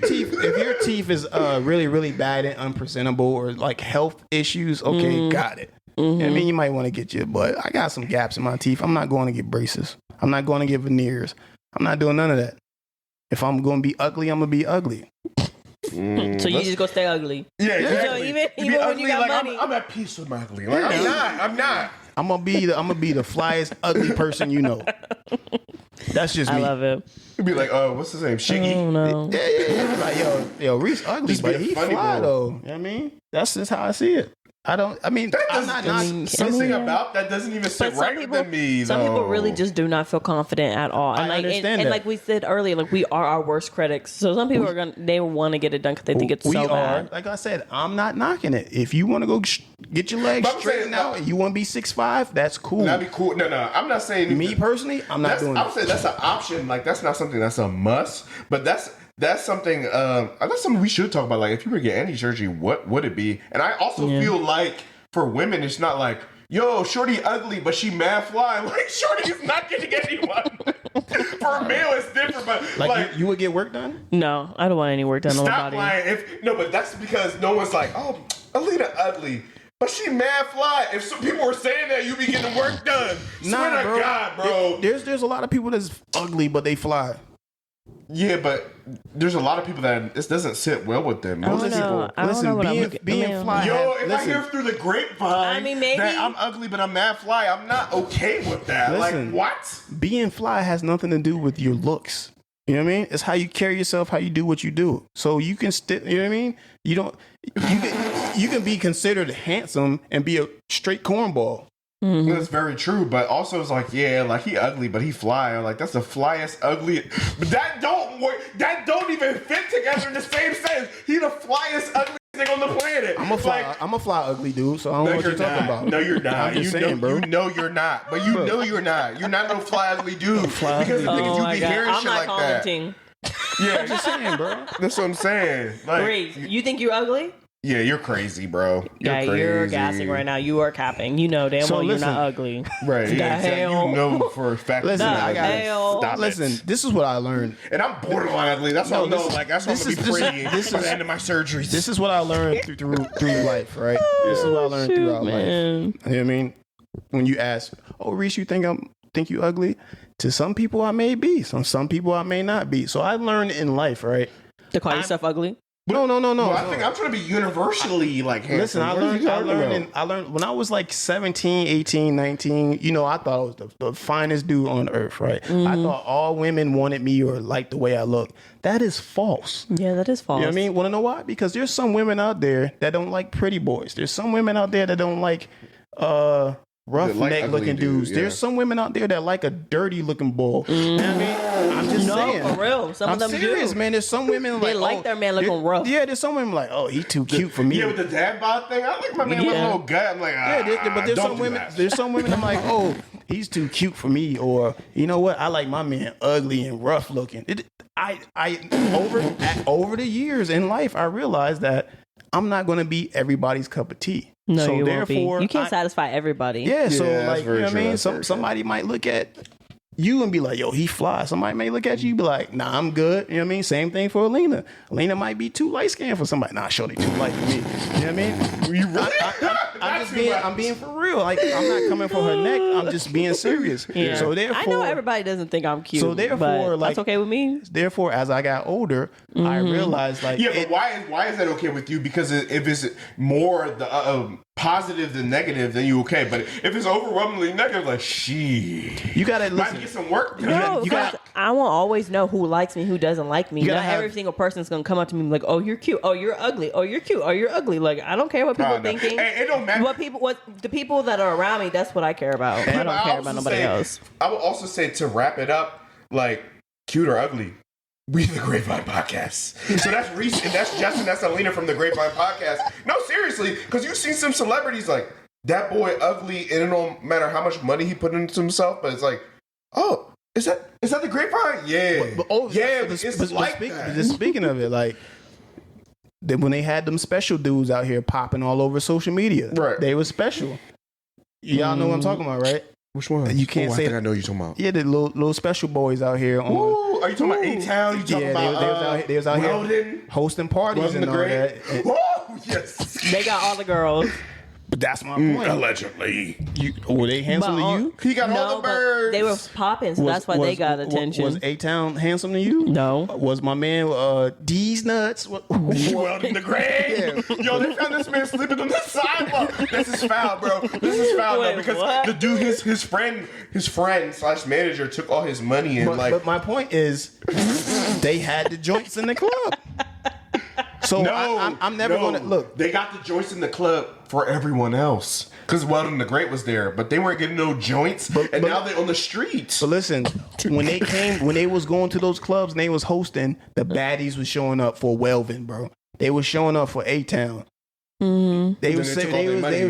[SPEAKER 4] teeth is really really bad and unpresentable or like health issues, okay, got it. I mean, you might want to get your, but I got some gaps in my teeth. I'm not going to get braces. I'm not going to get veneers. I'm not doing none of that. If I'm going to be ugly, I'm going to be ugly.
[SPEAKER 2] So you just go stay ugly.
[SPEAKER 3] Yeah, exactly.
[SPEAKER 2] So even
[SPEAKER 3] be
[SPEAKER 2] when
[SPEAKER 3] ugly,
[SPEAKER 2] you got
[SPEAKER 3] like,
[SPEAKER 2] money,
[SPEAKER 3] I'm at peace with my ugly. Like, I'm not.
[SPEAKER 4] I'm gonna be the flyest ugly person you know. That's just me.
[SPEAKER 2] I love it.
[SPEAKER 3] You'd be like, what's his name? Shiggy.
[SPEAKER 2] Oh no.
[SPEAKER 4] Yeah. Like, yo, Reese ugly,
[SPEAKER 3] Just be
[SPEAKER 4] but
[SPEAKER 3] a
[SPEAKER 4] he
[SPEAKER 3] funny
[SPEAKER 4] fly
[SPEAKER 3] bro.
[SPEAKER 4] though. You know what I mean? That's just how I see it. I'm not
[SPEAKER 3] Something about that doesn't even sit
[SPEAKER 2] But
[SPEAKER 3] right with me,
[SPEAKER 2] some people
[SPEAKER 3] though.
[SPEAKER 2] really just do not feel confident at all. And
[SPEAKER 4] I
[SPEAKER 2] like,
[SPEAKER 4] understand
[SPEAKER 2] and
[SPEAKER 4] that.
[SPEAKER 2] like we said earlier, like we are our worst critics. So some people they want to get it done because they think it's
[SPEAKER 4] we
[SPEAKER 2] so
[SPEAKER 4] are.
[SPEAKER 2] bad.
[SPEAKER 4] Like I said, I'm not knocking it. If you want to go get your legs
[SPEAKER 3] But I'm
[SPEAKER 4] straightened
[SPEAKER 3] saying,
[SPEAKER 4] out, and you want to be 6'5", that's cool.
[SPEAKER 3] That'd be cool. No, I'm not saying
[SPEAKER 4] Me personally, I'm not doing
[SPEAKER 3] I'm
[SPEAKER 4] it.
[SPEAKER 3] saying that's an option. Like, that's not something that's a must. But that's something. That's something we should talk about. Like, if you were to get any surgery, what would it be? And I also feel like for women, it's not like, yo, shorty ugly, but she mad fly. Like, shorty is not getting anyone. For a male, it's different, but
[SPEAKER 4] Like you would get work done?
[SPEAKER 2] No, I don't want any work done on my
[SPEAKER 3] stop
[SPEAKER 2] body.
[SPEAKER 3] lying. No, but that's because no one's like, oh, Alina ugly, but she mad fly. If some people were saying that, you be getting work done. Swear to
[SPEAKER 4] bro.
[SPEAKER 3] God, bro.
[SPEAKER 4] There's a lot of people that's ugly, but they fly.
[SPEAKER 3] Yeah, but there's a lot of people that this doesn't sit well with them.
[SPEAKER 2] I don't
[SPEAKER 3] Most
[SPEAKER 2] know.
[SPEAKER 3] people.
[SPEAKER 2] I don't know what I'm
[SPEAKER 4] being
[SPEAKER 2] looking-
[SPEAKER 4] fly.
[SPEAKER 3] Yo, if I
[SPEAKER 4] listen,
[SPEAKER 3] hear through the grapevine
[SPEAKER 2] I mean, maybe-
[SPEAKER 3] that I'm ugly but I'm mad fly, I'm not okay with that.
[SPEAKER 4] Listen.
[SPEAKER 3] Like, what?
[SPEAKER 4] being fly has nothing to do with your looks. You know what I mean? It's how you carry yourself, how you do what you do. So you can still, you know what I mean? You can be considered handsome and be a straight cornball.
[SPEAKER 3] That's very true, but also it's like, yeah, like he ugly, but he fly. I'm like, that's the flyest ugly. But that don't work. That don't even fit together in the same sentence. He the flyest ugly thing on the planet.
[SPEAKER 4] I'm a fly ugly dude, so I don't know what you're talking about.
[SPEAKER 3] No, you're not.
[SPEAKER 4] I'm just
[SPEAKER 3] you
[SPEAKER 4] saying,
[SPEAKER 3] know,
[SPEAKER 4] bro.
[SPEAKER 3] You know you're not. But you know you're not. You're not no fly ugly dude. Because the thing is,
[SPEAKER 2] Oh
[SPEAKER 3] you
[SPEAKER 2] my
[SPEAKER 3] be
[SPEAKER 2] God.
[SPEAKER 3] hearing
[SPEAKER 2] I'm
[SPEAKER 3] shit
[SPEAKER 2] not
[SPEAKER 3] like that.
[SPEAKER 2] commenting.
[SPEAKER 3] Yeah,
[SPEAKER 4] I'm just saying, bro.
[SPEAKER 3] that's what I'm saying. Like,
[SPEAKER 2] Reese, you think you're ugly?
[SPEAKER 3] yeah, you're crazy, bro.
[SPEAKER 2] You're gassing right now. You are capping. You know damn
[SPEAKER 4] So
[SPEAKER 2] well
[SPEAKER 4] listen.
[SPEAKER 2] you're not ugly.
[SPEAKER 3] Right.
[SPEAKER 2] The
[SPEAKER 3] Yeah, exactly.
[SPEAKER 2] hell?
[SPEAKER 3] You know for a fact.
[SPEAKER 4] Listen,
[SPEAKER 3] that
[SPEAKER 4] I
[SPEAKER 3] you're
[SPEAKER 4] got
[SPEAKER 3] ugly.
[SPEAKER 2] hell.
[SPEAKER 3] Stop
[SPEAKER 4] Listen,
[SPEAKER 3] it.
[SPEAKER 4] this is what I learned.
[SPEAKER 3] And I'm borderline ugly. That's
[SPEAKER 4] No,
[SPEAKER 3] all I know.
[SPEAKER 4] this-
[SPEAKER 3] Like, that's why I'm
[SPEAKER 4] this
[SPEAKER 3] gonna be
[SPEAKER 4] is-
[SPEAKER 3] pretty
[SPEAKER 4] this
[SPEAKER 3] by
[SPEAKER 4] is-
[SPEAKER 3] the end of my surgeries.
[SPEAKER 4] This is what I learned through life, right? This is what I learned throughout life.
[SPEAKER 2] Man.
[SPEAKER 4] You know what I mean? When you ask, "Oh, Reese, you think you ugly?" To some people, I may be. Some people, I may not be. So I learned in life, right?
[SPEAKER 2] To call yourself ugly?
[SPEAKER 4] No.
[SPEAKER 3] Well, I think I'm trying to be universally like handsome.
[SPEAKER 4] Listen, I learned when I was like 17, 18, 19, you know, I thought I was the finest dude on earth, right? I thought all women wanted me or liked the way I look. That is false.
[SPEAKER 2] Yeah, that is false.
[SPEAKER 4] You know what I mean? Want to know why? Because there's some women out there that don't like pretty boys. There's some women out there that don't like rough
[SPEAKER 3] That like
[SPEAKER 4] neck
[SPEAKER 3] ugly
[SPEAKER 4] looking
[SPEAKER 3] dudes,
[SPEAKER 4] dudes.
[SPEAKER 3] yeah.
[SPEAKER 4] There's some women out there that like a dirty looking bull. You know what I mean? I'm just
[SPEAKER 2] No,
[SPEAKER 4] saying.
[SPEAKER 2] for real. Some
[SPEAKER 4] I'm
[SPEAKER 2] of them
[SPEAKER 4] serious,
[SPEAKER 2] do.
[SPEAKER 4] man. There's some women
[SPEAKER 2] They
[SPEAKER 4] like
[SPEAKER 2] like their man looking rough.
[SPEAKER 4] Yeah, there's some women like, oh, he too cute for me.
[SPEAKER 3] Yeah, with the dad bod thing, I like my man with a
[SPEAKER 2] Yeah.
[SPEAKER 3] little gut. I'm like,
[SPEAKER 4] But there's
[SPEAKER 3] don't
[SPEAKER 4] some
[SPEAKER 3] do
[SPEAKER 4] women.
[SPEAKER 3] that.
[SPEAKER 4] There's some women. I'm like, oh, he's too cute for me, or you know what? I like my man ugly and rough looking. Over the years in life, I realized that I'm not going to be everybody's cup of tea.
[SPEAKER 2] No,
[SPEAKER 4] so
[SPEAKER 2] you won't be.
[SPEAKER 4] therefore,
[SPEAKER 2] You can't satisfy everybody.
[SPEAKER 4] Yeah, so
[SPEAKER 3] Yeah, that's
[SPEAKER 4] like, you
[SPEAKER 3] very
[SPEAKER 4] know what I
[SPEAKER 3] true,
[SPEAKER 4] mean?
[SPEAKER 3] that's very true.
[SPEAKER 4] Somebody might look at you and be like, yo, he fly. Somebody may look at you and be like, nah, I'm good. You know what I mean? Same thing for Alina. Alina might be too light skinned for somebody. Nah, shorty too light for me. You know what I mean?
[SPEAKER 3] You really?
[SPEAKER 4] I'm being for real. Like, I'm not coming for her neck. I'm just being serious.
[SPEAKER 2] Yeah.
[SPEAKER 4] So therefore,
[SPEAKER 2] I know everybody doesn't think I'm cute.
[SPEAKER 4] So therefore,
[SPEAKER 2] but
[SPEAKER 4] like-
[SPEAKER 2] that's okay with me.
[SPEAKER 4] Therefore, as I got older, I realized like,
[SPEAKER 3] Yeah, but why is that okay with you? Because if it's more the positive than negative, then you okay. But if it's overwhelmingly negative, like shit,
[SPEAKER 4] you gotta
[SPEAKER 3] might
[SPEAKER 4] listen.
[SPEAKER 3] get some work done.
[SPEAKER 2] No,
[SPEAKER 4] you got-
[SPEAKER 2] because I won't always know who likes me, who doesn't like me.
[SPEAKER 4] You
[SPEAKER 2] Not
[SPEAKER 4] gotta have-
[SPEAKER 2] every single person's gonna come up to me and be like, "Oh, you're cute. Oh, you're ugly. Oh, you're cute. Oh, you're ugly." Like I don't care what people
[SPEAKER 3] Oh,
[SPEAKER 2] are
[SPEAKER 3] no.
[SPEAKER 2] thinking.
[SPEAKER 3] It don't matter.
[SPEAKER 2] What the people that are around me, that's what I care about. I
[SPEAKER 3] Yeah,
[SPEAKER 2] don't
[SPEAKER 3] but
[SPEAKER 2] care
[SPEAKER 3] also
[SPEAKER 2] about nobody
[SPEAKER 3] say-
[SPEAKER 2] else.
[SPEAKER 3] I would also say to wrap it up, like cute or ugly, we the Grapevine Podcast. So that's Reese and that's Justin, that's Alina from the Grapevine Podcast. No, seriously, because you've seen some celebrities like that boy ugly, and it don't matter how much money he put into himself, but it's like, oh, is that the Grapevine? Yeah, yeah, it's like that.
[SPEAKER 4] Just speaking of it, like when they had them special dudes out here popping all over social media,
[SPEAKER 3] Right.
[SPEAKER 4] They was special. Y'all know what I'm talking about, right?
[SPEAKER 3] Which one?
[SPEAKER 4] You can't
[SPEAKER 3] I
[SPEAKER 4] say-
[SPEAKER 3] think I know what you're talking about.
[SPEAKER 4] Yeah, the little special boys out here on.
[SPEAKER 3] Ooh, are you talking about A-Town? You talking
[SPEAKER 4] Yeah,
[SPEAKER 3] about
[SPEAKER 4] they was out here
[SPEAKER 3] Weldon?
[SPEAKER 4] hosting parties
[SPEAKER 3] Weldon
[SPEAKER 4] and
[SPEAKER 3] the
[SPEAKER 4] all
[SPEAKER 3] Great?
[SPEAKER 4] that.
[SPEAKER 3] Oh, yes.
[SPEAKER 2] They got all the girls.
[SPEAKER 4] But that's my point.
[SPEAKER 3] Allegedly.
[SPEAKER 4] Were they handsome
[SPEAKER 2] But
[SPEAKER 4] to you?
[SPEAKER 3] He got all
[SPEAKER 2] No,
[SPEAKER 3] the
[SPEAKER 2] but
[SPEAKER 3] birds.
[SPEAKER 2] they were popping, so that's why they got attention.
[SPEAKER 4] Was A-Town handsome to you?
[SPEAKER 2] No.
[SPEAKER 4] Was my man D's nuts?
[SPEAKER 3] Weldon the Great. Yo, they found this man sleeping on the sidewalk. This is foul, bro. This is foul,
[SPEAKER 2] Wait,
[SPEAKER 3] bro. Because
[SPEAKER 2] what?
[SPEAKER 3] the dude, his friend / manager took all his money and
[SPEAKER 4] But my point is, they had the joints in the club. So I'm never going to look.
[SPEAKER 3] They got the joints in the club for everyone else because Weldon the Great was there, but they weren't getting no joints. And now they're on the streets.
[SPEAKER 4] But listen, when they was going to those clubs and they was hosting, the baddies was showing up for Welvin, bro. They was showing up for A-Town.
[SPEAKER 2] Mm-hmm.
[SPEAKER 4] They was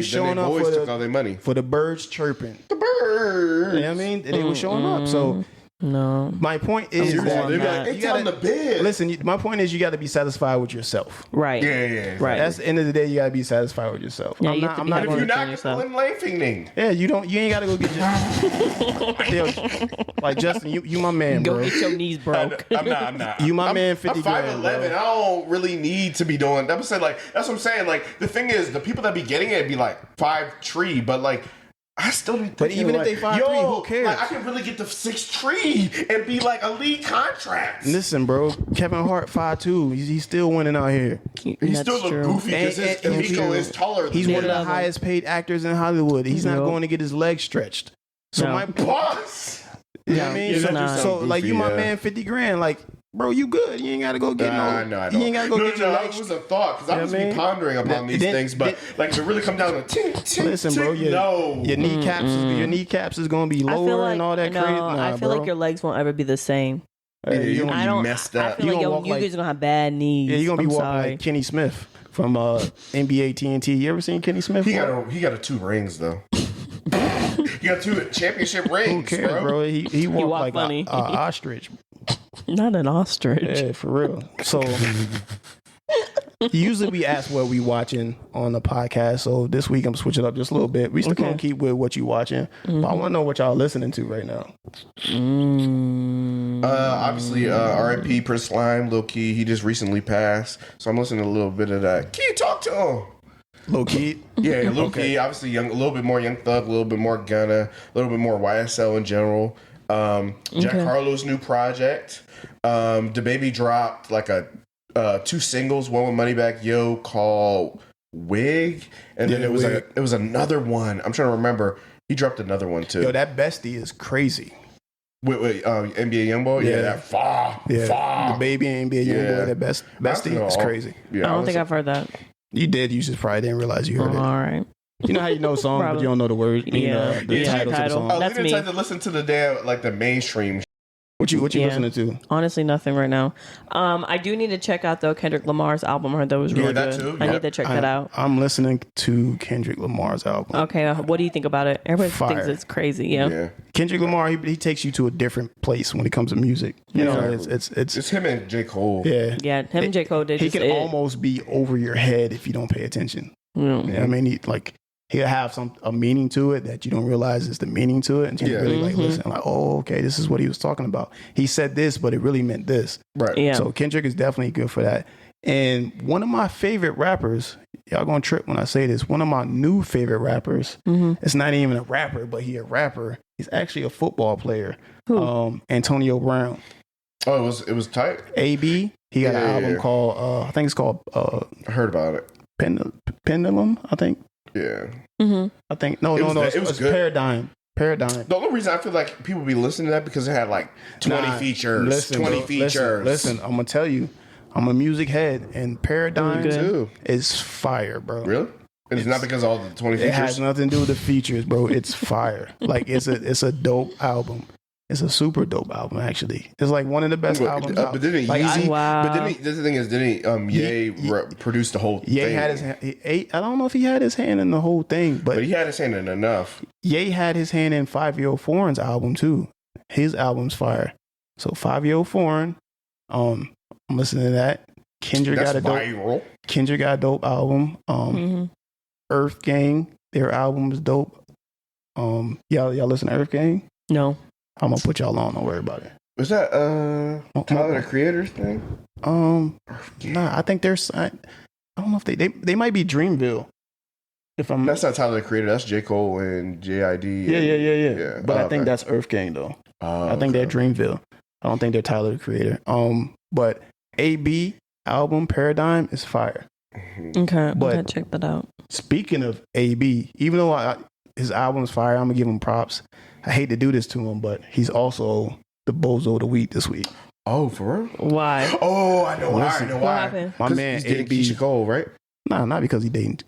[SPEAKER 4] showing up
[SPEAKER 3] took all their money.
[SPEAKER 4] for the birds chirping.
[SPEAKER 3] The birds.
[SPEAKER 4] You know what I mean? They was showing up. So
[SPEAKER 2] No.
[SPEAKER 4] My point is,
[SPEAKER 2] Seriously,
[SPEAKER 3] They'd be like,
[SPEAKER 4] you
[SPEAKER 3] it's on the bed.
[SPEAKER 4] listen. My point is, you got to be satisfied with yourself.
[SPEAKER 2] Right.
[SPEAKER 3] Yeah.
[SPEAKER 2] Right.
[SPEAKER 4] That's the end of the day. You got to be satisfied with yourself.
[SPEAKER 2] Yeah,
[SPEAKER 4] I'm
[SPEAKER 2] you
[SPEAKER 4] not.
[SPEAKER 2] have to
[SPEAKER 4] I'm
[SPEAKER 2] be
[SPEAKER 4] not.
[SPEAKER 2] happy
[SPEAKER 3] If you're
[SPEAKER 2] with
[SPEAKER 3] not
[SPEAKER 2] yourself.
[SPEAKER 3] going laughing,
[SPEAKER 4] Yeah, you don't. You ain't got to go get your. Yo, like Justin, you my man,
[SPEAKER 2] Go
[SPEAKER 4] bro.
[SPEAKER 2] get your knees broke.
[SPEAKER 3] I'm not.
[SPEAKER 4] You my
[SPEAKER 3] I'm,
[SPEAKER 4] man, 50
[SPEAKER 3] I'm
[SPEAKER 4] grand,
[SPEAKER 3] 5'11".
[SPEAKER 4] bro.
[SPEAKER 3] I don't really need to be doing. That's what I'm saying. Like the thing is, the people that be getting it be like 5'3", but like. I still be thinking,
[SPEAKER 4] But even if
[SPEAKER 3] like,
[SPEAKER 4] they 5'3", who cares?
[SPEAKER 3] Like, I can really get the 6'3" and be like a lead contract.
[SPEAKER 4] Listen, bro. Kevin Hart 5'2". He's still winning out here.
[SPEAKER 3] He
[SPEAKER 2] That's
[SPEAKER 3] still look
[SPEAKER 2] true.
[SPEAKER 3] goofy because his
[SPEAKER 4] And
[SPEAKER 3] Amico is taller than
[SPEAKER 4] He's
[SPEAKER 3] him.
[SPEAKER 4] one of the
[SPEAKER 2] love him.
[SPEAKER 4] highest paid actors in Hollywood. He's not
[SPEAKER 2] Nope.
[SPEAKER 4] going to get his legs stretched. So
[SPEAKER 2] No.
[SPEAKER 4] my
[SPEAKER 3] Boss.
[SPEAKER 4] you know what I mean?
[SPEAKER 2] he's
[SPEAKER 4] So,
[SPEAKER 2] not.
[SPEAKER 4] so like you my
[SPEAKER 3] Goofy, yeah.
[SPEAKER 4] man 50 grand. Like, bro, you good. You ain't gotta go get
[SPEAKER 3] I know.
[SPEAKER 4] You ain't gotta go get your
[SPEAKER 3] That
[SPEAKER 4] legs.
[SPEAKER 3] was a thought because I
[SPEAKER 4] You know
[SPEAKER 3] was
[SPEAKER 4] what I mean?
[SPEAKER 3] pondering upon these
[SPEAKER 4] Then-
[SPEAKER 3] things, but like if it really come down to
[SPEAKER 4] Listen, bro, your kneecaps is gonna be
[SPEAKER 2] I feel
[SPEAKER 4] lower
[SPEAKER 2] like
[SPEAKER 4] and all that crazy.
[SPEAKER 2] I feel like your legs won't ever be the same.
[SPEAKER 4] Hey,
[SPEAKER 3] you're
[SPEAKER 2] I
[SPEAKER 3] gonna
[SPEAKER 2] don't.
[SPEAKER 3] be messed
[SPEAKER 2] I
[SPEAKER 3] up.
[SPEAKER 2] feel
[SPEAKER 4] You
[SPEAKER 2] like
[SPEAKER 4] gonna
[SPEAKER 2] yo,
[SPEAKER 4] walk
[SPEAKER 2] you
[SPEAKER 4] like-
[SPEAKER 2] guys gonna have bad knees.
[SPEAKER 4] Yeah, you're gonna be
[SPEAKER 2] I'm
[SPEAKER 4] walking
[SPEAKER 2] sorry.
[SPEAKER 4] like Kenny Smith from NBA TNT. You ever seen Kenny Smith?
[SPEAKER 3] He got a 2 rings though. He got 2 championship rings.
[SPEAKER 4] Who cares, bro? He walked
[SPEAKER 2] walk
[SPEAKER 4] like
[SPEAKER 2] funny.
[SPEAKER 4] a ostrich.
[SPEAKER 2] Not an ostrich.
[SPEAKER 4] Yeah, for real. So usually we ask what we watching on the podcast. So this week I'm switching up just a little bit. We still gonna keep with what you watching, but I want to know what y'all listening to right now.
[SPEAKER 3] Obviously, R.I.P. Prince Slime, Lil Key. He just recently passed, so I'm listening to a little bit of that. Key, talk to him.
[SPEAKER 4] Low key.
[SPEAKER 3] Yeah, Lil Key. Obviously, a little bit more Young Thug, a little bit more Gunna, a little bit more YSL in general. Jack Harlow's new project. The baby dropped like 2 singles, one with Moneybagg Yo called Wig, and then
[SPEAKER 4] Yeah,
[SPEAKER 3] it was another one. I'm trying to remember. He dropped another one too.
[SPEAKER 4] Yo, that bestie is crazy.
[SPEAKER 3] with NBA Youngboy. Yeah, that far.
[SPEAKER 4] The baby and NBA
[SPEAKER 3] Yeah.
[SPEAKER 4] Youngboy, that bestie is crazy.
[SPEAKER 3] Yeah,
[SPEAKER 2] I don't think I've heard that.
[SPEAKER 4] You did. You just probably didn't realize you heard
[SPEAKER 2] All
[SPEAKER 4] it.
[SPEAKER 2] right.
[SPEAKER 4] You know how you know a song, but you don't know the word. You know, the
[SPEAKER 2] Yeah,
[SPEAKER 4] title to the
[SPEAKER 2] title.
[SPEAKER 4] song.
[SPEAKER 3] Oh,
[SPEAKER 2] That's
[SPEAKER 3] we
[SPEAKER 2] me.
[SPEAKER 3] didn't try to listen to the damn like the mainstream.
[SPEAKER 4] What you
[SPEAKER 2] Yeah.
[SPEAKER 4] listening to?
[SPEAKER 2] Honestly, nothing right now. I do need to check out though Kendrick Lamar's album. I heard that was really
[SPEAKER 3] that
[SPEAKER 2] good.
[SPEAKER 3] too.
[SPEAKER 2] I
[SPEAKER 3] Yeah.
[SPEAKER 2] need to check that out.
[SPEAKER 4] I'm listening to Kendrick Lamar's album.
[SPEAKER 2] Okay, what do you think about it? Everybody
[SPEAKER 4] Fire.
[SPEAKER 2] thinks it's crazy. Yeah.
[SPEAKER 3] Yeah,
[SPEAKER 4] Kendrick Lamar, he takes you to a different place when it comes to music. You know,
[SPEAKER 3] Exactly.
[SPEAKER 4] it's
[SPEAKER 3] it's him and J. Cole.
[SPEAKER 4] yeah.
[SPEAKER 2] Yeah, him and J. Cole did
[SPEAKER 4] He
[SPEAKER 2] just
[SPEAKER 4] can
[SPEAKER 2] it.
[SPEAKER 4] almost be over your head if you don't pay attention.
[SPEAKER 2] Mm.
[SPEAKER 4] You know what I mean? He'll have a meaning to it that you don't realize is the meaning to it, and you really like listen, like, oh, okay, this is what he was talking about. He said this, but it really meant this.
[SPEAKER 3] Right.
[SPEAKER 2] Yeah.
[SPEAKER 4] So Kendrick is definitely good for that. And one of my favorite rappers, y'all gonna trip when I say this, one of my new favorite rappers, it's not even a rapper, but he a rapper. He's actually a football player. Antonio Brown.
[SPEAKER 3] Oh, it was tight.
[SPEAKER 4] AB, he got an album
[SPEAKER 3] Yeah.
[SPEAKER 4] called, I think it's called
[SPEAKER 3] I heard about it.
[SPEAKER 4] Pendulum, I think.
[SPEAKER 3] Yeah.
[SPEAKER 4] I think no,
[SPEAKER 3] It was
[SPEAKER 4] it's
[SPEAKER 3] good.
[SPEAKER 4] Paradigm.
[SPEAKER 3] The only reason I feel like people be listening to that because it had like 20
[SPEAKER 4] Nah,
[SPEAKER 3] features.
[SPEAKER 4] listen,
[SPEAKER 3] 20
[SPEAKER 4] bro,
[SPEAKER 3] features.
[SPEAKER 4] Listen, I'm gonna tell you, I'm a music head, and Paradigm
[SPEAKER 3] too.
[SPEAKER 4] is fire, bro.
[SPEAKER 3] Really? And it's not because of all the 20
[SPEAKER 4] It has
[SPEAKER 3] features.
[SPEAKER 4] nothing to do with the features, bro. It's fire. Like it's a dope album. It's a super dope album, actually. It's like one of the best albums.
[SPEAKER 3] But didn't
[SPEAKER 4] like,
[SPEAKER 3] Yeezy?
[SPEAKER 2] Wow.
[SPEAKER 3] But this thing is, didn't Ye produce the whole
[SPEAKER 4] Ye
[SPEAKER 3] thing?
[SPEAKER 4] had his hand. I don't know if he had his hand in the whole thing, but
[SPEAKER 3] But he had his hand in enough.
[SPEAKER 4] Ye had his hand in 5-Year-Old Foreign's album too. His album's fire. So 5-Year-Old Foreign, I'm listening to that. Kendrick
[SPEAKER 3] That's
[SPEAKER 4] got a dope.
[SPEAKER 3] viral.
[SPEAKER 4] Kendrick got a dope album. Earth Gang, their album is dope. Y'all listen to Earth Gang?
[SPEAKER 2] No.
[SPEAKER 4] I'm gonna put y'all on. Don't worry about it.
[SPEAKER 3] Was that Tyler the Creator's thing?
[SPEAKER 4] Nah, I think there's. I don't know if they might be Dreamville. If I'm
[SPEAKER 3] That's not Tyler the Creator. That's J. Cole and JID.
[SPEAKER 4] yeah. But I think
[SPEAKER 3] okay.
[SPEAKER 4] that's Earth Gang though.
[SPEAKER 3] Oh,
[SPEAKER 4] I think they're
[SPEAKER 3] okay.
[SPEAKER 4] Dreamville. I don't think they're Tyler the Creator. But AB album Paradigm is fire.
[SPEAKER 2] Okay, I'm
[SPEAKER 4] But-
[SPEAKER 2] gonna check that out.
[SPEAKER 4] Speaking of AB, even though his album's fire, I'm gonna give him props. I hate to do this to him, but he's also the bozo of the week this week.
[SPEAKER 3] Oh, for real?
[SPEAKER 2] Why?
[SPEAKER 3] Oh, I know why.
[SPEAKER 4] Listen.
[SPEAKER 3] I know
[SPEAKER 2] What
[SPEAKER 3] why.
[SPEAKER 2] happened?
[SPEAKER 4] My
[SPEAKER 3] 'Cause
[SPEAKER 4] man
[SPEAKER 3] he's dating
[SPEAKER 4] AB.
[SPEAKER 3] Keisha Cole, right?
[SPEAKER 4] Nah, not because he dating.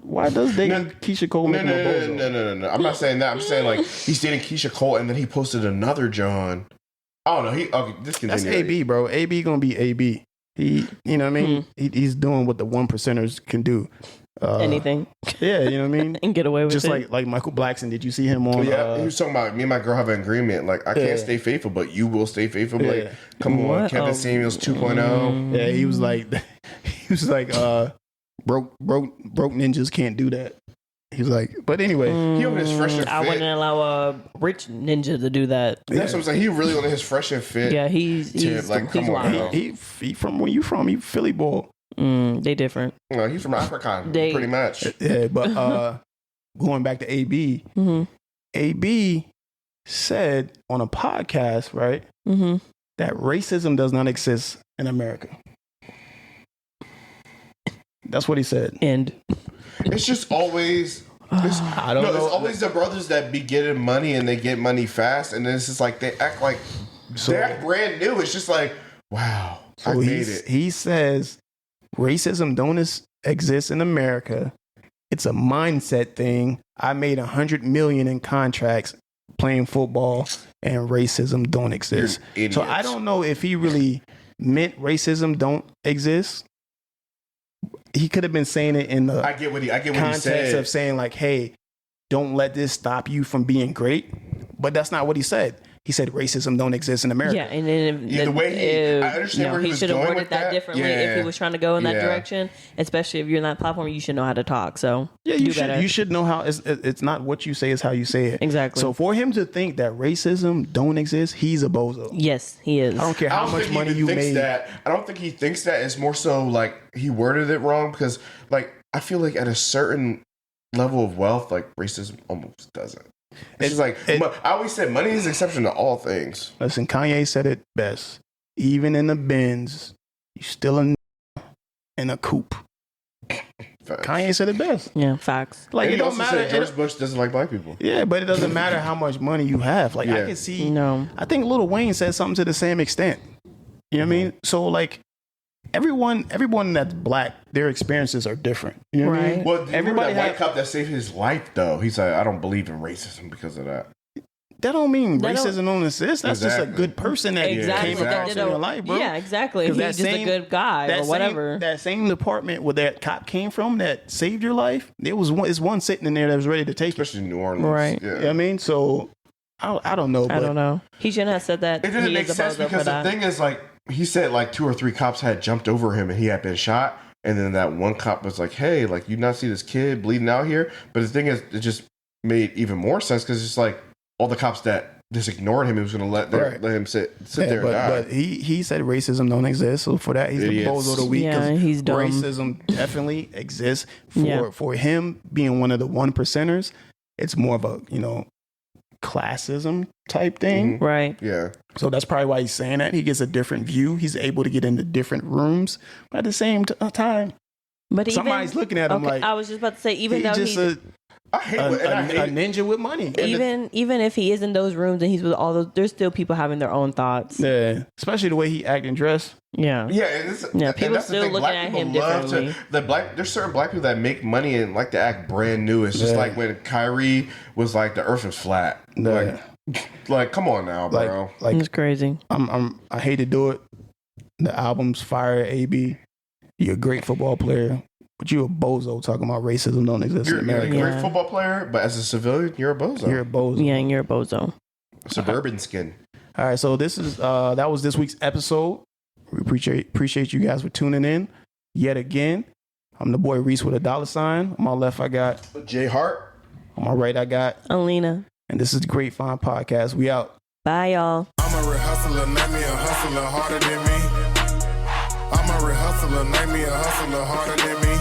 [SPEAKER 4] Why does dating
[SPEAKER 3] No,
[SPEAKER 4] Keisha Cole make him a bozo?
[SPEAKER 3] No. I'm not saying that. I'm saying like he's dating Keisha Cole, and then he posted another John. Oh no, this
[SPEAKER 4] That's
[SPEAKER 3] continue.
[SPEAKER 4] AB, bro. AB gonna be AB. He, you know what I mean? He's doing what the 1%ers can do.
[SPEAKER 2] anything
[SPEAKER 4] Yeah, you know what I mean?
[SPEAKER 2] and get away with
[SPEAKER 4] Just
[SPEAKER 2] it.
[SPEAKER 4] like Michael Blackson. Did you see him on?
[SPEAKER 3] Yeah, he was talking about me and my girl have an agreement. Like, I can't stay faithful, but you will stay faithful. Like, come on,
[SPEAKER 2] What?
[SPEAKER 3] Kevin
[SPEAKER 2] Oh.
[SPEAKER 3] Samuels 2.0.
[SPEAKER 4] Yeah, he was like, broke ninjas can't do that. He was like, but anyway,
[SPEAKER 3] He on his fresh and fit.
[SPEAKER 2] I wouldn't allow a rich ninja to do that.
[SPEAKER 3] That's what I'm saying. He really on his fresh and fit.
[SPEAKER 2] Yeah, he's
[SPEAKER 3] like, come
[SPEAKER 2] he's
[SPEAKER 3] on
[SPEAKER 2] wild.
[SPEAKER 3] now.
[SPEAKER 4] he from where you from? He Philly boy.
[SPEAKER 2] They different.
[SPEAKER 3] No, he's from Africa,
[SPEAKER 2] They-
[SPEAKER 3] pretty much.
[SPEAKER 4] Yeah, but going back to AB,
[SPEAKER 2] Mm-hmm.
[SPEAKER 4] AB said on a podcast, right,
[SPEAKER 2] Mm-hmm.
[SPEAKER 4] that racism does not exist in America. That's what he said.
[SPEAKER 2] And
[SPEAKER 3] It's just always.
[SPEAKER 4] I don't know.
[SPEAKER 3] It's always the brothers that be getting money and they get money fast, and then it's just like they act brand new. It's just like, wow, I
[SPEAKER 4] So
[SPEAKER 3] made it.
[SPEAKER 4] he says racism don't exist in America. It's a mindset thing. I made $100 million in contracts playing football, and racism don't exist.
[SPEAKER 3] You're
[SPEAKER 4] So
[SPEAKER 3] idiots.
[SPEAKER 4] I don't know if he really meant racism don't exist. He could have been saying it in the
[SPEAKER 3] I get what he
[SPEAKER 4] context
[SPEAKER 3] said.
[SPEAKER 4] of saying like, "Hey, don't let this stop you from being great." But that's not what he said. He said racism don't exist in America.
[SPEAKER 2] yeah, and then
[SPEAKER 3] Yeah, the way I understand where he was
[SPEAKER 2] should have
[SPEAKER 3] going
[SPEAKER 2] worded
[SPEAKER 3] with
[SPEAKER 2] that
[SPEAKER 3] that.
[SPEAKER 2] differently
[SPEAKER 3] Yeah.
[SPEAKER 2] if he was trying to go in that
[SPEAKER 3] Yeah.
[SPEAKER 2] direction. Especially if you're in that platform, you should know how to talk. So
[SPEAKER 4] Yeah,
[SPEAKER 2] do better.
[SPEAKER 4] you should know how it's not what you say, is how you say it.
[SPEAKER 2] Exactly.
[SPEAKER 4] So for him to think that racism don't exist, he's a bozo.
[SPEAKER 2] Yes, he is.
[SPEAKER 4] I don't care
[SPEAKER 3] I
[SPEAKER 4] how
[SPEAKER 3] don't
[SPEAKER 4] much
[SPEAKER 3] think he
[SPEAKER 4] money
[SPEAKER 3] even
[SPEAKER 4] you
[SPEAKER 3] thinks
[SPEAKER 4] made.
[SPEAKER 3] that. I don't think he thinks that. It's more so like he worded it wrong because, like, I feel like at a certain level of wealth, like racism almost doesn't. It's just like I always said, money is the exception to all things.
[SPEAKER 4] Listen, Kanye said it best. Even in the bins, you still in a coupe.
[SPEAKER 3] Facts.
[SPEAKER 4] Kanye said it best.
[SPEAKER 2] Yeah, facts.
[SPEAKER 4] Like
[SPEAKER 3] And
[SPEAKER 4] it
[SPEAKER 3] he
[SPEAKER 4] don't
[SPEAKER 3] also
[SPEAKER 4] matter.
[SPEAKER 3] said George Bush doesn't like black people.
[SPEAKER 4] Yeah, but it doesn't matter how much money you have. Like I
[SPEAKER 3] Yeah.
[SPEAKER 4] can see.
[SPEAKER 2] No.
[SPEAKER 4] I think Lil Wayne said something to the same extent. You know what I mean? So like everyone that's black, their experiences are different. You know what I mean?
[SPEAKER 2] Right.
[SPEAKER 3] Well, everybody
[SPEAKER 4] Everybody
[SPEAKER 3] that white
[SPEAKER 4] have-
[SPEAKER 3] cop that saved his life, though. He's like, I don't believe in racism because of that.
[SPEAKER 4] That don't mean
[SPEAKER 2] That don't-
[SPEAKER 4] racism don't exist. That's just a
[SPEAKER 3] Exactly.
[SPEAKER 4] good person that
[SPEAKER 2] Exactly.
[SPEAKER 4] came
[SPEAKER 3] Exactly.
[SPEAKER 4] across in your life, bro.
[SPEAKER 2] Yeah, exactly.
[SPEAKER 4] 'Cause
[SPEAKER 2] He's
[SPEAKER 4] that
[SPEAKER 2] just
[SPEAKER 4] same-
[SPEAKER 2] a good guy or whatever.
[SPEAKER 4] That same department where that cop came from that saved your life, it's one sitting in there that was ready to take it.
[SPEAKER 3] Especially in New Orleans.
[SPEAKER 2] Right.
[SPEAKER 3] Yeah.
[SPEAKER 4] You know what I mean? So I don't know.
[SPEAKER 2] I
[SPEAKER 4] But
[SPEAKER 2] don't know. He shouldn't have said that.
[SPEAKER 3] It didn't
[SPEAKER 2] He
[SPEAKER 3] make
[SPEAKER 2] is a
[SPEAKER 3] sense
[SPEAKER 2] bozo for
[SPEAKER 3] because the
[SPEAKER 2] that.
[SPEAKER 3] thing is, like, he said like 2 or 3 cops had jumped over him and he had been shot. And then that one cop was like, hey, like, you not see this kid bleeding out here? But the thing is, it just made even more sense because it's like all the cops that just ignored him, he was going to let him sit
[SPEAKER 4] Yeah,
[SPEAKER 3] there and die.
[SPEAKER 4] but he said racism don't exist. So for that, he's
[SPEAKER 3] Idiots.
[SPEAKER 4] the bozo of the week. 'cause
[SPEAKER 2] Yeah, he's dumb.
[SPEAKER 4] Racism definitely exists.
[SPEAKER 2] Yeah.
[SPEAKER 4] For him being one of the 1%ers, it's more of a classism type thing.
[SPEAKER 2] Right.
[SPEAKER 3] Yeah.
[SPEAKER 4] So that's probably why he's saying that. He gets a different view. He's able to get into different rooms. But at the same time,
[SPEAKER 2] But
[SPEAKER 4] somebody's
[SPEAKER 2] even,
[SPEAKER 4] looking at him like
[SPEAKER 2] I was just about to say, even
[SPEAKER 4] he's
[SPEAKER 2] though
[SPEAKER 4] just
[SPEAKER 2] he's
[SPEAKER 3] I hate
[SPEAKER 4] a,
[SPEAKER 3] it. And I hate
[SPEAKER 4] a
[SPEAKER 3] it.
[SPEAKER 4] ninja with money.
[SPEAKER 2] even if he is in those rooms and he's with all those, there's still people having their own thoughts.
[SPEAKER 4] Yeah, especially the way he act and dress.
[SPEAKER 2] Yeah.
[SPEAKER 3] Yeah, and it's,
[SPEAKER 2] Yeah,
[SPEAKER 3] and
[SPEAKER 2] people
[SPEAKER 3] that's the
[SPEAKER 2] still
[SPEAKER 3] thing.
[SPEAKER 2] looking
[SPEAKER 3] Black
[SPEAKER 2] at
[SPEAKER 3] people
[SPEAKER 2] him
[SPEAKER 3] love
[SPEAKER 2] differently.
[SPEAKER 3] there's certain black people that make money and like to act brand new. It's just
[SPEAKER 4] Yeah.
[SPEAKER 3] like when Kyrie was like the earth was flat.
[SPEAKER 4] Yeah.
[SPEAKER 3] Like come on now, bro.
[SPEAKER 4] Like
[SPEAKER 2] It's crazy.
[SPEAKER 4] I hate to do it. The album's fire, AB. You're a great football player, but you a bozo talking about racism don't exist
[SPEAKER 3] You're
[SPEAKER 4] in
[SPEAKER 3] a
[SPEAKER 4] America.
[SPEAKER 3] great
[SPEAKER 2] Yeah.
[SPEAKER 3] football player, but as a civilian, you're a bozo.
[SPEAKER 4] You're a bozo.
[SPEAKER 2] Yeah, and you're a bozo.
[SPEAKER 3] Suburban skin.
[SPEAKER 4] All right, so this is that was this week's episode. We appreciate you guys for tuning in yet again. I'm the boy Reese with a $sign. On my left, I got.
[SPEAKER 3] Jay Hart.
[SPEAKER 4] On my right, I got.
[SPEAKER 2] Alina.
[SPEAKER 4] And this is the Grapevine Podcast. We out.
[SPEAKER 2] Bye, y'all.
[SPEAKER 1] I'm a real hustler, name me a hustler harder than me. I'm a real hustler, name me a hustler harder than me.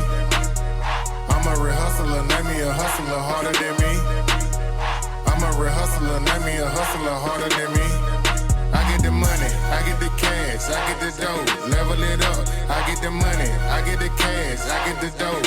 [SPEAKER 1] I'm a real hustler, name me a hustler harder than me. I'm a real hustler, name me a hustler harder than me. I get the money, I get the cash, I get the dough, level it up. I get the money, I get the cash, I get the dough,